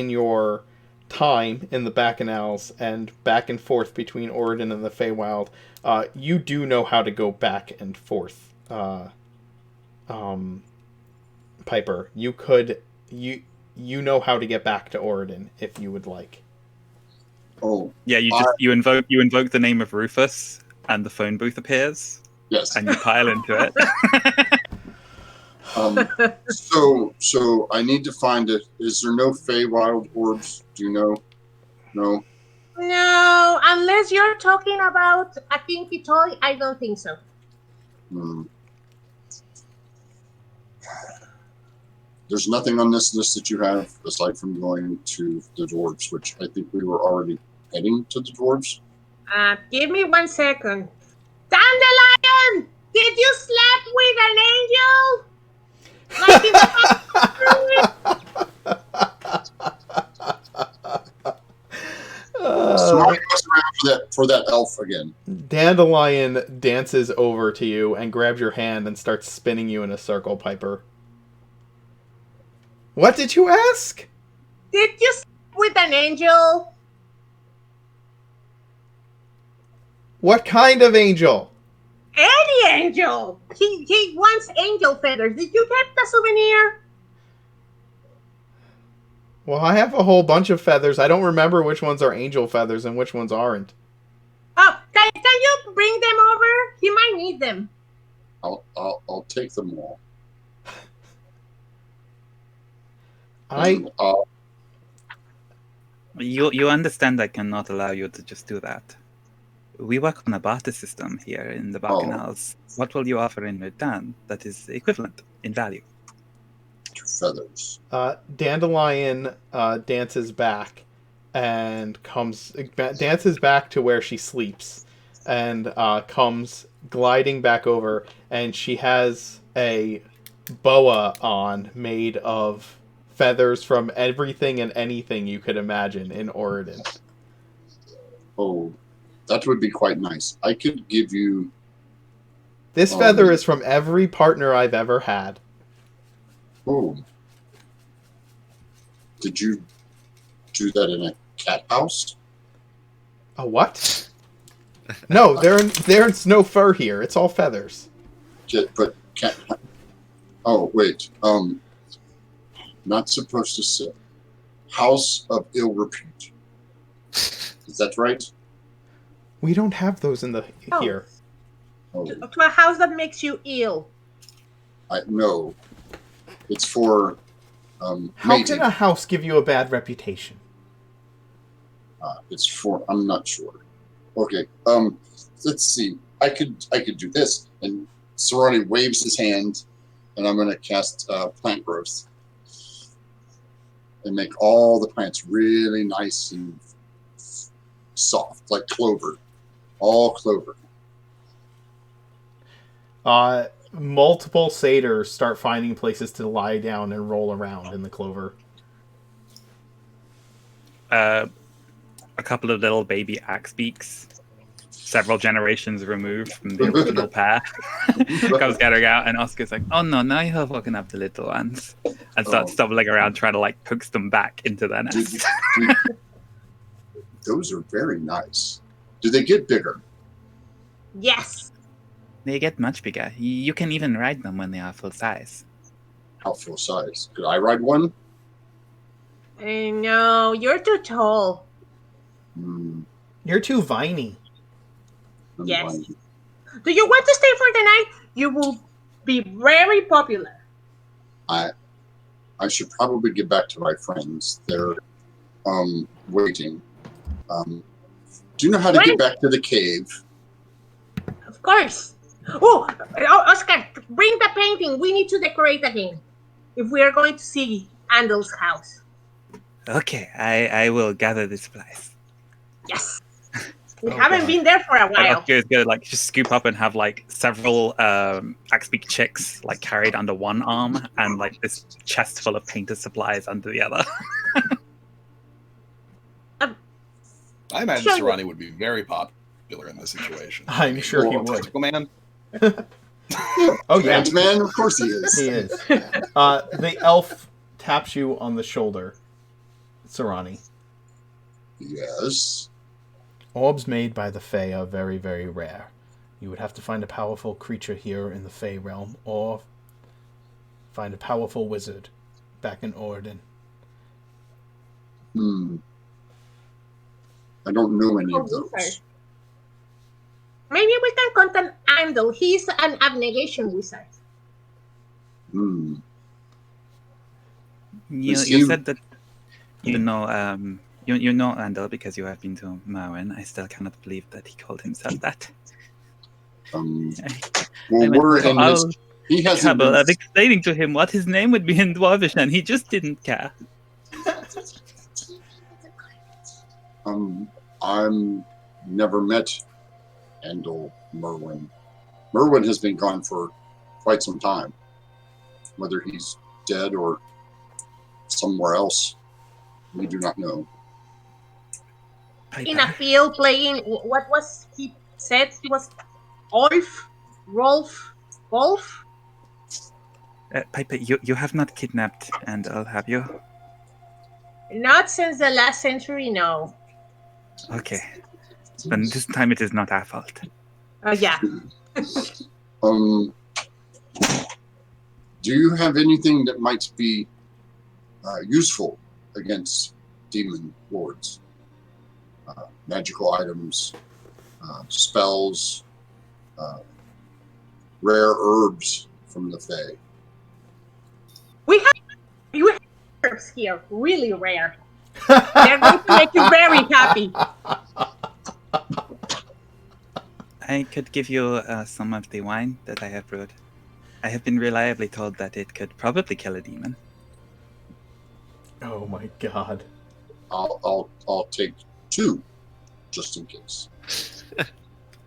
your time in the Bacchanals and back and forth between Oregon and the Feywild, you do know how to go back and forth. Piper, you know how to get back to Oregon if you would like. Oh, yeah, you invoke the name of Rufus, and the phone booth appears. Yes, and you pile into it. So I need to find it. Is there no Feywild orbs? Do you know? No. No, unless you're talking about a pinky toy, I don't think so. There's nothing on this list that you have aside from going to the dwarves, which I think we were already heading to the dwarves. Give me 1 second. Dandelion! Did you sleep with an angel? Like in the Somebody goes around for that elf again. Dandelion dances over to you and grabs your hand and starts spinning you in a circle, Piper. What did you ask? Did you sleep with an angel? What kind of angel? Any angel. He wants angel feathers. Did you get the souvenir? Well, I have a whole bunch of feathers. I don't remember which ones are angel feathers and which ones aren't. Oh, can you bring them over? He might need them. I'll take them all. You understand I cannot allow you to just do that. We work on a barter system here in the Bacchanals. What will you offer in return that is equivalent in value? 2 feathers. Dandelion dances back and dances back to where she sleeps and comes gliding back over, and she has a boa on made of feathers from everything and anything you could imagine in Oregon. Oh, that would be quite nice. I could give you... This feather is from every partner I've ever had. Oh. Did you do that in a cat house? A what? No, there's no fur here. It's all feathers. But cat... Oh, wait. Not supposed to say. House of ill repute. Is that right? We don't have those in the here. Oh. To a house that makes you ill. No. It's for How mating. can a house give you a bad reputation? It's for... I'm not sure. Okay. Let's see. I could do this. And Serrani waves his hand, and I'm going to cast plant growth. And make all the plants really nice and soft, like clover. All clover. Multiple satyrs start finding places to lie down and roll around in the clover. A couple of little baby axe beaks, several generations removed from the original pair, comes gathering out, and Oscar's like, "Oh no, now you have woken up the little ones," and starts stumbling around trying to coax them back into their nest. Those are very nice. Do they get bigger? Yes. They get much bigger. You can even ride them when they are full size. How full size? Could I ride one? No, you're too tall. Hmm, You're too viney. I'm Yes. blind. Do you want to stay for the night? You will be very popular. I should probably get back to my friends. They're waiting. Do you know how to get back to the cave? Of course. Oh, Oscar, bring the painting. We need to decorate again. If we are going to see Andel's house. Okay, I will gather the supplies. Yes. We Oh, haven't God. been there for a And while. Oscar is gonna like just scoop up and have like several Axbeak chicks like carried under one arm and like this chest full of painter supplies under the other. I imagine Sure. Serrani would be very popular in this situation. I'm sure he would. Tentacle Man. Oh, yeah. Ant-Man? Of course he is. He is. The elf taps you on the shoulder, Serrani. Yes. Orbs made by the Fae are very, very rare. You would have to find a powerful creature here in the Fae realm, or find a powerful wizard back in Orden. I don't know any of wizard. those. Maybe we can contact Andel. He's an abnegation wizard. Hmm. You Is you he- said that you know you know Andel because you have been to Marwen. I still cannot believe that he called himself that. Well, I went we're through in all his. He hasn't trouble been. of explaining to him what his name would be in Dwarvish, and he just didn't care. I'm never met Andel Merwin. Merwin has been gone for quite some time. Whether he's dead or somewhere else, we do not know. In a field playing, what was he said? He was Rolf? Piper, you have not kidnapped Andel, have you? Not since the last century, no. Okay. Then this time it is not our fault. Yeah. Do you have anything that might be useful against demon lords? Magical items, spells, rare herbs from the Fae. You have herbs here, really rare. They're going to make you very happy. I could give you some of the wine that I have brewed. I have been reliably told that it could probably kill a demon. Oh my god. I'll take 2, just in case.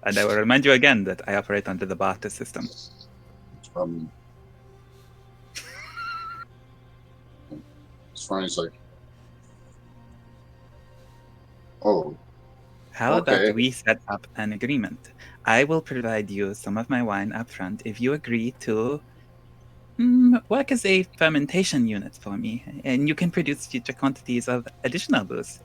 And I will remind you again that I operate under the barter system. As far as like, oh, How Okay. about we set up an agreement? I will provide you some of my wine up front if you agree to work as a fermentation unit for me, and you can produce future quantities of additional booze.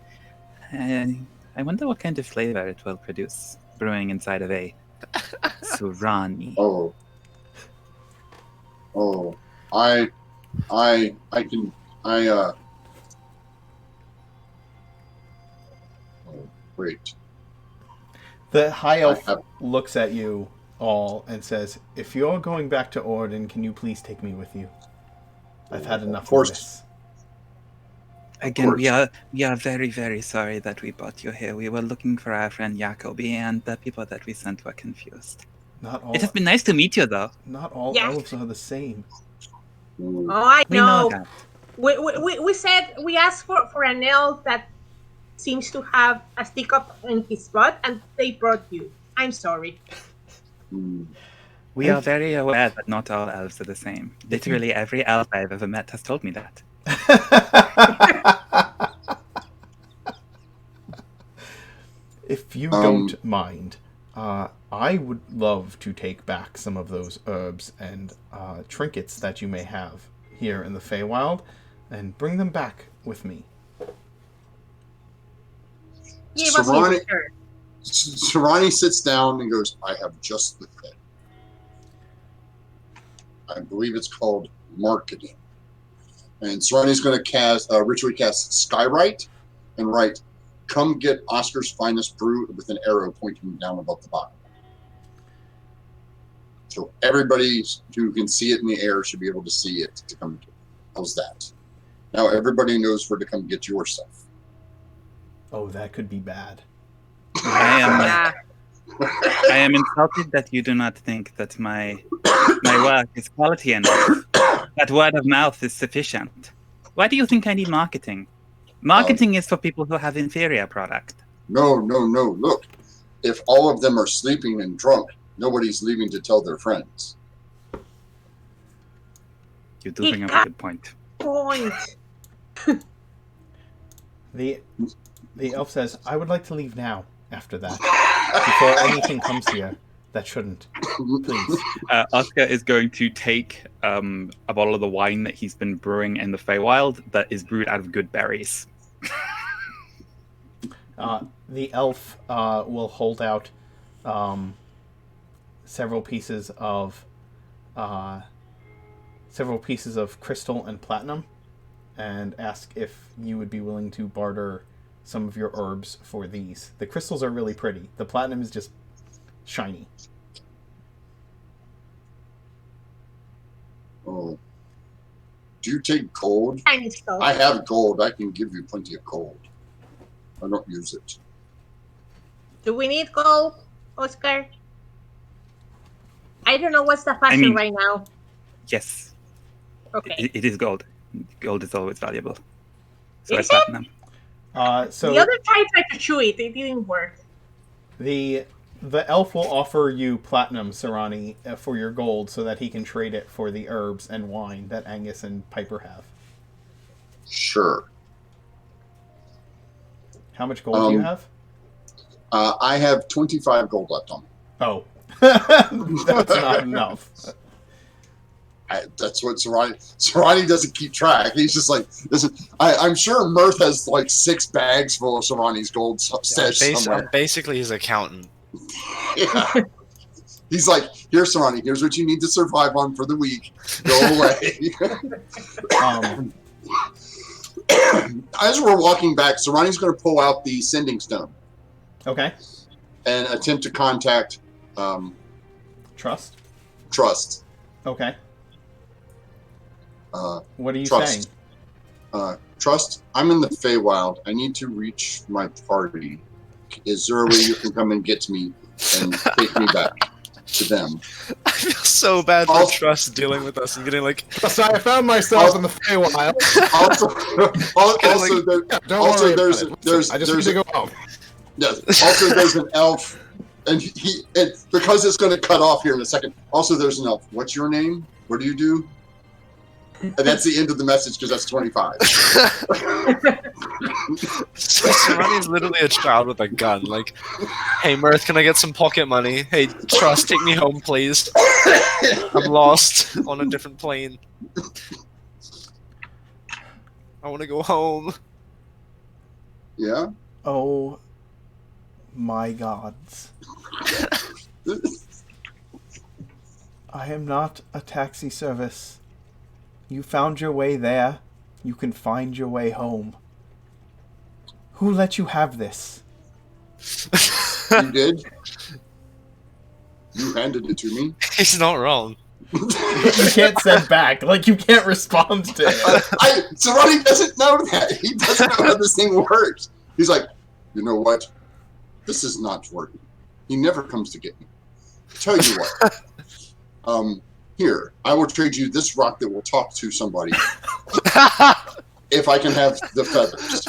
I wonder what kind of flavor it will produce brewing inside of a Surani. oh, I can, oh, wait. The high elf I have- looks at you all and says, "If you're going back to Orden, can you please take me with you? I've had enough of course. this." Again, we course. are very, very sorry that we brought you here. We were looking for our friend Jacobi, and the people that we sent were confused. Not all. It has been nice to meet you, though. Not all Yeah. elves are the same. Mm, Oh, I We know know. that. We said we asked for an elf that seems to have a stick up in his butt, and they brought you. I'm sorry. mm. We are very aware that not all elves are the same. Literally every elf I've ever met has told me that. If you don't mind, I would love to take back some of those herbs and trinkets that you may have here in the Feywild and bring them back with me. Give us Serrani- a return. Sarani sits down and goes, I have just the thing. I believe it's called marketing. And Sarani's going to ritually cast Skywrite and write, come get Oscar's finest brew with an arrow pointing down above the bottom. So everybody who can see it in the air should be able to see it to come to it. How's that? Now everybody knows where to come get your stuff. Oh, that could be bad. I am insulted that you do not think that my work is quality enough. That word of mouth is sufficient. Why do you think I need marketing? Marketing is for people who have inferior product. No. Look, if all of them are sleeping and drunk, nobody's leaving to tell their friends. You do bring up a good point. The elf says, I would like to leave now, after that. Before anything comes here that shouldn't. Please. Oscar is going to take a bottle of the wine that he's been brewing in the Feywild that is brewed out of good berries. The elf will hold out several pieces of crystal and platinum, and ask if you would be willing to barter some of your herbs for these. The crystals are really pretty. The platinum is just shiny. Oh. Do you take gold? Tiny stuff. I have gold. I can give you plenty of gold. I don't use it. Do we need gold, Oscar? I don't know what's the fashion right now. Yes. Okay. It is gold. Gold is always valuable. So Is it's platinum. So the other guy tried to chew it. It didn't work. the elf will offer you platinum, Sarani, for your gold, so that he can trade it for the herbs and wine that Angus and Piper have. Sure. How much gold do you have? I have 25 gold left on me. Oh. That's not enough. That's what Sarani doesn't keep track. He's just like, listen, I'm sure Mirth has like 6 bags full of Sarani's gold stashed somewhere. I'm basically his accountant. Yeah. He's like, here, Sarani, here's what you need to survive on for the week. Go away. As we're walking back, Sarani's going to pull out the sending stone. Okay. And attempt to contact Trust? Trust. Okay. What are you Trust. saying? Trust, I'm in the Feywild. I need to reach my party. Is there a way you can come and get me and take me back to them? I feel so bad for Also- Trust dealing with us and getting like, So I found myself in the Feywild. There's I just need to go home. Yes. Also, there's an elf, and because it's going to cut off here in a second. Also, there's an elf. What's your name? What do you do? And that's the end of the message because that's 25. so Sarani's literally a child with a gun. Like, hey Mirth, can I get some pocket money? Hey Trust, take me home, please. I'm lost on a different plane. I want to go home. Yeah. Oh my gods. I am not a taxi service. You found your way there. You can find your way home. Who let you have this? You did. You handed it to me. He's not wrong. You can't send back. Like, you can't respond to it. Sarani doesn't know that. He doesn't know how this thing works. He's like, you know what? This is not working. He never comes to get me. Tell you what. Here, I will trade you this rock that will talk to somebody. If I can have the feathers.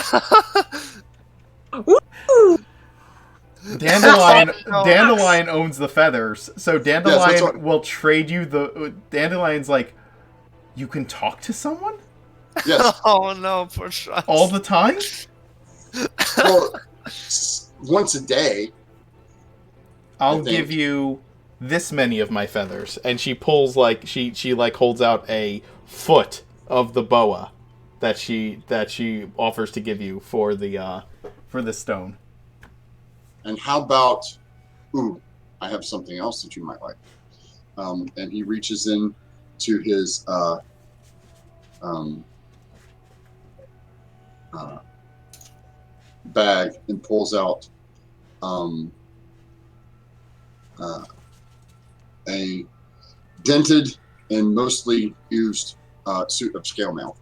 Dandelion owns the feathers, so Dandelion will trade you the. Dandeliion's like, you can talk to someone? Yes. Oh no, poor Trust. All the time? Well, once a day. I'll give you this many of my feathers. And she pulls, like, she holds out a foot of the boa that she offers to give you for the stone. And how about, ooh, I have something else that you might like. And he reaches in to his bag and pulls out a dented and mostly used suit of scale mail.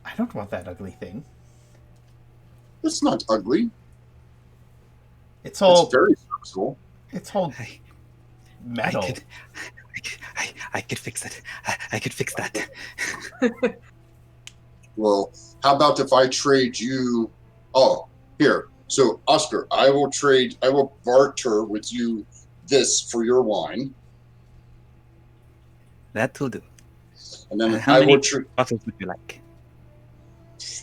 I don't want that ugly thing. It's not ugly. It's all It's very serviceable. it's all metal. I could fix it. I could fix that. Well, how about if I trade you? Oh, here. So, Oscar, I will barter with you this for your wine. That will do. And then How I many will trade. bottles would you like?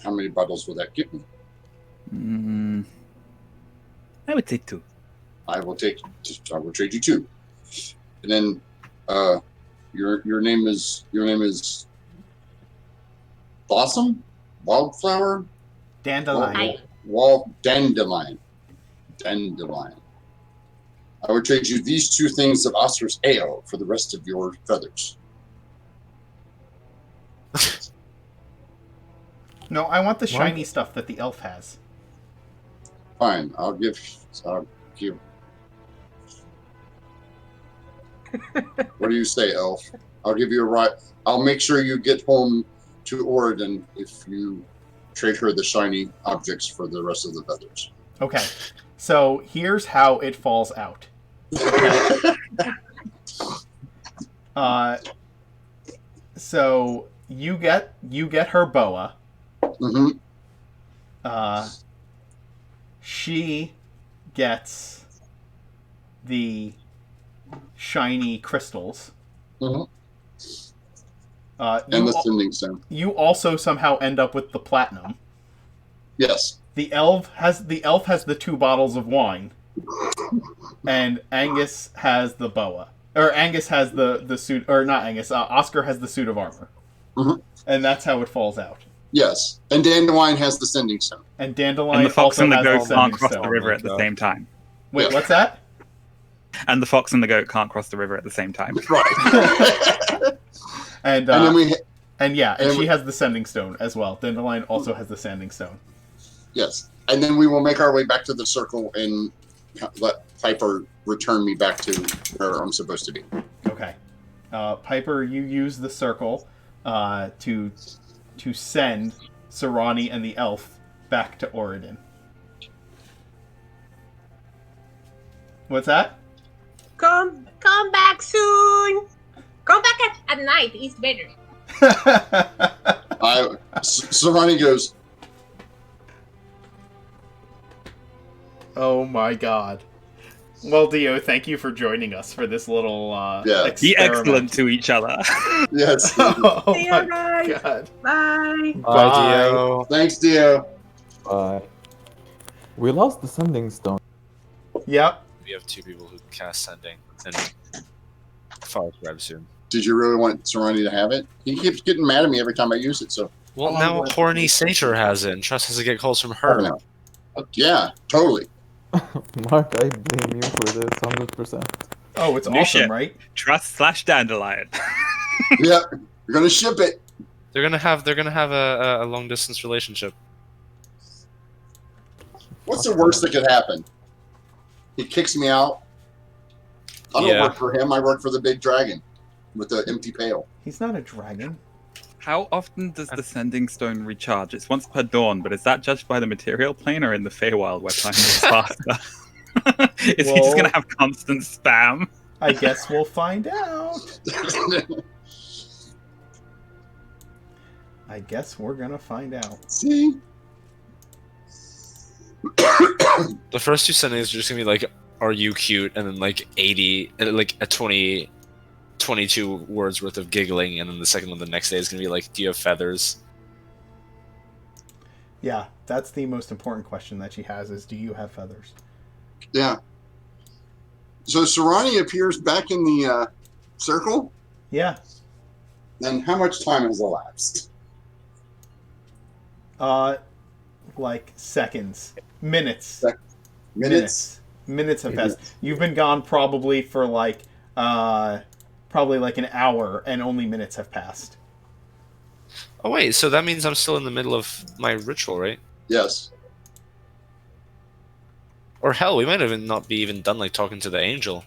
How many bottles will that get me? I would say 2. I will trade you 2. And then your name is Blossom? Wildflower? Dandelion. Dandelion. Dandelion. I would trade you these 2 things of Oscar's ale for the rest of your feathers. No, I want the shiny stuff that the elf has. Fine, I'll give. What do you say, Elf? I'll give you a ride. I'll make sure you get home to Oregon if you trade her the shiny objects for the rest of the feathers. Okay, so here's how it falls out. Okay. So you get her boa. Mm-hmm. She gets the shiny crystals. Mm-hmm. You And the sending stone. You also somehow end up with the platinum. Yes. The elf has the 2 bottles of wine, and Angus has the boa. Or Angus has the suit, or not Angus. Oscar has the suit of armor, and that's how it falls out. Yes, and Dandelion has the sending stone. And Dandelion And the fox also and the has goat the can't sending cross stone. the river at the same time. Wait, Yeah. what's that? And the fox and the goat can't cross the river at the same time. Right. And And then we, and and she we- has the sending stone as well. Dandelion also has the sending stone. yes, and then we will make our way back to the circle and let Piper return me back to where I'm supposed to be. Okay, Piper, you use the circle to send Sarani and the elf back to Oregon. What's that? Come back soon. Come back at night. It's better. Sarani goes, Oh my god. Well, Dio, thank you for joining us for this little Yeah. Be experiment. excellent to each other. yes. Oh See you my guys. god. Bye. Bye, Dio. Thanks, Dio. We lost the sending stone. Yep. We have 2 people who cast sending, and Forest grab soon. Did you really want Sarani to have it? He keeps getting mad at me every time I use it, so. Well, now horny Satyr has it, and Trust has to get calls from her. No. Yeah, totally. Mark, I blame you for this 100%. Oh, it's New awesome, shit. right? Trust/Dandelion. Yeah, you're gonna ship it. They're gonna have a long distance relationship. What's the worst that could happen? He kicks me out. I don't Yeah. work for him. I work for the big dragon with the empty pail. He's not a dragon. How often does the sending stone recharge? It's once per dawn, but is that judged by the material plane or in the Feywild where time is faster? Is he just Well- going to have constant spam? I guess we'll find out. I guess we're gonna find out. See? The first 2 sendings are just gonna be like, "Are you cute?" and then like 80, like a 22 words worth of giggling, and then the second one the next day is gonna be like, "Do you have feathers?" Yeah, that's the most important question that she has is, do you have feathers? Yeah. So Sarani appears back in the circle. Yeah. And how much time has elapsed? like seconds, minutes. Minutes have passed. You've been gone probably for like an hour, and only minutes have passed. Oh wait, so that means I'm still in the middle of my ritual, right? Yes. Or hell, we might even not be even done like talking to the angel,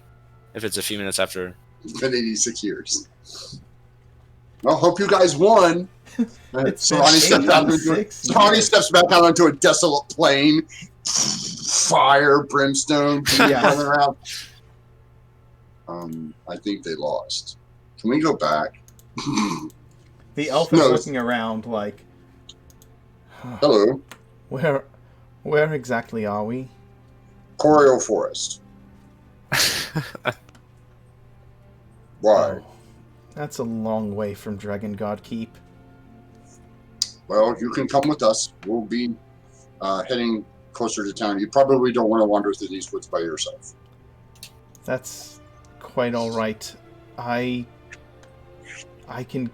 if it's a few minutes after. It's been 86 years. Well, hope you guys won. Serrani steps back out onto a desolate plain. Fire, brimstone, running around. I think they lost. Can we go back? The elf is looking around like, hello. Where exactly are we? Corio Forest. Why? Oh, that's a long way from Dragon God Keep. Well, you can come with us. We'll be heading closer to town. You probably don't want to wander through these woods by yourself. That's quite all right. I can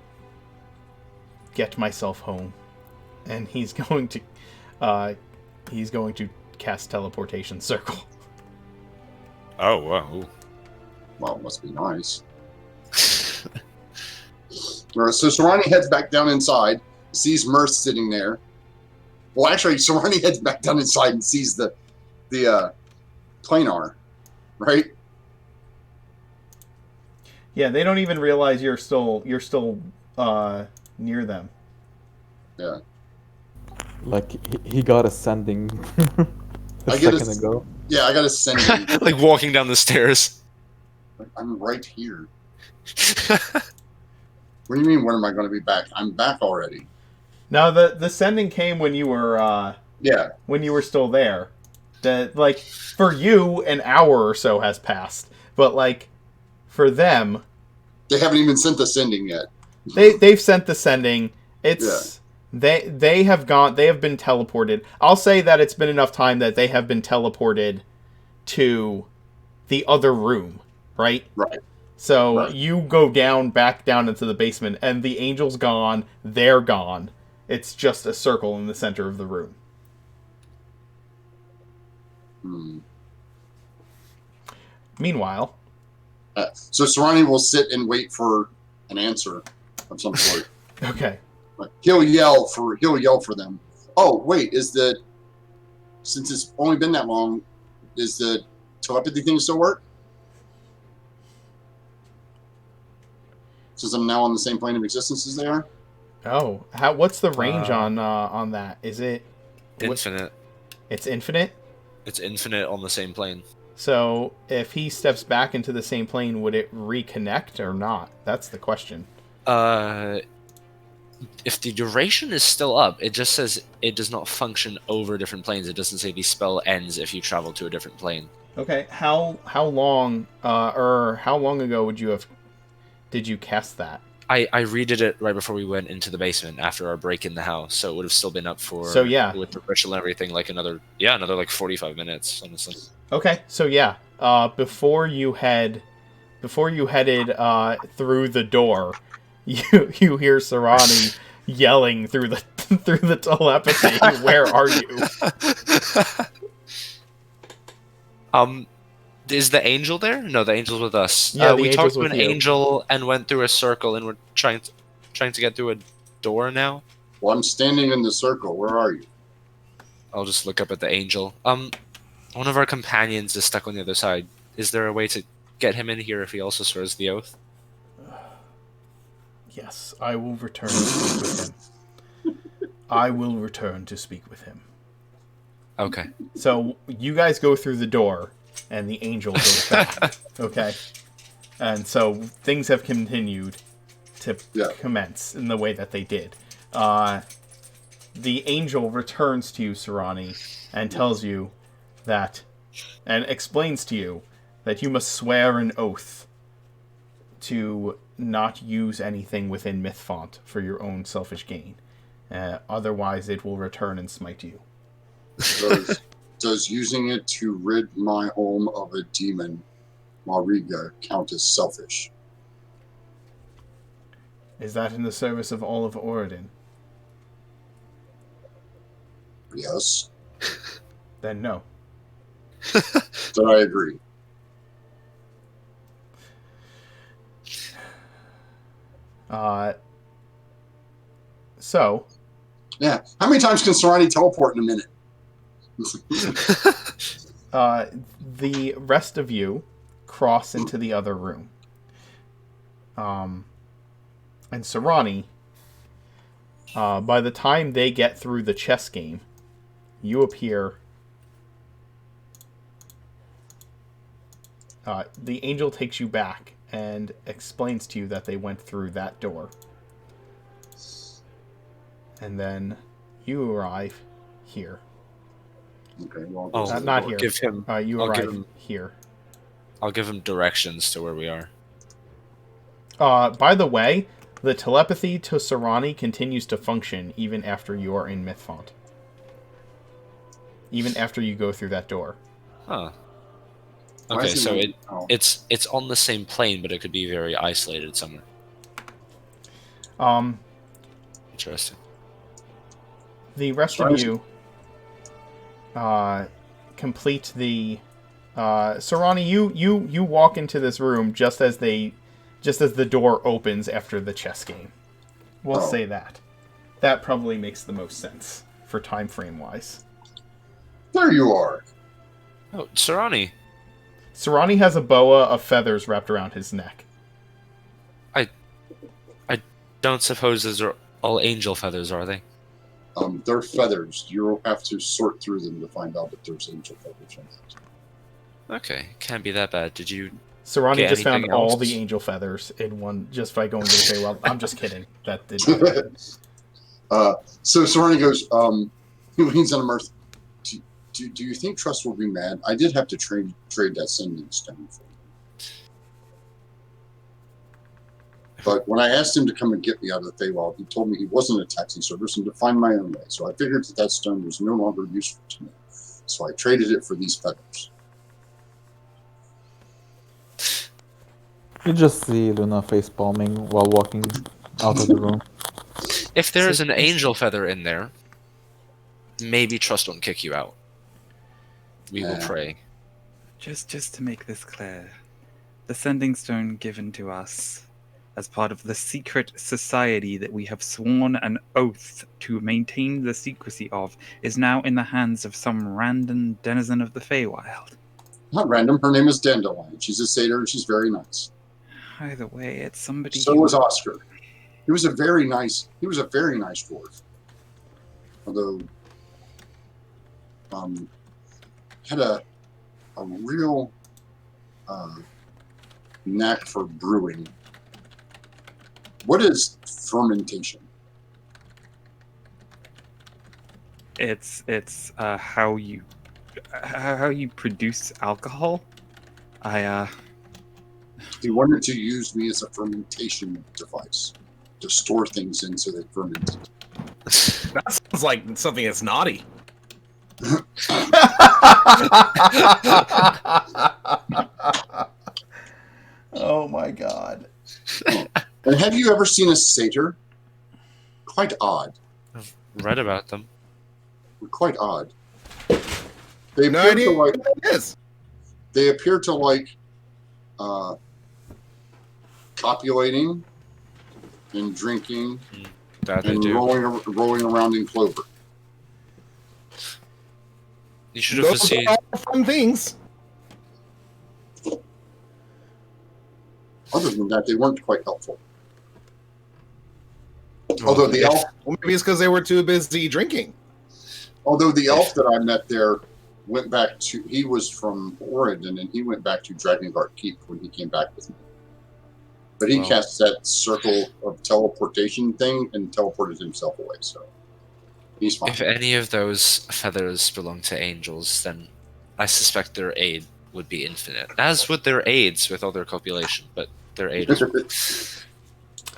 get myself home. And he's going to cast teleportation circle. Oh wow. Well, it must be nice. So Serrani heads back down inside, sees Mirth sitting there. Well, actually, Serrani heads back down inside and sees the planar, right? Yeah, they don't even realize you're still near them. Yeah. Like he got a sending a second ago. Yeah, I got a sending. Like walking down the stairs. I'm right here. What do you mean? When am I going to be back? I'm back already. No, the sending came when you were when you were still there. Like for you, an hour or so has passed, but like for them, they haven't even sent the sending yet. They've sent the sending. It's they have been teleported. I'll say that it's been enough time that they have been teleported to the other room, right? Right. So you go back down into the basement, and the angel's gone. They're gone. It's just a circle in the center of the room. Meanwhile, so Serrani will sit and wait for an answer of some sort. Okay. He'll yell for them. Oh wait, since it's only been that long, is the telepathy thing still work? Since I'm now on the same plane of existence as they are. Oh, what's the range on that? Is it infinite? It's infinite? It's infinite on the same plane. So if he steps back into the same plane, would it reconnect or not? That's the question. If the duration is still up, it just says it does not function over different planes. It doesn't say the spell ends if you travel to a different plane. Okay, how long ago did you cast that? I redid it right before we went into the basement after our break in the house, so it would have still been up for with the ritual and everything like another like 45 minutes, honestly. Okay, so before you headed through the door, you hear Serrani yelling through the telepathy. Where are you? Is the angel there? No, the angel's with us. Yeah, we talked to an angel and went through a circle, and we're trying to get through a door now. Well, I'm standing in the circle. Where are you? I'll just look up at the angel. One of our companions is stuck on the other side. Is there a way to get him in here if he also swears the oath? Yes, I will return to speak with him. I will return to speak with him. Okay. So you guys go through the door, and the angel goes back. Okay? And so things have continued to commence in the way that they did. The angel returns to you, Serrani, and tells you that, and explains to you that you must swear an oath to not use anything within Mythfont for your own selfish gain. Otherwise, it will return and smite you. Does using it to rid my home of a demon, Mariga, count as selfish? Is that in the service of all of Oridon? Yes. Then no. So I agree. So, Yeah. How many times can Serrani teleport in a minute? the rest of you cross into the other room. And Serrani, by the time they get through the chess game, you appear. The angel takes you back and explains to you that they went through that door. And then you arrive here. Okay, well, Oh, Not here. Give him. You I'll give arrive him- here. I'll give him directions to where we are. By the way, the telepathy to Serrani continues to function even after you are in Mythfont. Even after you go through that door. Huh. Why Okay, is so it not- it's on the same plane, but it could be very isolated somewhere. Interesting. The rest of you complete the Serrani, you walk into this room just as the door opens after the chess game. We'll say that. That probably makes the most sense for time frame wise. There you are. Oh, Serrani. Serrani has a boa of feathers wrapped around his neck. I don't suppose those are all angel feathers, are they? They're feathers. You'll have to sort through them to find out if there's angel feathers in it. Okay, can't be that bad. Did you? Serrani Get just found anything all else? the angel feathers in one just by going to the Feywild. I'm just kidding. That did not happen. So Serrani goes, he leans on Mirth. Do you think Trust will be mad? I did have to trade that sending stone for him. But when I asked him to come and get me out of the Feywild, he told me he wasn't a taxi service and to find my own way. So I figured that stone was no longer useful to me. So I traded it for these feathers. You just see Luna face palming while walking out of the room. If there is an angel feather in there, maybe Trust won't kick you out. We will pray. Just to make this clear, the sending stone given to us as part of the secret society that we have sworn an oath to maintain the secrecy of is now in the hands of some random denizen of the Feywild. Not random. Her name is Dandelion. She's a satyr and she's very nice. Either way, it's somebody. So was Oscar. He was a very nice dwarf. Although had a real knack for brewing. What is fermentation? It's how you produce alcohol. He wanted to use me as a fermentation device to store things in so they ferment. That sounds like something that's naughty. Oh my god. And have you ever seen a satyr? Quite odd. I've read about them. Quite odd. They No appear idea to like. what that is. They appear to like copulating and drinking That they and do. rolling around in clover. You should have Those seen. are all fun things. Other than that, they weren't quite helpful. Although the elf, Well, maybe it's because they were too busy drinking. that I met there went back to. He was from Oregon, and he went back to Drakengard Keep when he came back with me. But he Wow. cast that circle of teleportation thing and teleported himself away. So he's fine. If any of those feathers belong to angels, then I suspect their aid would be infinite, as would their aids with all their copulation. But their aid is.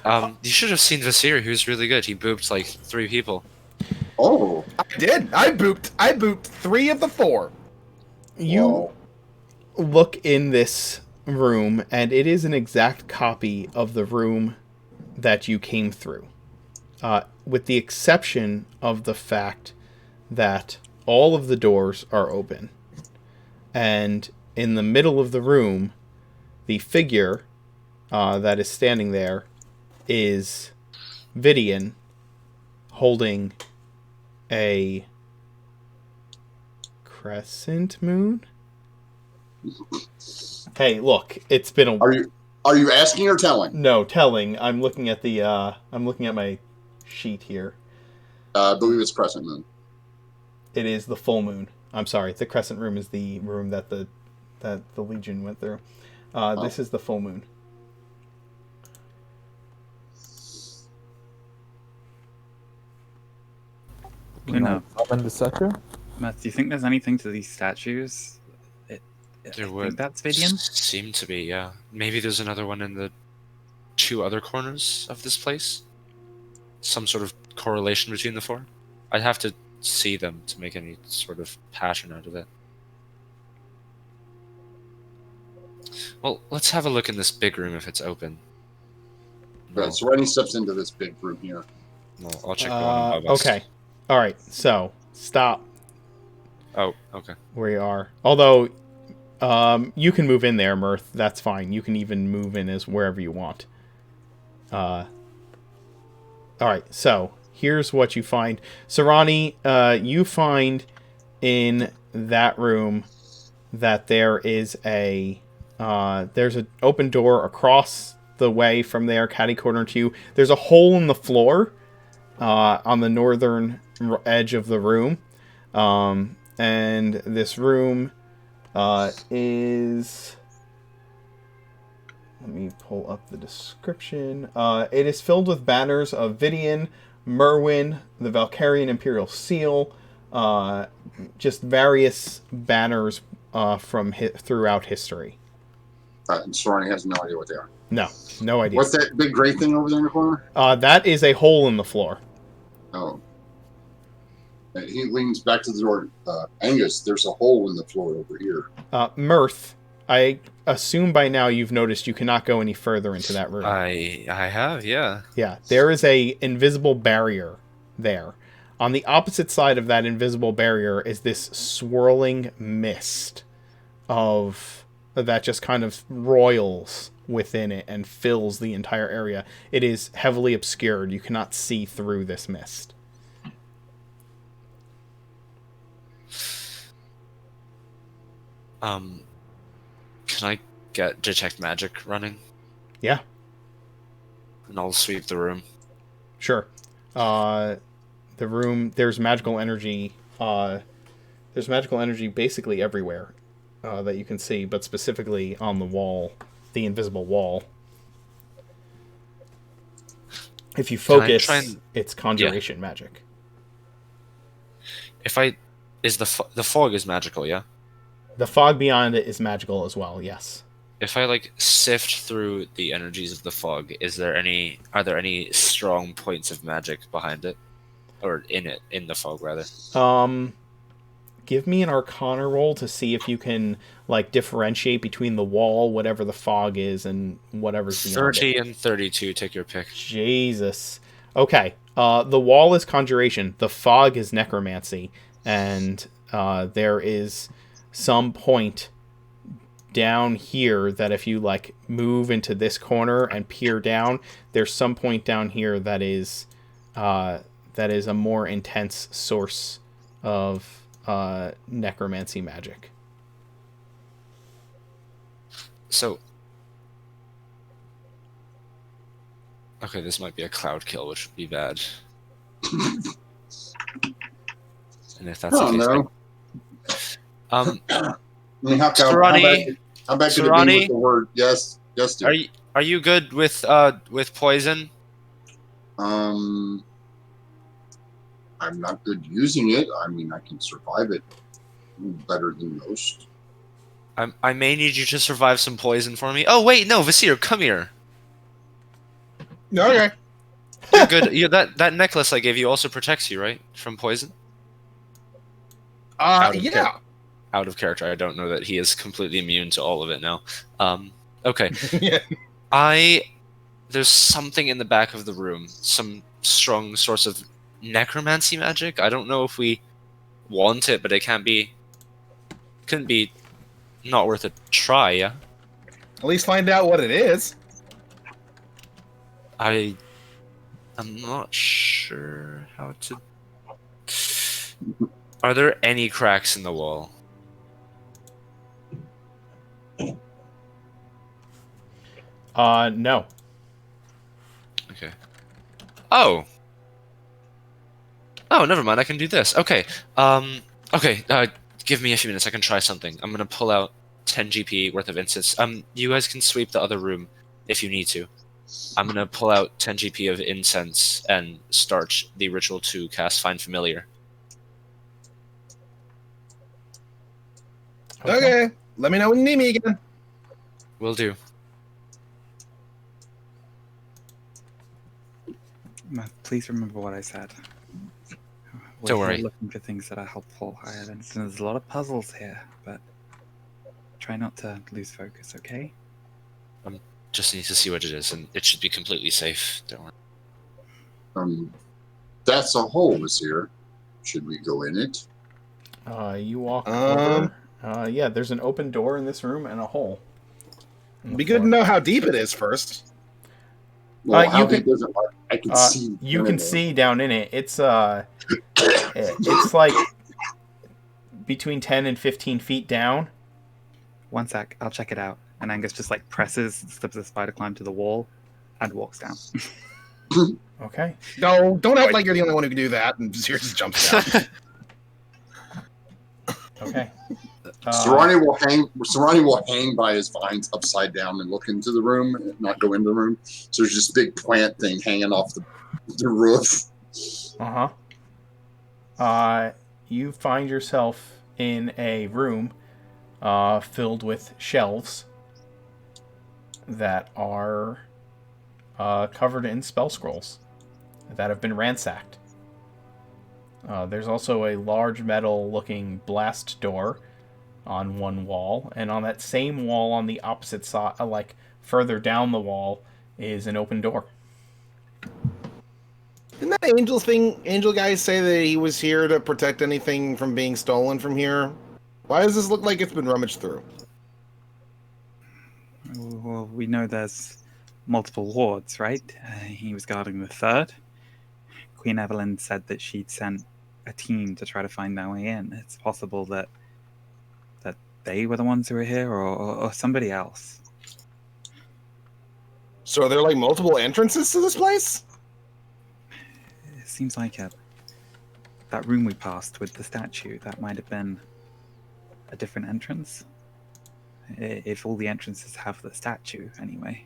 You should have seen Vasir. He was really good. He booped like 3 people. Oh, I did. I booped 3 of the 4. You wow. look in this room, and it is an exact copy of the room that you came through, with the exception of the fact that all of the doors are open. And in the middle of the room, the figure that is standing there is Vidian holding a crescent moon. Hey, look, it's been a... Are you asking or telling? No, telling. I'm looking at my sheet here. I believe it's crescent moon. It is the full moon. I'm sorry. The crescent room is the room that the Legion went through. This is the full moon. Summon the Setter? Matt, do you think there's anything to these statues? There I would think that's Vidian? seem to be, yeah. Maybe there's another one in the 2 other corners of this place. Some sort of correlation between the 4. I'd have to see them to make any sort of pattern out of it. Well, let's have a look in this big room if it's open. Right, so Rennie steps into this big room here. Well, I'll check the one above us. Okay. All right. So stop Oh, okay. where you are. Although, you can move in there, Mirth. That's fine. You can even move in as wherever you want. All right. So here's what you find, Sarani. You find in that room that there is there's an open door across the way from there, catty corner to you. There's a hole in the floor on the northern edge of the room, and this room is... Let me pull up the description. It is filled with banners of Vidian, Merwin, the Valkyrian Imperial Seal, just various banners from throughout history. And Sorani has no idea what they are. No idea. What's that big gray thing over there in the corner? That is a hole in the floor. Oh. And he leans back to the door. Angus, there's a hole in the floor over here. Mirth, I assume by now you've noticed you cannot go any further into that room. I have, yeah. Yeah, there is a invisible barrier there. On the opposite side of that invisible barrier is this swirling mist that just kind of roils within it and fills the entire area. It is heavily obscured. You cannot see through this mist. Can I get detect magic running? Yeah, And I'll sweep the room. sure. The room, there's magical energy. There's magical energy basically everywhere that you can see, but specifically on the wall, the invisible wall. If you focus, it's conjuration magic. Is the fog is magical, yeah? The fog beyond it is magical as well, yes. If I sift through the energies of the fog, are there any strong points of magic behind it? Or in the fog rather? Give me an Arcana roll to see if you can differentiate between the wall, whatever the fog is, and whatever's beyond 30 it. and 32, take your pick. Jesus. Okay. The wall is conjuration. The fog is necromancy. And there is some point down here that if you move into this corner and peer down, there's some point down here that is a more intense source of necromancy magic. So, okay, this might be a cloud kill, which would be bad. And if that's the case, I mean, how Sarani, bad could it be with the word? Yes, dude. are you good with poison? I'm not good using it. I mean, I can survive it better than most. I may need you to survive some poison for me. Oh wait, no, Vasir, come here. Okay. You're good. That necklace I gave you also protects you, right, from poison? Yeah. Out of character. I don't know that he is completely immune to all of it now. Okay. Yeah. There's something in the back of the room, some strong source of necromancy magic. I don't know if we want it, but it couldn't be not worth a try, yeah? At least find out what it is. I'm not sure how to... Are there any cracks in the wall? No. Okay. Oh! Oh, never mind, I can do this. Okay, give me a few minutes, I can try something. I'm gonna pull out 10 GP worth of incense. You guys can sweep the other room if you need to. I'm gonna pull out 10 GP of incense and start the ritual to cast Find Familiar. Okay. Let me know when you need me again. Will do. Please remember what I said. Don't We're worry. looking for things that are helpful. I understand there's a lot of puzzles here, but try not to lose focus, okay? Just need to see what it is, and it should be completely safe. Don't worry. That's a hole, Vizier. Should we go in it? You walk over. Yeah, there's an open door in this room and a hole. It'd be good to know how deep it is first. Well, how you deep can- is it? I can see. You can see down in it. It's like between 10 and 15 feet down. One sec, I'll check it out. And Angus just like slips the spider climb to the wall, and walks down. Okay. No, don't act like you're the only one who can do that. And Zir just jumps down. Okay. Serrani will hang by his vines upside down and look into the room, and not go into the room. So there's this big plant thing hanging off the roof. You find yourself in a room filled with shelves that are covered in spell scrolls that have been ransacked. There's also a large metal-looking blast door on one wall, and on that same wall on the opposite side, like further down the wall, is an open door. Didn't that angel guy say that he was here to protect anything from being stolen from here? Why does this look like it's been rummaged through? Well, we know there's multiple wards, right? He was guarding the third. Queen Evelyn said that she'd sent a team to try to find their way in. It's possible that they were the ones who were here, or somebody else. So are there like multiple entrances to this place? It seems like that room we passed with the statue, that might have been a different entrance. If all the entrances have the statue, anyway.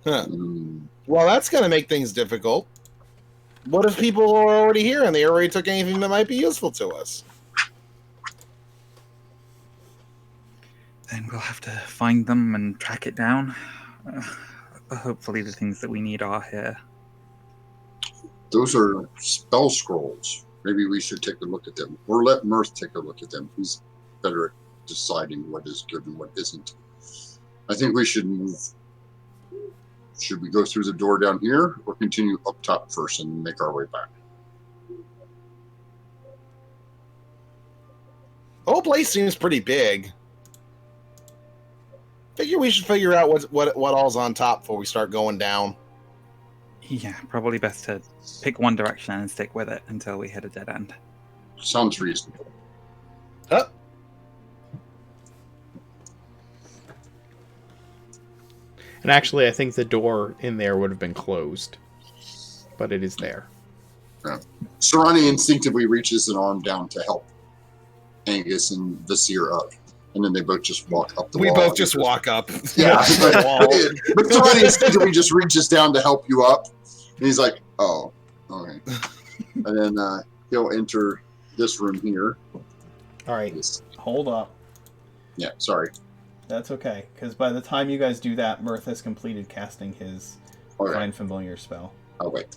Huh. Well, that's going to make things difficult. What if people are already here and they already took anything that might be useful to us? Then we'll have to find them and track it down. Hopefully the things that we need are here. Those are spell scrolls. Maybe we should take a look at them. Or let Mirth take a look at them. He's better at deciding what is good and what isn't. I think we should move. Should we go through the door down here or continue up top first and make our way back? The whole place seems pretty big. Figure we should figure out what all's on top before we start going down. Yeah, probably best to pick one direction and stick with it until we hit a dead end. Sounds reasonable. And actually, I think the door in there would have been closed, but it is there. Yeah. Serrani instinctively reaches an arm down to help Angus and Vizier up. And then they both just walk up the wall. We both just walk up. Yeah. The wall. But Serrani instinctively just reaches down to help you up. And he's like, oh, okay. And then he'll enter this room here. All right, hold up. Yeah, sorry. That's okay, because by the time you guys do that, Mirth has completed casting his Find Familiar spell. Oh, wait.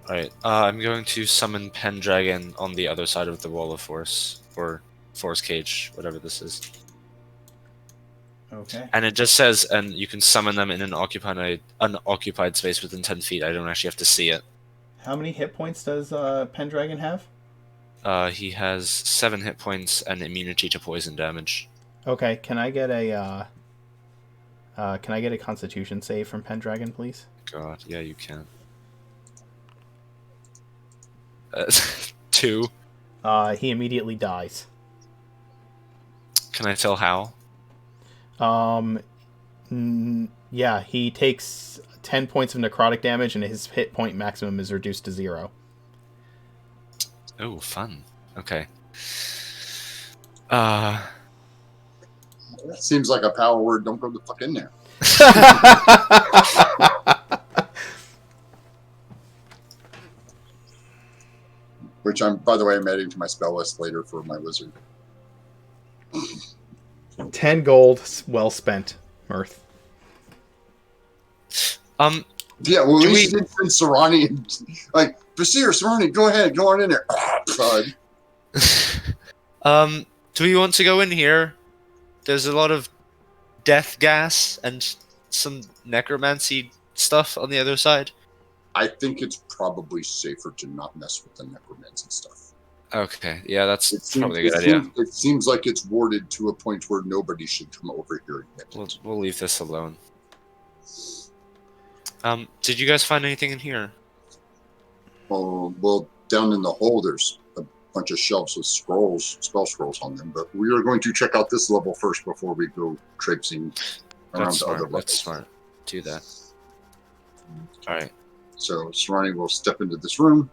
Alright, I'm going to summon Pendragon on the other side of the Wall of Force, or Force Cage, whatever this is. Okay. And it just says, and you can summon them in an occupied space within 10 feet. I don't actually have to see it. How many hit points does Pendragon have? He has 7 hit points and immunity to poison damage. Okay, can I get a Constitution save from Pendragon, please? God, yeah, you can. 2. He immediately dies. Can I tell how? Yeah, he takes 10 points of necrotic damage, and his hit point maximum is reduced to 0. Oh, fun. Okay. That seems like a power word. Don't go the fuck in there. Which by the way, I'm adding to my spell list later for my wizard. 10 gold, well spent, Mirth. Yeah, well, at least did send Serrani and like Basir, Serrani, go ahead, go on in there. Do we want to go in here? There's a lot of death gas and some necromancy stuff on the other side. I think it's probably safer to not mess with the necromancy stuff. Okay, yeah, that's probably a good idea. It seems like it's warded to a point where nobody should come over here and hit it. We'll leave this alone. Did you guys find anything in here? Well, down in the hole, there's a bunch of shelves with spell scrolls on them. But we are going to check out this level first before we go traipsing around the other levels. That's smart. Do that. All right. So Serrani will step into this room.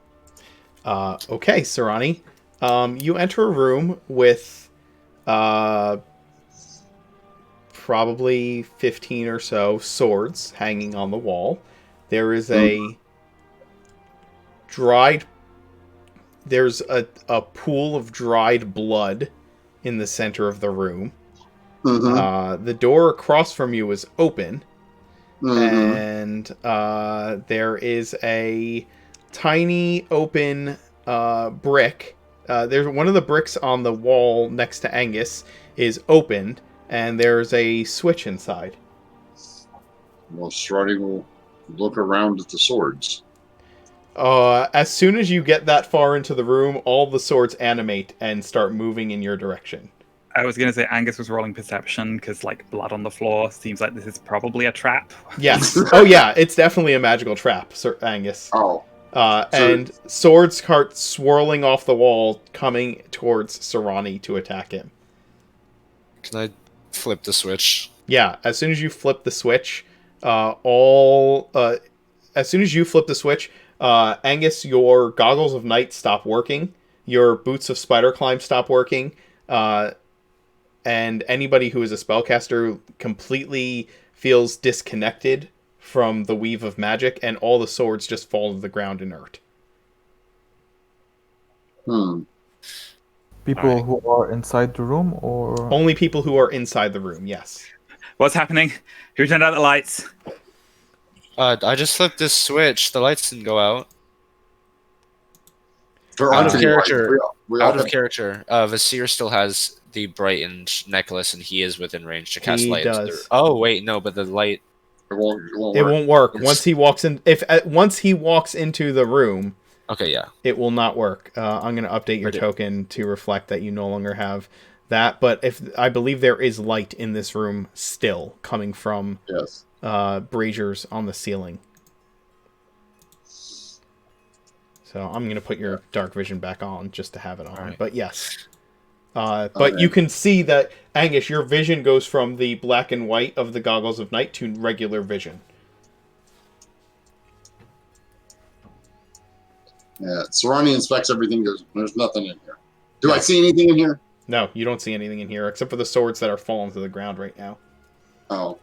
Okay, Serrani. You enter a room with probably 15 or so swords hanging on the wall. There is there's a pool of dried blood in the center of the room. Mm-hmm. The door across from you is open. Mm-hmm. And there is a tiny open brick. There's one of the bricks on the wall next to Angus is opened, and there's a switch inside. Well, Serrani will look around at the swords. As soon as you get that far into the room, all the swords animate and start moving in your direction. I was going to say Angus was rolling perception because, like, blood on the floor seems like this is probably a trap. Yes. Oh, yeah. It's definitely a magical trap, Sir Angus. Oh. And swords start swirling off the wall, coming towards Serrani to attack him. Can I flip the switch? Yeah. As soon as you flip the switch, Angus, your goggles of night stop working. Your boots of spider climb stop working. And anybody who is a spellcaster completely feels disconnected from the weave of magic, and all the swords just fall to the ground inert. People who are inside the room, or Only people who are inside the room, yes. What's happening? Who turned out the lights? I just flipped this switch. The lights didn't go out. They're Out on of to the character. right. We all Out of have- character. Vasir still has the brightened necklace, and he is within range to cast He light. does. Oh wait, no, but the light. It won't It work. won't work. It's- Once he walks into the room, Okay, yeah. it will not work. I'm going to update your Okay. token to reflect that you no longer have that. But I believe there is light in this room still coming from Yes. braziers on the ceiling. So I'm going to put your dark vision back on just to have it on. Alright. But yes. But Okay. you can see that, Angus, your vision goes from the black and white of the goggles of night to regular vision. Yeah. Serrani inspects everything. Goes, there's nothing in here. Do I see anything in here? No, you don't see anything in here except for the swords that are falling to the ground right now. Oh.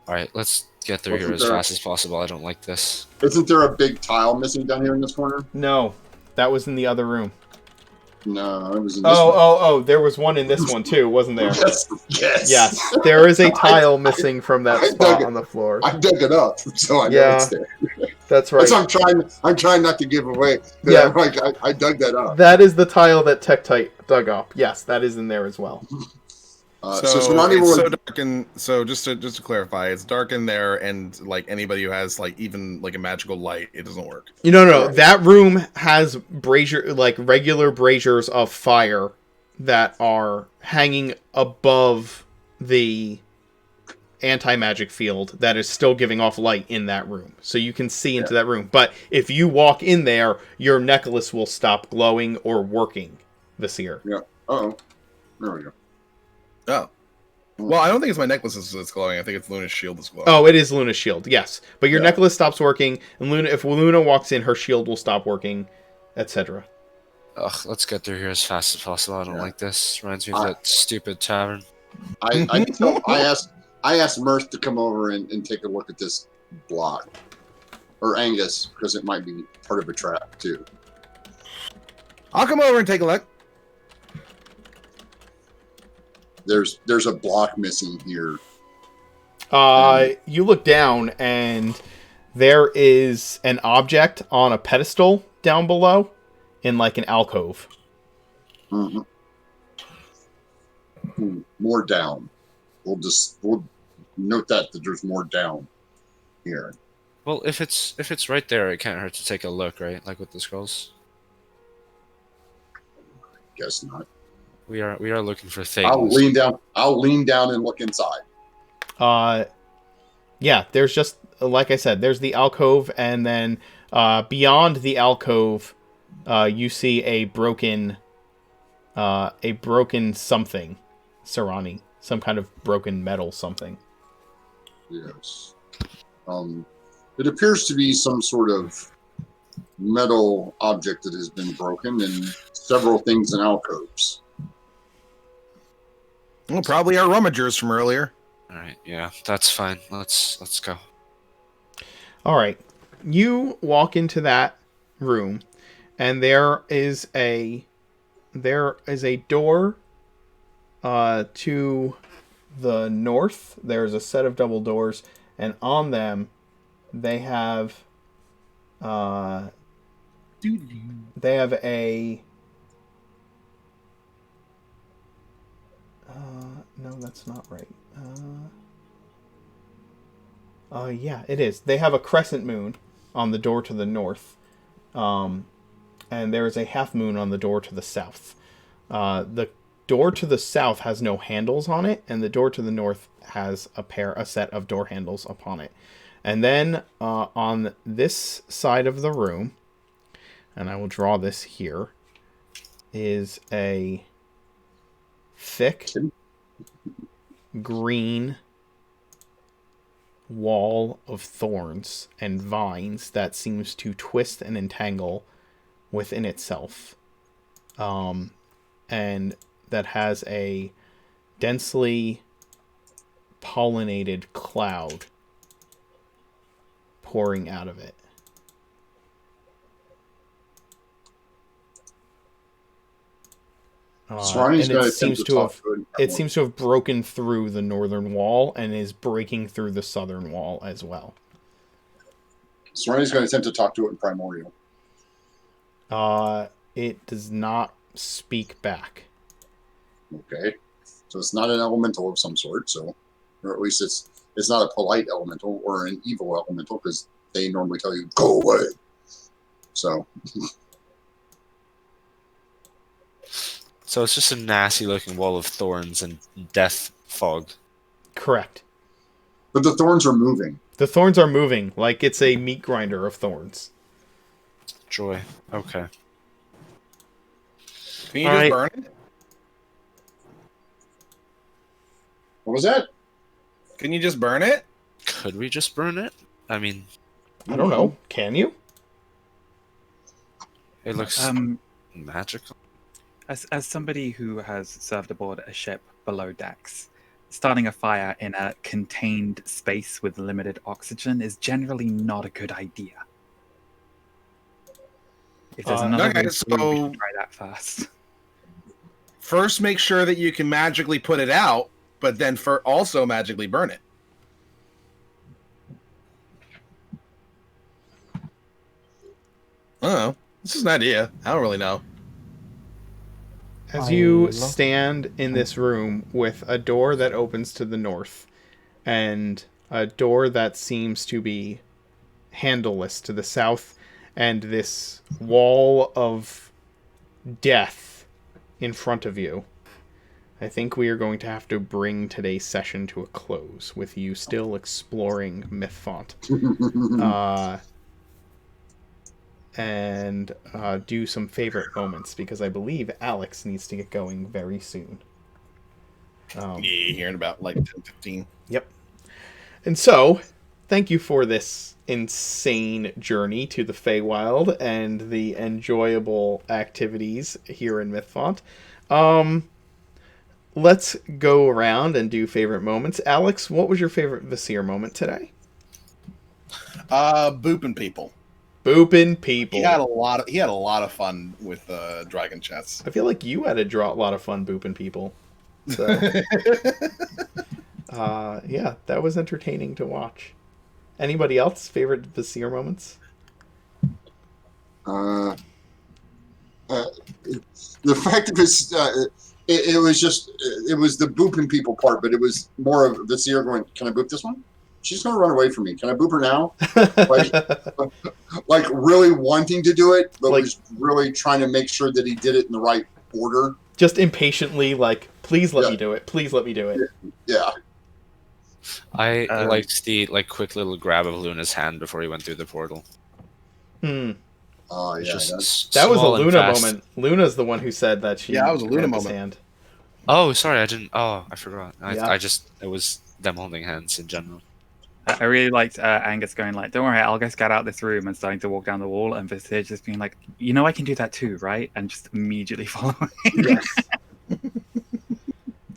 All right, let's get through here Wasn't as there- fast as possible. I don't like this. Isn't there a big tile missing down here in this corner? No, that was in the other room. No, it was in this one. Oh, there was one in this one too, wasn't there? Yes. Yes, there is a tile missing from that I spot dug it. on the floor. I dug it up, so I know Yeah. it's there. That's right. That's what I'm trying not to give away. That Yeah. I'm like, I dug that up. That is the tile that Tektite dug up. Yes, that is in there as well. So Serrani will. it's so dark and so just to clarify, it's dark in there, and like anybody who has like even like a magical light, it doesn't work. No. That room has brazier, like regular braziers of fire that are hanging above the anti-magic field that is still giving off light in that room. So you can see into that room. But if you walk in there, your necklace will stop glowing or working, Visir. Yeah. Oh, there we go. Oh. Well, I don't think it's my necklace that's glowing. I think it's Luna's shield that's glowing. Oh, it is Luna's shield, yes. But your necklace stops working, and if Luna walks in, her shield will stop working, etc. Ugh, let's get through here as fast as possible. I don't like this. Reminds me of that stupid tavern. I asked Mirth to come over and take a look at this block, or Angus, because it might be part of a trap too. I'll come over and take a look. There's a block missing here. You look down, and there is an object on a pedestal down below, in like an alcove. Mm-hmm. More down. We'll note that there's more down here. Well, if it's right there, it can't hurt to take a look, right? Like with the scrolls. Guess not. We are looking for things. I'll lean down and look inside. Yeah, there's just, like I said, there's the alcove, and then beyond the alcove, you see a broken something, Serrani. Some kind of broken metal something. Yes. It appears to be some sort of metal object that has been broken, and several things in alcoves. Well, probably our rummagers from earlier. All right, yeah, that's fine. Let's go. All right, you walk into that room, and there is a door to the north. There's a set of double doors, and on them they have a no, that's not right. Yeah, it is. They have a crescent moon on the door to the north, and there is a half moon on the door to the south. The door to the south has no handles on it, and the door to the north has a set of door handles upon it. And then on this side of the room, and I will draw this here, is a thick green wall of thorns and vines that seems to twist and entangle within itself. And that has a densely pollinated cloud pouring out of it. And it seems to have broken through the northern wall and is breaking through the southern wall as well. Serrani's going to attempt to talk to it in Primordial. It does not speak back. Okay, so it's not an elemental of some sort. So, or at least it's not a polite elemental or an evil elemental, because they normally tell you go away. So. So it's just a nasty looking wall of thorns and death fog. Correct. But the thorns are moving. The thorns are moving like it's a meat grinder of thorns. Joy. Okay. Can you just burn it? What was that? Can you just burn it? Could we just burn it? I mean, I don't know. Can you? It looks magical. As somebody who has served aboard a ship below decks, starting a fire in a contained space with limited oxygen is generally not a good idea. If there's another way through, we should try that first. First, make sure that you can magically put it out, but then also magically burn it. I don't know. This is an idea. I don't really know. As I you love- stand in this room with a door that opens to the north and a door that seems to be handleless to the south and this wall of death in front of you, I think we are going to have to bring today's session to a close with you still exploring Mythfont. And do some favorite moments because I believe Alex needs to get going very soon. Yeah, here in about like 10-15. Yep. And so, thank you for this insane journey to the Feywild and the enjoyable activities here in Mythfont. Let's go around and do favorite moments. Alex, what was your favorite Visir moment today? Booping people. Booping people. He had a lot of fun with Dragon Chess. I feel like you had a lot of fun booping people. So, yeah, that was entertaining to watch. Anybody else favorite Visir moments? The fact of this, it was the booping people part, but it was more of the seer going, "Can I boop this one? She's going to run away from me. Can I boop her now?" Like really wanting to do it, but Like- was really trying to make sure that he did it in the right order. Just impatiently, like, please let Yeah. me do it. Please let me do it. Yeah. I liked the quick little grab of Luna's hand before he went through the portal. Hmm. Oh It's yeah. just That was a small and Luna fast. moment. Luna's the one who said that she Yeah, that was a Luna grabbed his moment. hand. Oh, sorry, I didn't. Oh, I forgot. Yeah. It was them holding hands in general. I really liked Angus going like, "Don't worry, I'll just get out this room," and starting to walk down the wall, and Visir just being like, "You know, I can do that too, right?" And just immediately following. Yes.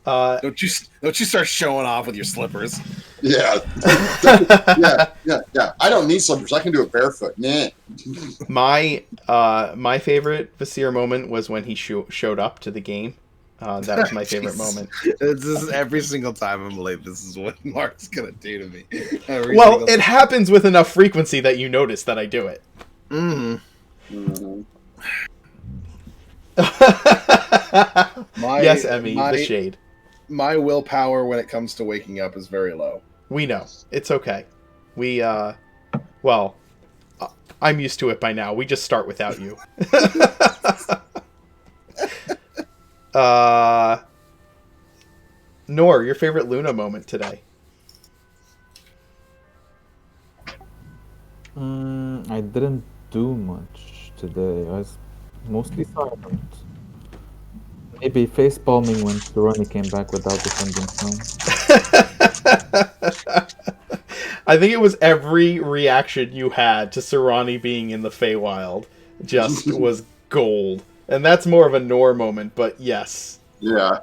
Don't you start showing off with your slippers? Yeah. Yeah. I don't need slippers. I can do it barefoot. Nah. My favorite Visir moment was when he showed up to the game. That was my favorite moment. This is every single time I'm like, this is what Mark's gonna do to me. Every Well, single it happens with enough frequency that you notice that I do it. Mhm. Mhm. Yes, Emmy, the shade. My willpower when it comes to waking up is very low. We know. It's okay. We, well, I'm used to it by now. We just start without you. Nor, your favorite Luna moment today? I didn't do much today. I was mostly silent. Maybe face palming when Surani came back without defending home. I think it was every reaction you had to Surani being in the Feywild just was gold. And that's more of a Nor moment, but yes. Yeah.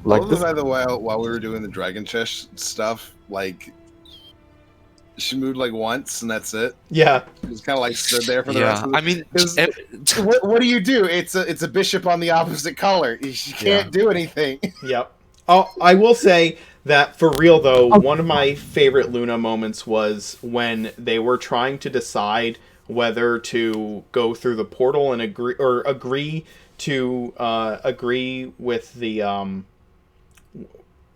Like Although, this, by the way, while we were doing the Dragon Chess stuff, like she moved like once and that's it. Yeah. Just kind of like stood there for the Yeah, rest of the I mean, Is- it- what do you do? It's a bishop on the opposite color. She can't do anything. Yep. Oh, I will say that for real though, one of my favorite Luna moments was when they were trying to decide whether to go through the portal and agree with the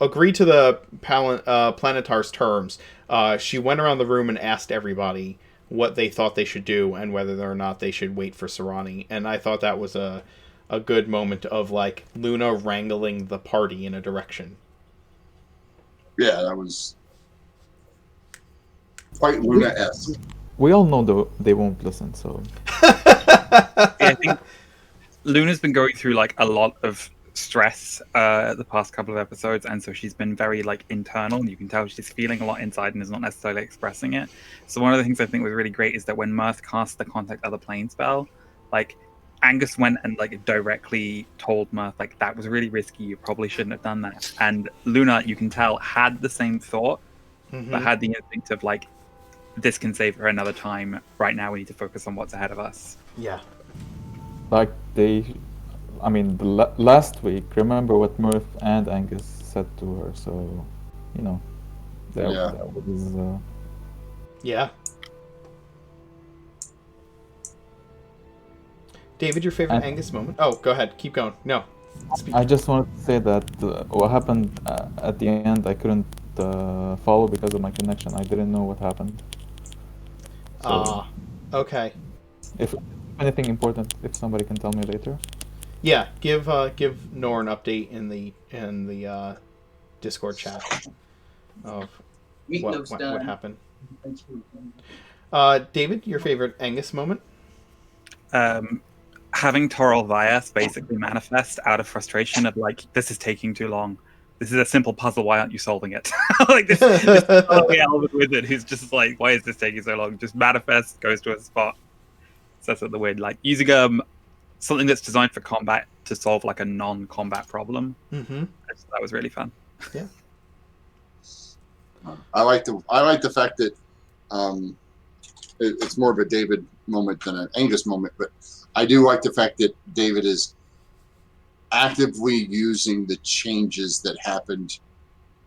agree to the Planetar's terms. She went around the room and asked everybody what they thought they should do and whether or not they should wait for Surani. And I thought that was a good moment of like Luna wrangling the party in a direction. Yeah, that was quite Luna-esque. we all know they won't listen, so I think Luna's been going through like a lot of stress the past couple of episodes, and so she's been very like internal. You can tell she's feeling a lot inside and is not necessarily expressing it. So one of the things I think was really great is that when Mirth cast the Contact Other Plane spell, like Angus went and like directly told Mirth like that was really risky. You probably shouldn't have done that. And Luna, you can tell, had the same thought, but had the instinct of like, this can save her another time. Right now, we need to focus on what's ahead of us. Yeah. like last week, remember what Mirth and Angus said to her, so you know that was Yeah. David, your favorite Angus moment? Oh, go ahead. Keep going. No. Speak. I just wanted to say that what happened at the end, I couldn't follow because of my connection. I didn't know what happened. So, Okay. if anything important, if somebody can tell me later. Yeah, give Nor an update in the Discord chat of what happened. David, your favorite Angus moment? Having Toril Vyas basically manifest out of frustration of like, this is taking too long. This is a simple puzzle. Why aren't you solving it? Like this elven wizard who's just like, why is this taking so long? Just manifests, goes to a spot, sets up the wind. Like using something that's designed for combat to solve like a non-combat problem. Mm-hmm. That was really fun. Yeah. I like the fact that it's more of a David moment than an Angus moment, but I do like the fact that David is actively using the changes that happened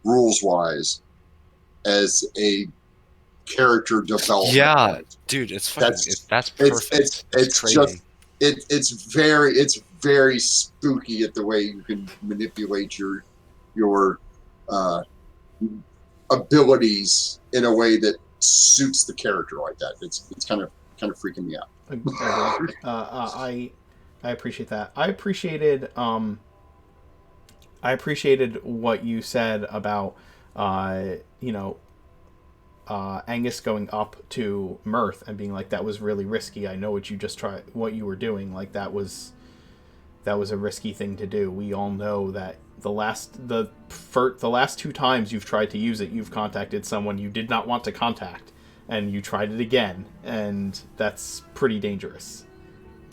rules-wise as a character development. Yeah, point. dude, it's fucking that's perfect. It's crazy. just it's very spooky at the way you can manipulate your abilities in a way that suits the character like that. It's kind of freaking me out. I appreciate that. I appreciated what you said about Angus going up to Mirth and being like, that was really risky. I know what you were doing. Like that was a risky thing to do. We all know that the last 2 times you've tried to use it, you've contacted someone you did not want to contact, and you tried it again, and that's pretty dangerous.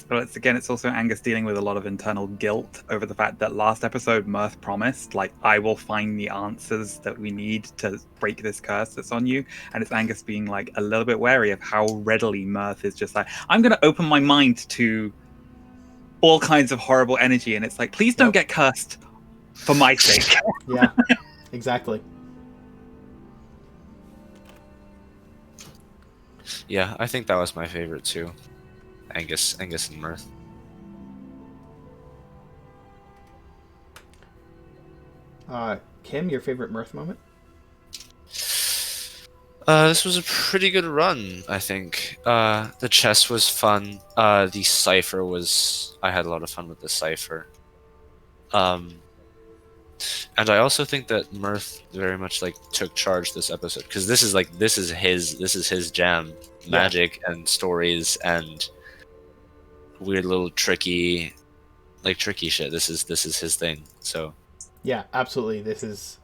Well, it's also Angus dealing with a lot of internal guilt over the fact that last episode Mirth promised, like, I will find the answers that we need to break this curse that's on you. And it's Angus being like a little bit wary of how readily Mirth is just like, I'm going to open my mind to all kinds of horrible energy. And it's like, please don't get cursed for my sake. Yeah, exactly. Yeah, I think that was my favorite too. Angus and Mirth. Kim, your favorite Mirth moment? This was a pretty good run, I think. The chess was fun. The cipher was... I had a lot of fun with the cipher. And I also think that Mirth very much took charge this episode, because this is his jam. Magic and stories and weird little tricky shit. This is his thing. So yeah, absolutely. This is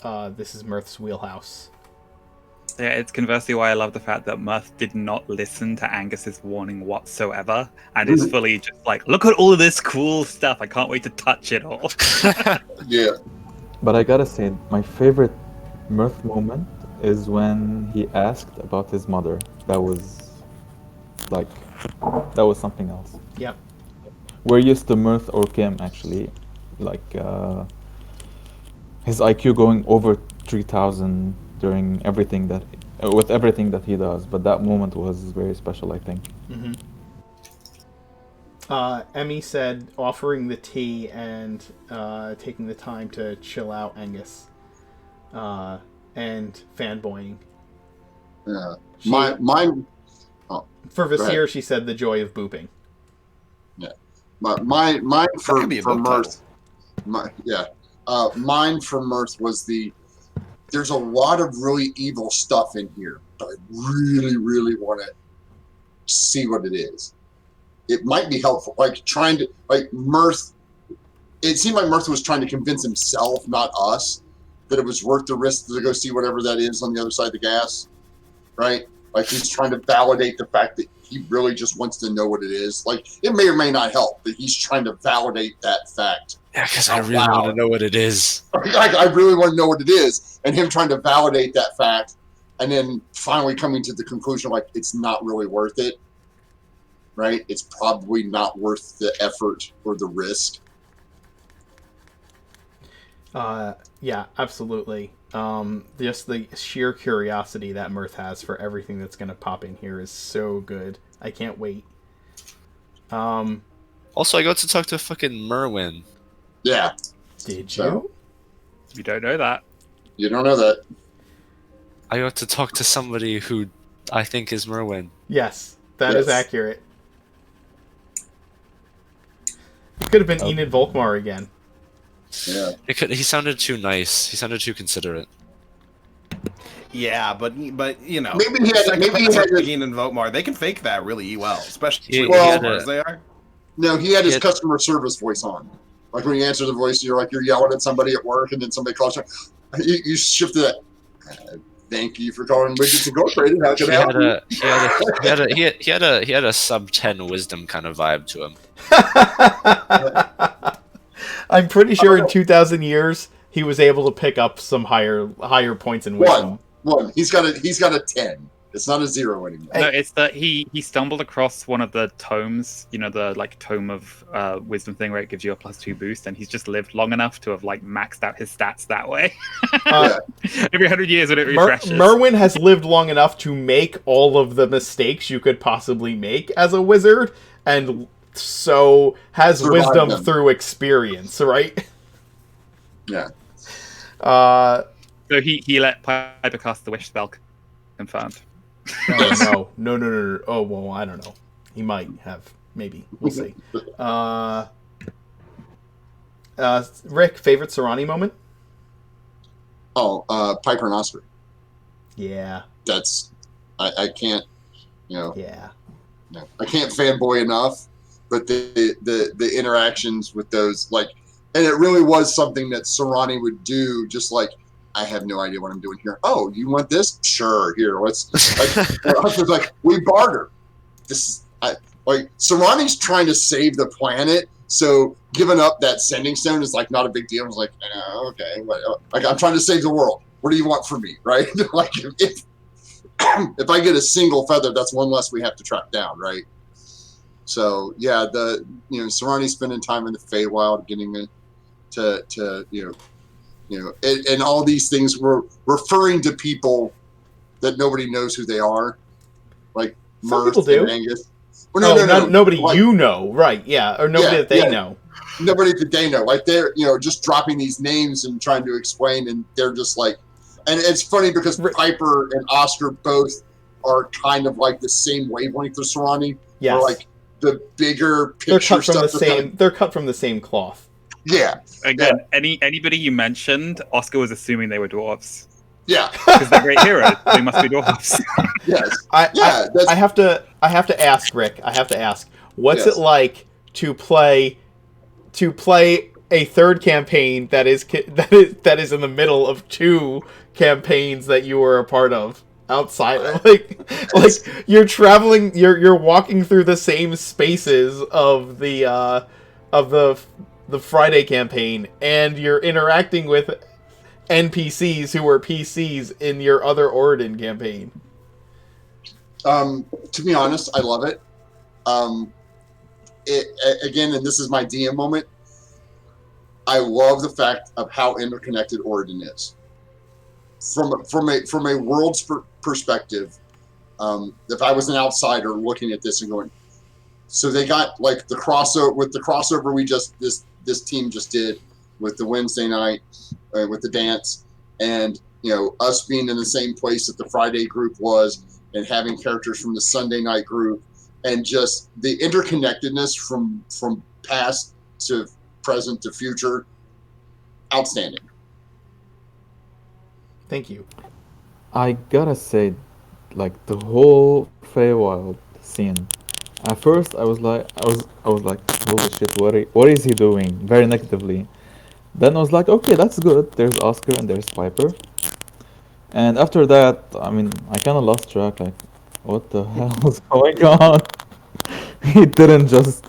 Mirth's wheelhouse. Yeah, it's conversely why I love the fact that Mirth did not listen to Angus's warning whatsoever, and is fully just like, look at all of this cool stuff. I can't wait to touch it all. Yeah. But I gotta say, my favorite Mirth moment is when he asked about his mother. That was something else. Yeah. We're used to Mirth or Kim actually, his IQ going over 3,000 during everything that he does. But that moment was very special, I think. Mm-hmm. Emmy said offering the tea and taking the time to chill out Angus, and fanboying. Yeah. Mine. For Vasir, she said the joy of booping. Yeah. Mine for Mirth. Mine for Mirth was there's a lot of really evil stuff in here, but I really, really want to see what it is. It might be helpful. Mirth, it seemed like Mirth was trying to convince himself, not us, that it was worth the risk to go see whatever that is on the other side of the gas, right? Like he's trying to validate the fact that he really just wants to know what it is. Like it may or may not help, but he's trying to validate that fact. Yeah, because I really want to know what it is. I really want to know what it is, and him trying to validate that fact, and then finally coming to the conclusion like it's not really worth it. Right? It's probably not worth the effort or the risk. Yeah, absolutely. Just the sheer curiosity that Mirth has for everything that's going to pop in here is so good. I can't wait. Also, I got to talk to fucking Merwin. Yeah, Did So- you? You don't know that. you don't know that. I got to talk to somebody who I think is Merwin. Yes, that is Yes. accurate. It could have been Oh. Enid Volkmar again. Yeah. He sounded too nice. He sounded too considerate. Yeah, but you know, Maybe he had- maybe he psychopaths had like to- Ian and Votmar, they can fake that really well, especially He- he as had smart a- as they are. No, he had his It- customer service voice on. Like when you answer the voice, you're yelling at somebody at work, and then somebody calls you. You shifted that. Thank you for calling Widgets Incorporated. How He can I help you? he had a sub 10 wisdom kind of vibe to him. I'm pretty sure in 2,000 years he was able to pick up some higher points in wisdom. One. He's got a 10. It's not a 0 anymore. No, it's that he stumbled across one of the tomes, you know, the like tome of wisdom thing where it gives you a +2 boost, and he's just lived long enough to have like maxed out his stats that way. Uh, Every 100 years when it refreshes. Merwin has lived long enough to make all of the mistakes you could possibly make as a wizard, and so has Survived wisdom them. through experience, right? Yeah. So he let Piper cast the wish spell. Confirmed. Oh, no. Oh, well, I don't know. He might have. Maybe. We'll see. Rick, favorite Serrani moment? Oh, Piper and Oscar. Yeah. That's I can't, Yeah. I can't fanboy enough. But the interactions with those, like, and it really was something that Serrani would do. Just like, I have no idea what I'm doing here. Oh, you want this? Sure, here. Let's. Oscar's like, we barter. Serrani's trying to save the planet, so giving up that sending stone is like not a big deal. I was like, okay, like I'm trying to save the world. What do you want from me, right? Like if I get a single feather, that's one less we have to track down, right? So yeah, Serrani spending time in the Feywild, getting it to and all these things were referring to people that nobody knows who they are, like Some Mirth people do. and Angus. Well, no. Nobody Like, you know, right? Yeah, or nobody Yeah, that they yeah. know. nobody that they know. Like they're just dropping these names and trying to explain, and they're just like, and it's funny because Piper and Oscar both are kind of like the same wavelength of Serrani. Yes, Or like the bigger they're picture cut from the stuff. same. They're cut from the same cloth. Yeah, Again, anybody you mentioned, Oscar was assuming they were dwarves. yeah, Because they're great heroes. They must be dwarves. yes, I that's, have to ask Rick. I have to ask, what's Yes. it like to play a third campaign that is in the middle of two campaigns that you were a part of outside like you're traveling, you're walking through the same spaces of the Friday campaign, and you're interacting with NPCs who were PCs in your other Oridon campaign. to be honest, I love it. Again, and this is my DM moment. I love the fact of how interconnected Oridon is. From a world's perspective, if I was an outsider looking at this and going, so they got like the crossover we just this team just did with the Wednesday night with the dance, and us being in the same place that the Friday group was, and having characters from the Sunday night group, and just the interconnectedness from past to present to future, outstanding. Thank you. I gotta say, like the whole Feywild scene. At first, I was like, holy shit, what is he doing? Very negatively. Then I was like, okay, that's good. There's Oscar and there's Piper. And after that, I mean, I kind of lost track. Like, what the hell is going on? He didn't just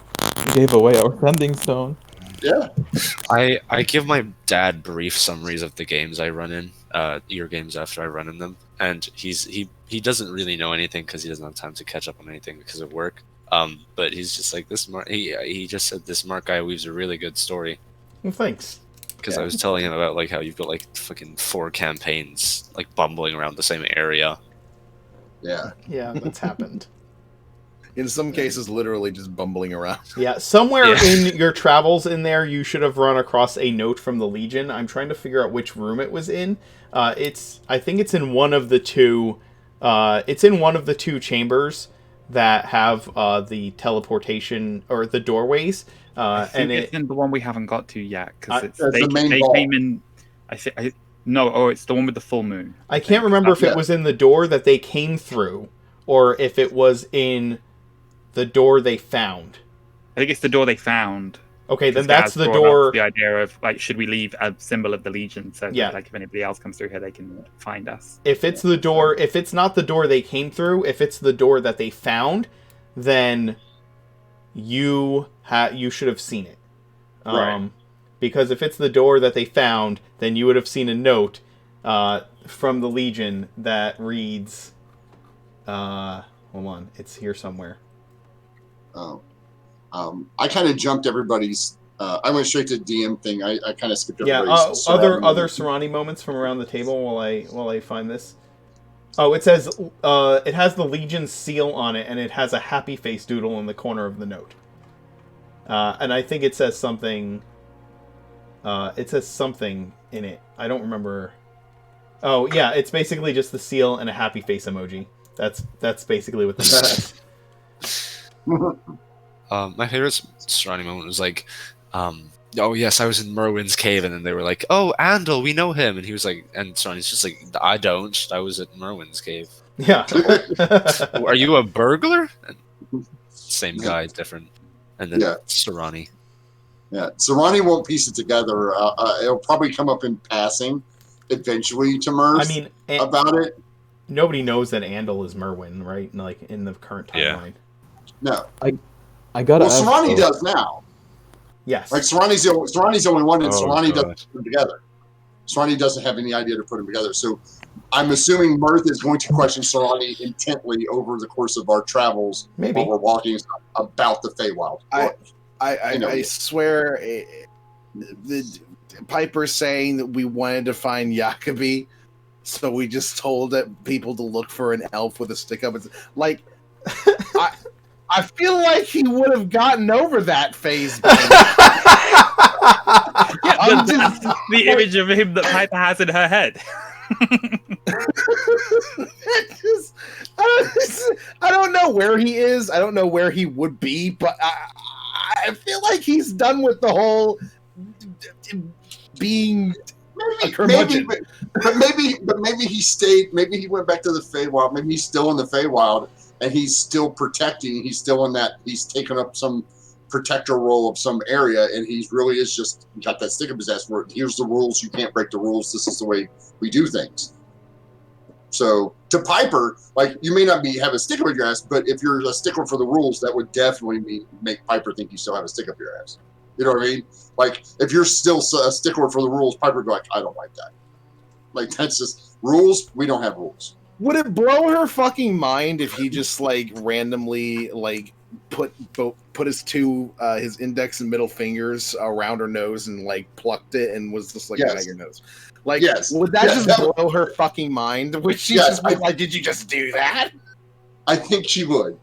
gave away our sending stone. Yeah. I give my dad brief summaries of the games I run in, your games after I run in them, and he doesn't really know anything because he doesn't have time to catch up on anything because of work. But he's just like this. He just said this Mark guy weaves a really good story. Well, thanks. Because I was telling him about like how you've got like fucking 4 campaigns like bumbling around the same area. Yeah. Yeah, that's happened. In some cases, literally just bumbling around. Yeah, somewhere Yeah. in your travels in there, you should have run across a note from the Legion. I'm trying to figure out which room it was in. I think it's in one of the two. It's in one of the two chambers that have the teleportation or the doorways. I think And it's in the one we haven't got to yet because That's the main they ball. came in. It's the one with the full moon. I can't remember if Yeah. it was in the door that they came through or if it was in the door they found. I think it's the door they found. Okay, then 'Cause that's Gaz the brought up door. The idea of like, should we leave a symbol of the Legion so Yeah. that like if anybody else comes through here, they can find us. If it's the door, if it's not the door they came through, if it's the door that they found, then you should have seen it. Right. Because if it's the door that they found, then you would have seen a note from the Legion that reads, hold on, it's here somewhere. Oh. I kind of jumped everybody's. I went straight to DM thing. I kind of skipped Yeah, everybody's. other Serrani moments from around the table while I find this. Oh, it says it has the Legion seal on it, and it has a happy face doodle in the corner of the note. And I think it says something. It says something in it. I don't remember. Oh yeah, it's basically just the seal and a happy face emoji. That's basically what the note says. My favorite Serrani moment was like, oh yes, I was in Merwin's cave, and then they were like, oh, Andal, we know him, and he was like, and Serrani's just like, I don't, I was at Merwin's cave. Yeah. Are you a burglar? And same guy, different. And then Yeah. Serrani. Yeah, Serrani won't piece it together. It'll probably come up in passing eventually to Merce I mean, about it. nobody knows that Andal is Merwin, right? Like in the current Yeah. timeline. No. I gotta Well, ask, Serrani though, does now. Yes. Like Serrani's the only one, and Oh, Serrani God. doesn't put them together. Serrani doesn't have any idea to put them together. So I'm assuming Mirth is going to question Serrani intently over the course of our travels Maybe. while we're walking about the Feywild. I swear, the Piper's saying that we wanted to find Jacobi, so we just told people to look for an elf with a stick up. It's like, I feel like he would have gotten over that phase. By now. Yeah, I'm that's the image of him that Piper has in her head. I don't know where he is. I don't know where he would be, but I feel like he's done with the whole being a curmudgeon. but maybe he stayed. Maybe he went back to the Feywild. Maybe he's still in the Feywild, and he's still protecting. He's still in that. He's taken up some protector role of some area, and he's really is just got that stick up his ass. Where here's the rules. You can't break the rules. This is the way we do things. So to Piper, like you may not have a stick up your ass, but if you're a stickler for the rules, that would definitely make Piper think you still have a stick up your ass. You know what I mean? Like if you're still a stickler for the rules, Piper would be like, I don't like that. Like that's just rules. We don't have rules. Would it blow her fucking mind if he just like randomly like put his his index and middle fingers around her nose and like plucked it and was just like, Yes. at your nose? Like, Yes. would that Yes, just that blow her fucking mind? Would she Yes, just be like, did you just do that? I think she would.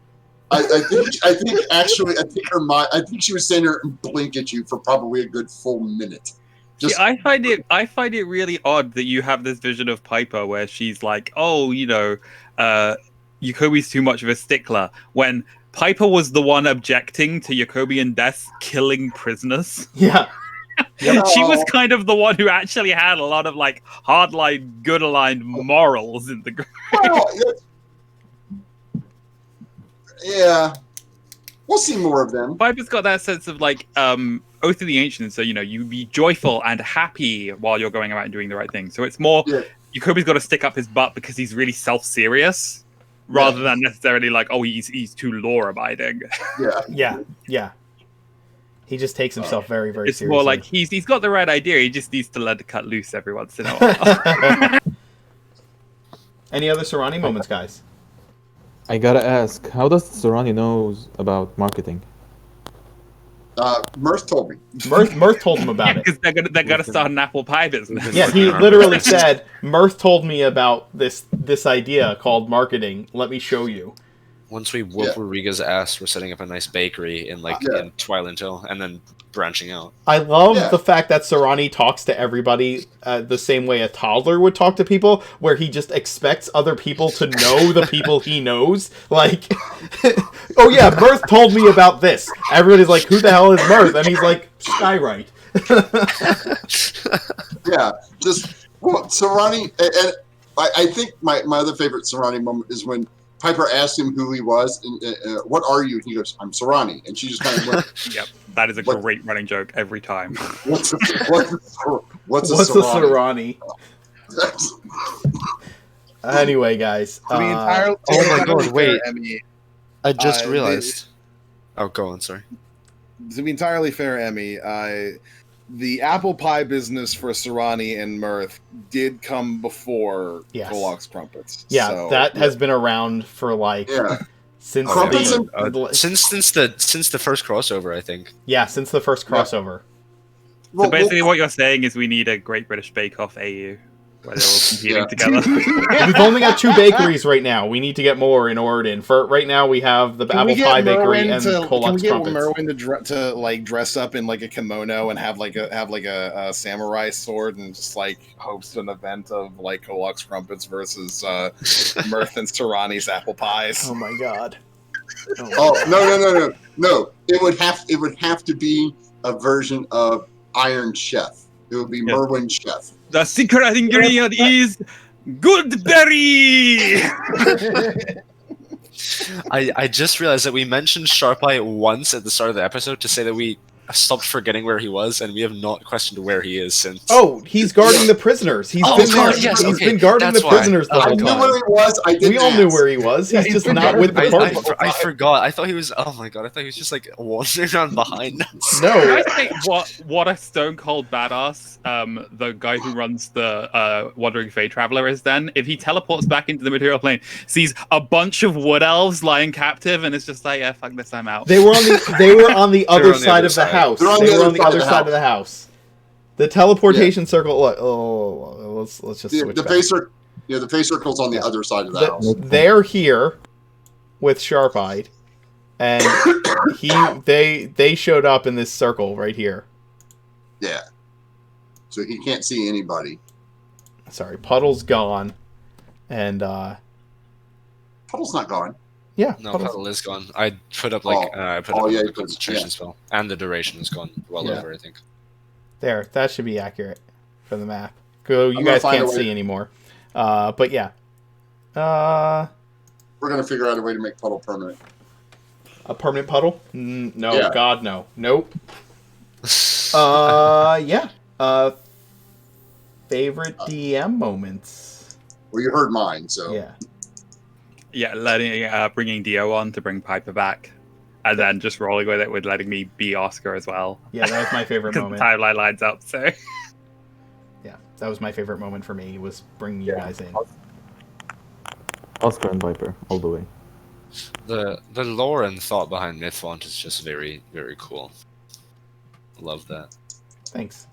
I think actually, I think her mind. I think she would stand there and blink at you for probably a good full minute. Just See, I find it really odd that you have this vision of Piper where she's like, oh, Jacobi's too much of a stickler, when Piper was the one objecting to Jacobi and Des killing prisoners. Yeah. She was kind of the one who actually had a lot of like hardline, good aligned morals in the group. well, yeah. We'll see more of them. Piper's got that sense of like Oath of the Ancients, so you be joyful and happy while you're going about and doing the right thing. So it's more Jacobi's got to stick up his butt because he's really self-serious, rather than necessarily like, oh, he's too law-abiding. Yeah. He just takes himself very, very It's seriously. more like he's got the right idea. He just needs to let it cut loose every once in a while. Any other Serrani moments, guys? I gotta ask, how does Serrani knows about marketing? Mirth told me. Mirth told him about it. Because they're gonna start an apple pie business. Yeah, he literally said, Mirth told me about this idea called marketing. Let me show you. Once we whoop Yeah. Rodriguez's ass, we're setting up a nice bakery in Yeah. in Twilight Hill, and then branching out. I love Yeah. the fact that Sarani talks to everybody the same way a toddler would talk to people, where he just expects other people to know the people he knows. Like, oh yeah, Mirth told me about this. Everybody's like, who the hell is Mirth? And he's like, Skywrite. Yeah, just Sarani, and I think my other favorite Sarani moment is when Piper asked him who he was, and what are you? And he goes, I'm Sarani, and she just kind of went, Yep, that is a What- great running joke every time. what's a What's a Sarani? Sarani? Anyway, guys. To be entirely, oh my entirely God, fair, wait. Emmy. I just Uh, realized. Oh, go on. Sorry. To be entirely fair, Emmy, the apple pie business for Sarani and Mirth did come before Yes. Kolok's Crumpets. Yeah, so, that has been around for like Yeah, since Crumpets the Since the first crossover, I think. since the first crossover. well, So basically, what you're saying is we need a Great British Bake Off AU, where they're all competing Yeah. together. We've only got 2 bakeries right now. We need to get more in Orden. For right now, we have the Can we Apple get Pie Bakery Merwin and to, can we Kolok's get Crumpets. Merwin to like dress up in like a kimono and have like a samurai sword and just like host an event of like Kolok's Crumpets versus Mirth and Sarani's apple pies? Oh my god. Oh no! It would have to be a version of Iron Chef. It would be Yes. Merwin Chef. The secret ingredient is Goodberry! I just realized that we mentioned Sharpeye once at the start of the episode to say that we stopped forgetting where he was, and we have not questioned where he is since. Oh, he's guarding the prisoners. He's Oh, been God, there. yes, He's okay, been guarding the that's why. prisoners the I I whole knew time. where he was. I didn't We all knew ask. where he was. He's he's just been not with the guarding party. I forgot. I thought he was. Oh my god! I thought he was just like wandering around behind us. Can No. I say what a stone cold badass the guy who runs the Wandering Fey Traveler is then? If he teleports back into the material plane, sees a bunch of wood elves lying captive, and it's just like, yeah, fuck this, I'm out. They were on the other on the side other of the side. house. They're on They the were other on the side of other the side of the house. The teleportation circle. Let's just switch The back. face circle. Yeah, the face circle's on the other side of the house. They're here with Sharp-Eyed, and they showed up in this circle right here. Yeah. So he can't see anybody. Sorry, Puddle's gone, and Puddle's not gone. yeah, No, Puddle's- Puddle is gone. I put up like I put Oh, up yeah, the you put- concentration yeah. spell, and the duration is gone well Yeah. over. I think. there. That should be accurate for the map. Go, you I'm gonna guys find can't a way- see anymore. But yeah, We're gonna figure out a way to make Puddle permanent. a permanent puddle? No, Yeah. God, no, nope. Yeah. Favorite DM moments? Well, you heard mine, so Yeah. Yeah, bringing Dio on to bring Piper back, and then just rolling with it with letting me be Oscar as well. Yeah, that was my favorite Because the moment. timeline lines up. So Yeah, that was my favorite moment for me, was bringing you guys in. Oscar and Viper, all the way. The lore and thought behind Mythfont is just very very cool. Love that. Thanks.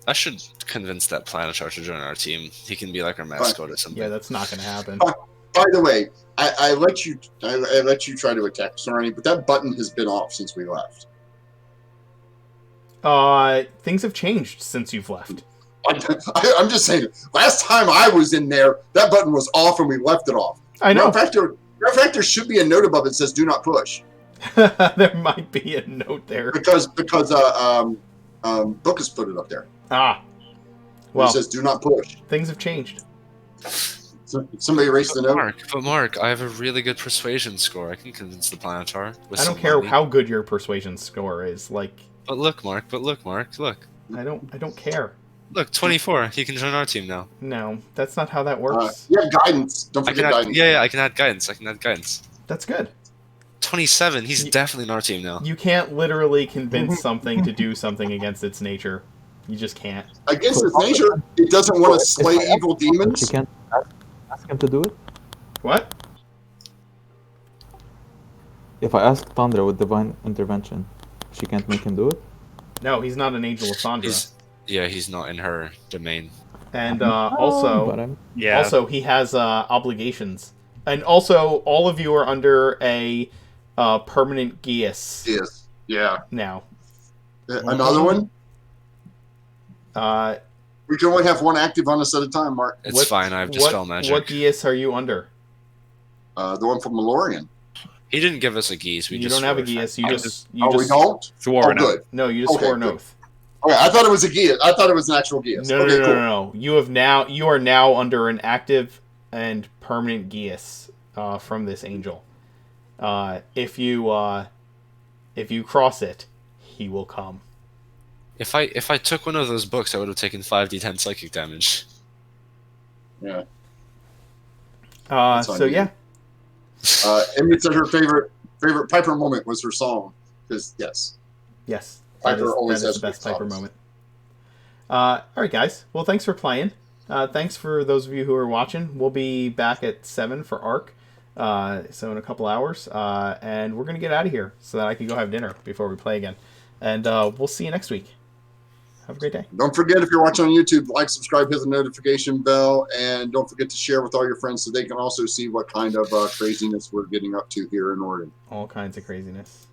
I should convince that Planetar to join our team. He can be like our mascot or something. Yeah, that's not going to happen. By the way, I let you try to attack Sarani, but that button has been off since we left. Things have changed since you've left. I'm just saying. Last time I was in there, that button was off and we left it off. I know. Matter of fact, there should be a note above it that says "Do not push" There might be a note there. because Book has put it up there. Ah. It Well, says "Do not push." things have changed. So, somebody erased the note. Mark, I have a really good persuasion score. I can convince the Planetar. With I don't some care money. how good your persuasion score is. Like, But look, Mark. Look. I don't care. Look, 24. He can join our team now. No, that's not how that works. You have guidance. Don't I can forget add, guidance. yeah, I can add guidance. That's good. 27. He's You- definitely in our team now. You can't literally convince something to do something against its nature. You just can't. Against its nature, it doesn't want to slay evil She demons. can't ask him to do it? What? If I ask Tundra with Divine Intervention, she can't make him do it? No, he's not an angel of Sandra. He's not in her domain. And but also, I'm Yeah. also he has obligations. And also, all of you are under a permanent geas Yes. Yeah. now. Another one? Uh, We can only have one active on us at a time, Mark. It's fine. I have Dispel Magic. What geas are you under? The one from Malorian. He didn't give us a geese. We You just don't have a swore geas. it. We don't? Swore Oh, an good. No, you just Okay, swore an good. oath. Okay, I thought it was a Geas. I thought it was an actual Geas. No, Okay, no, cool. no. You are now under an active and permanent geas from this angel. If you cross it, he will come. If I took one of those books, I would have taken 5d10 psychic damage. Yeah. So yeah, Amy said her favorite Piper moment was her song. Because yes, that Piper always is has the best great Piper songs. moment. All right, guys. Well, thanks for playing. Thanks for those of you who are watching. We'll be back at 7 for Arc. So in a couple hours, and we're gonna get out of here so that I can go have dinner before we play again. And we'll see you next week. Have a great day. Don't forget, if you're watching on YouTube, like, subscribe, hit the notification bell, and don't forget to share with all your friends so they can also see what kind of craziness we're getting up to here in Oregon. All kinds of craziness.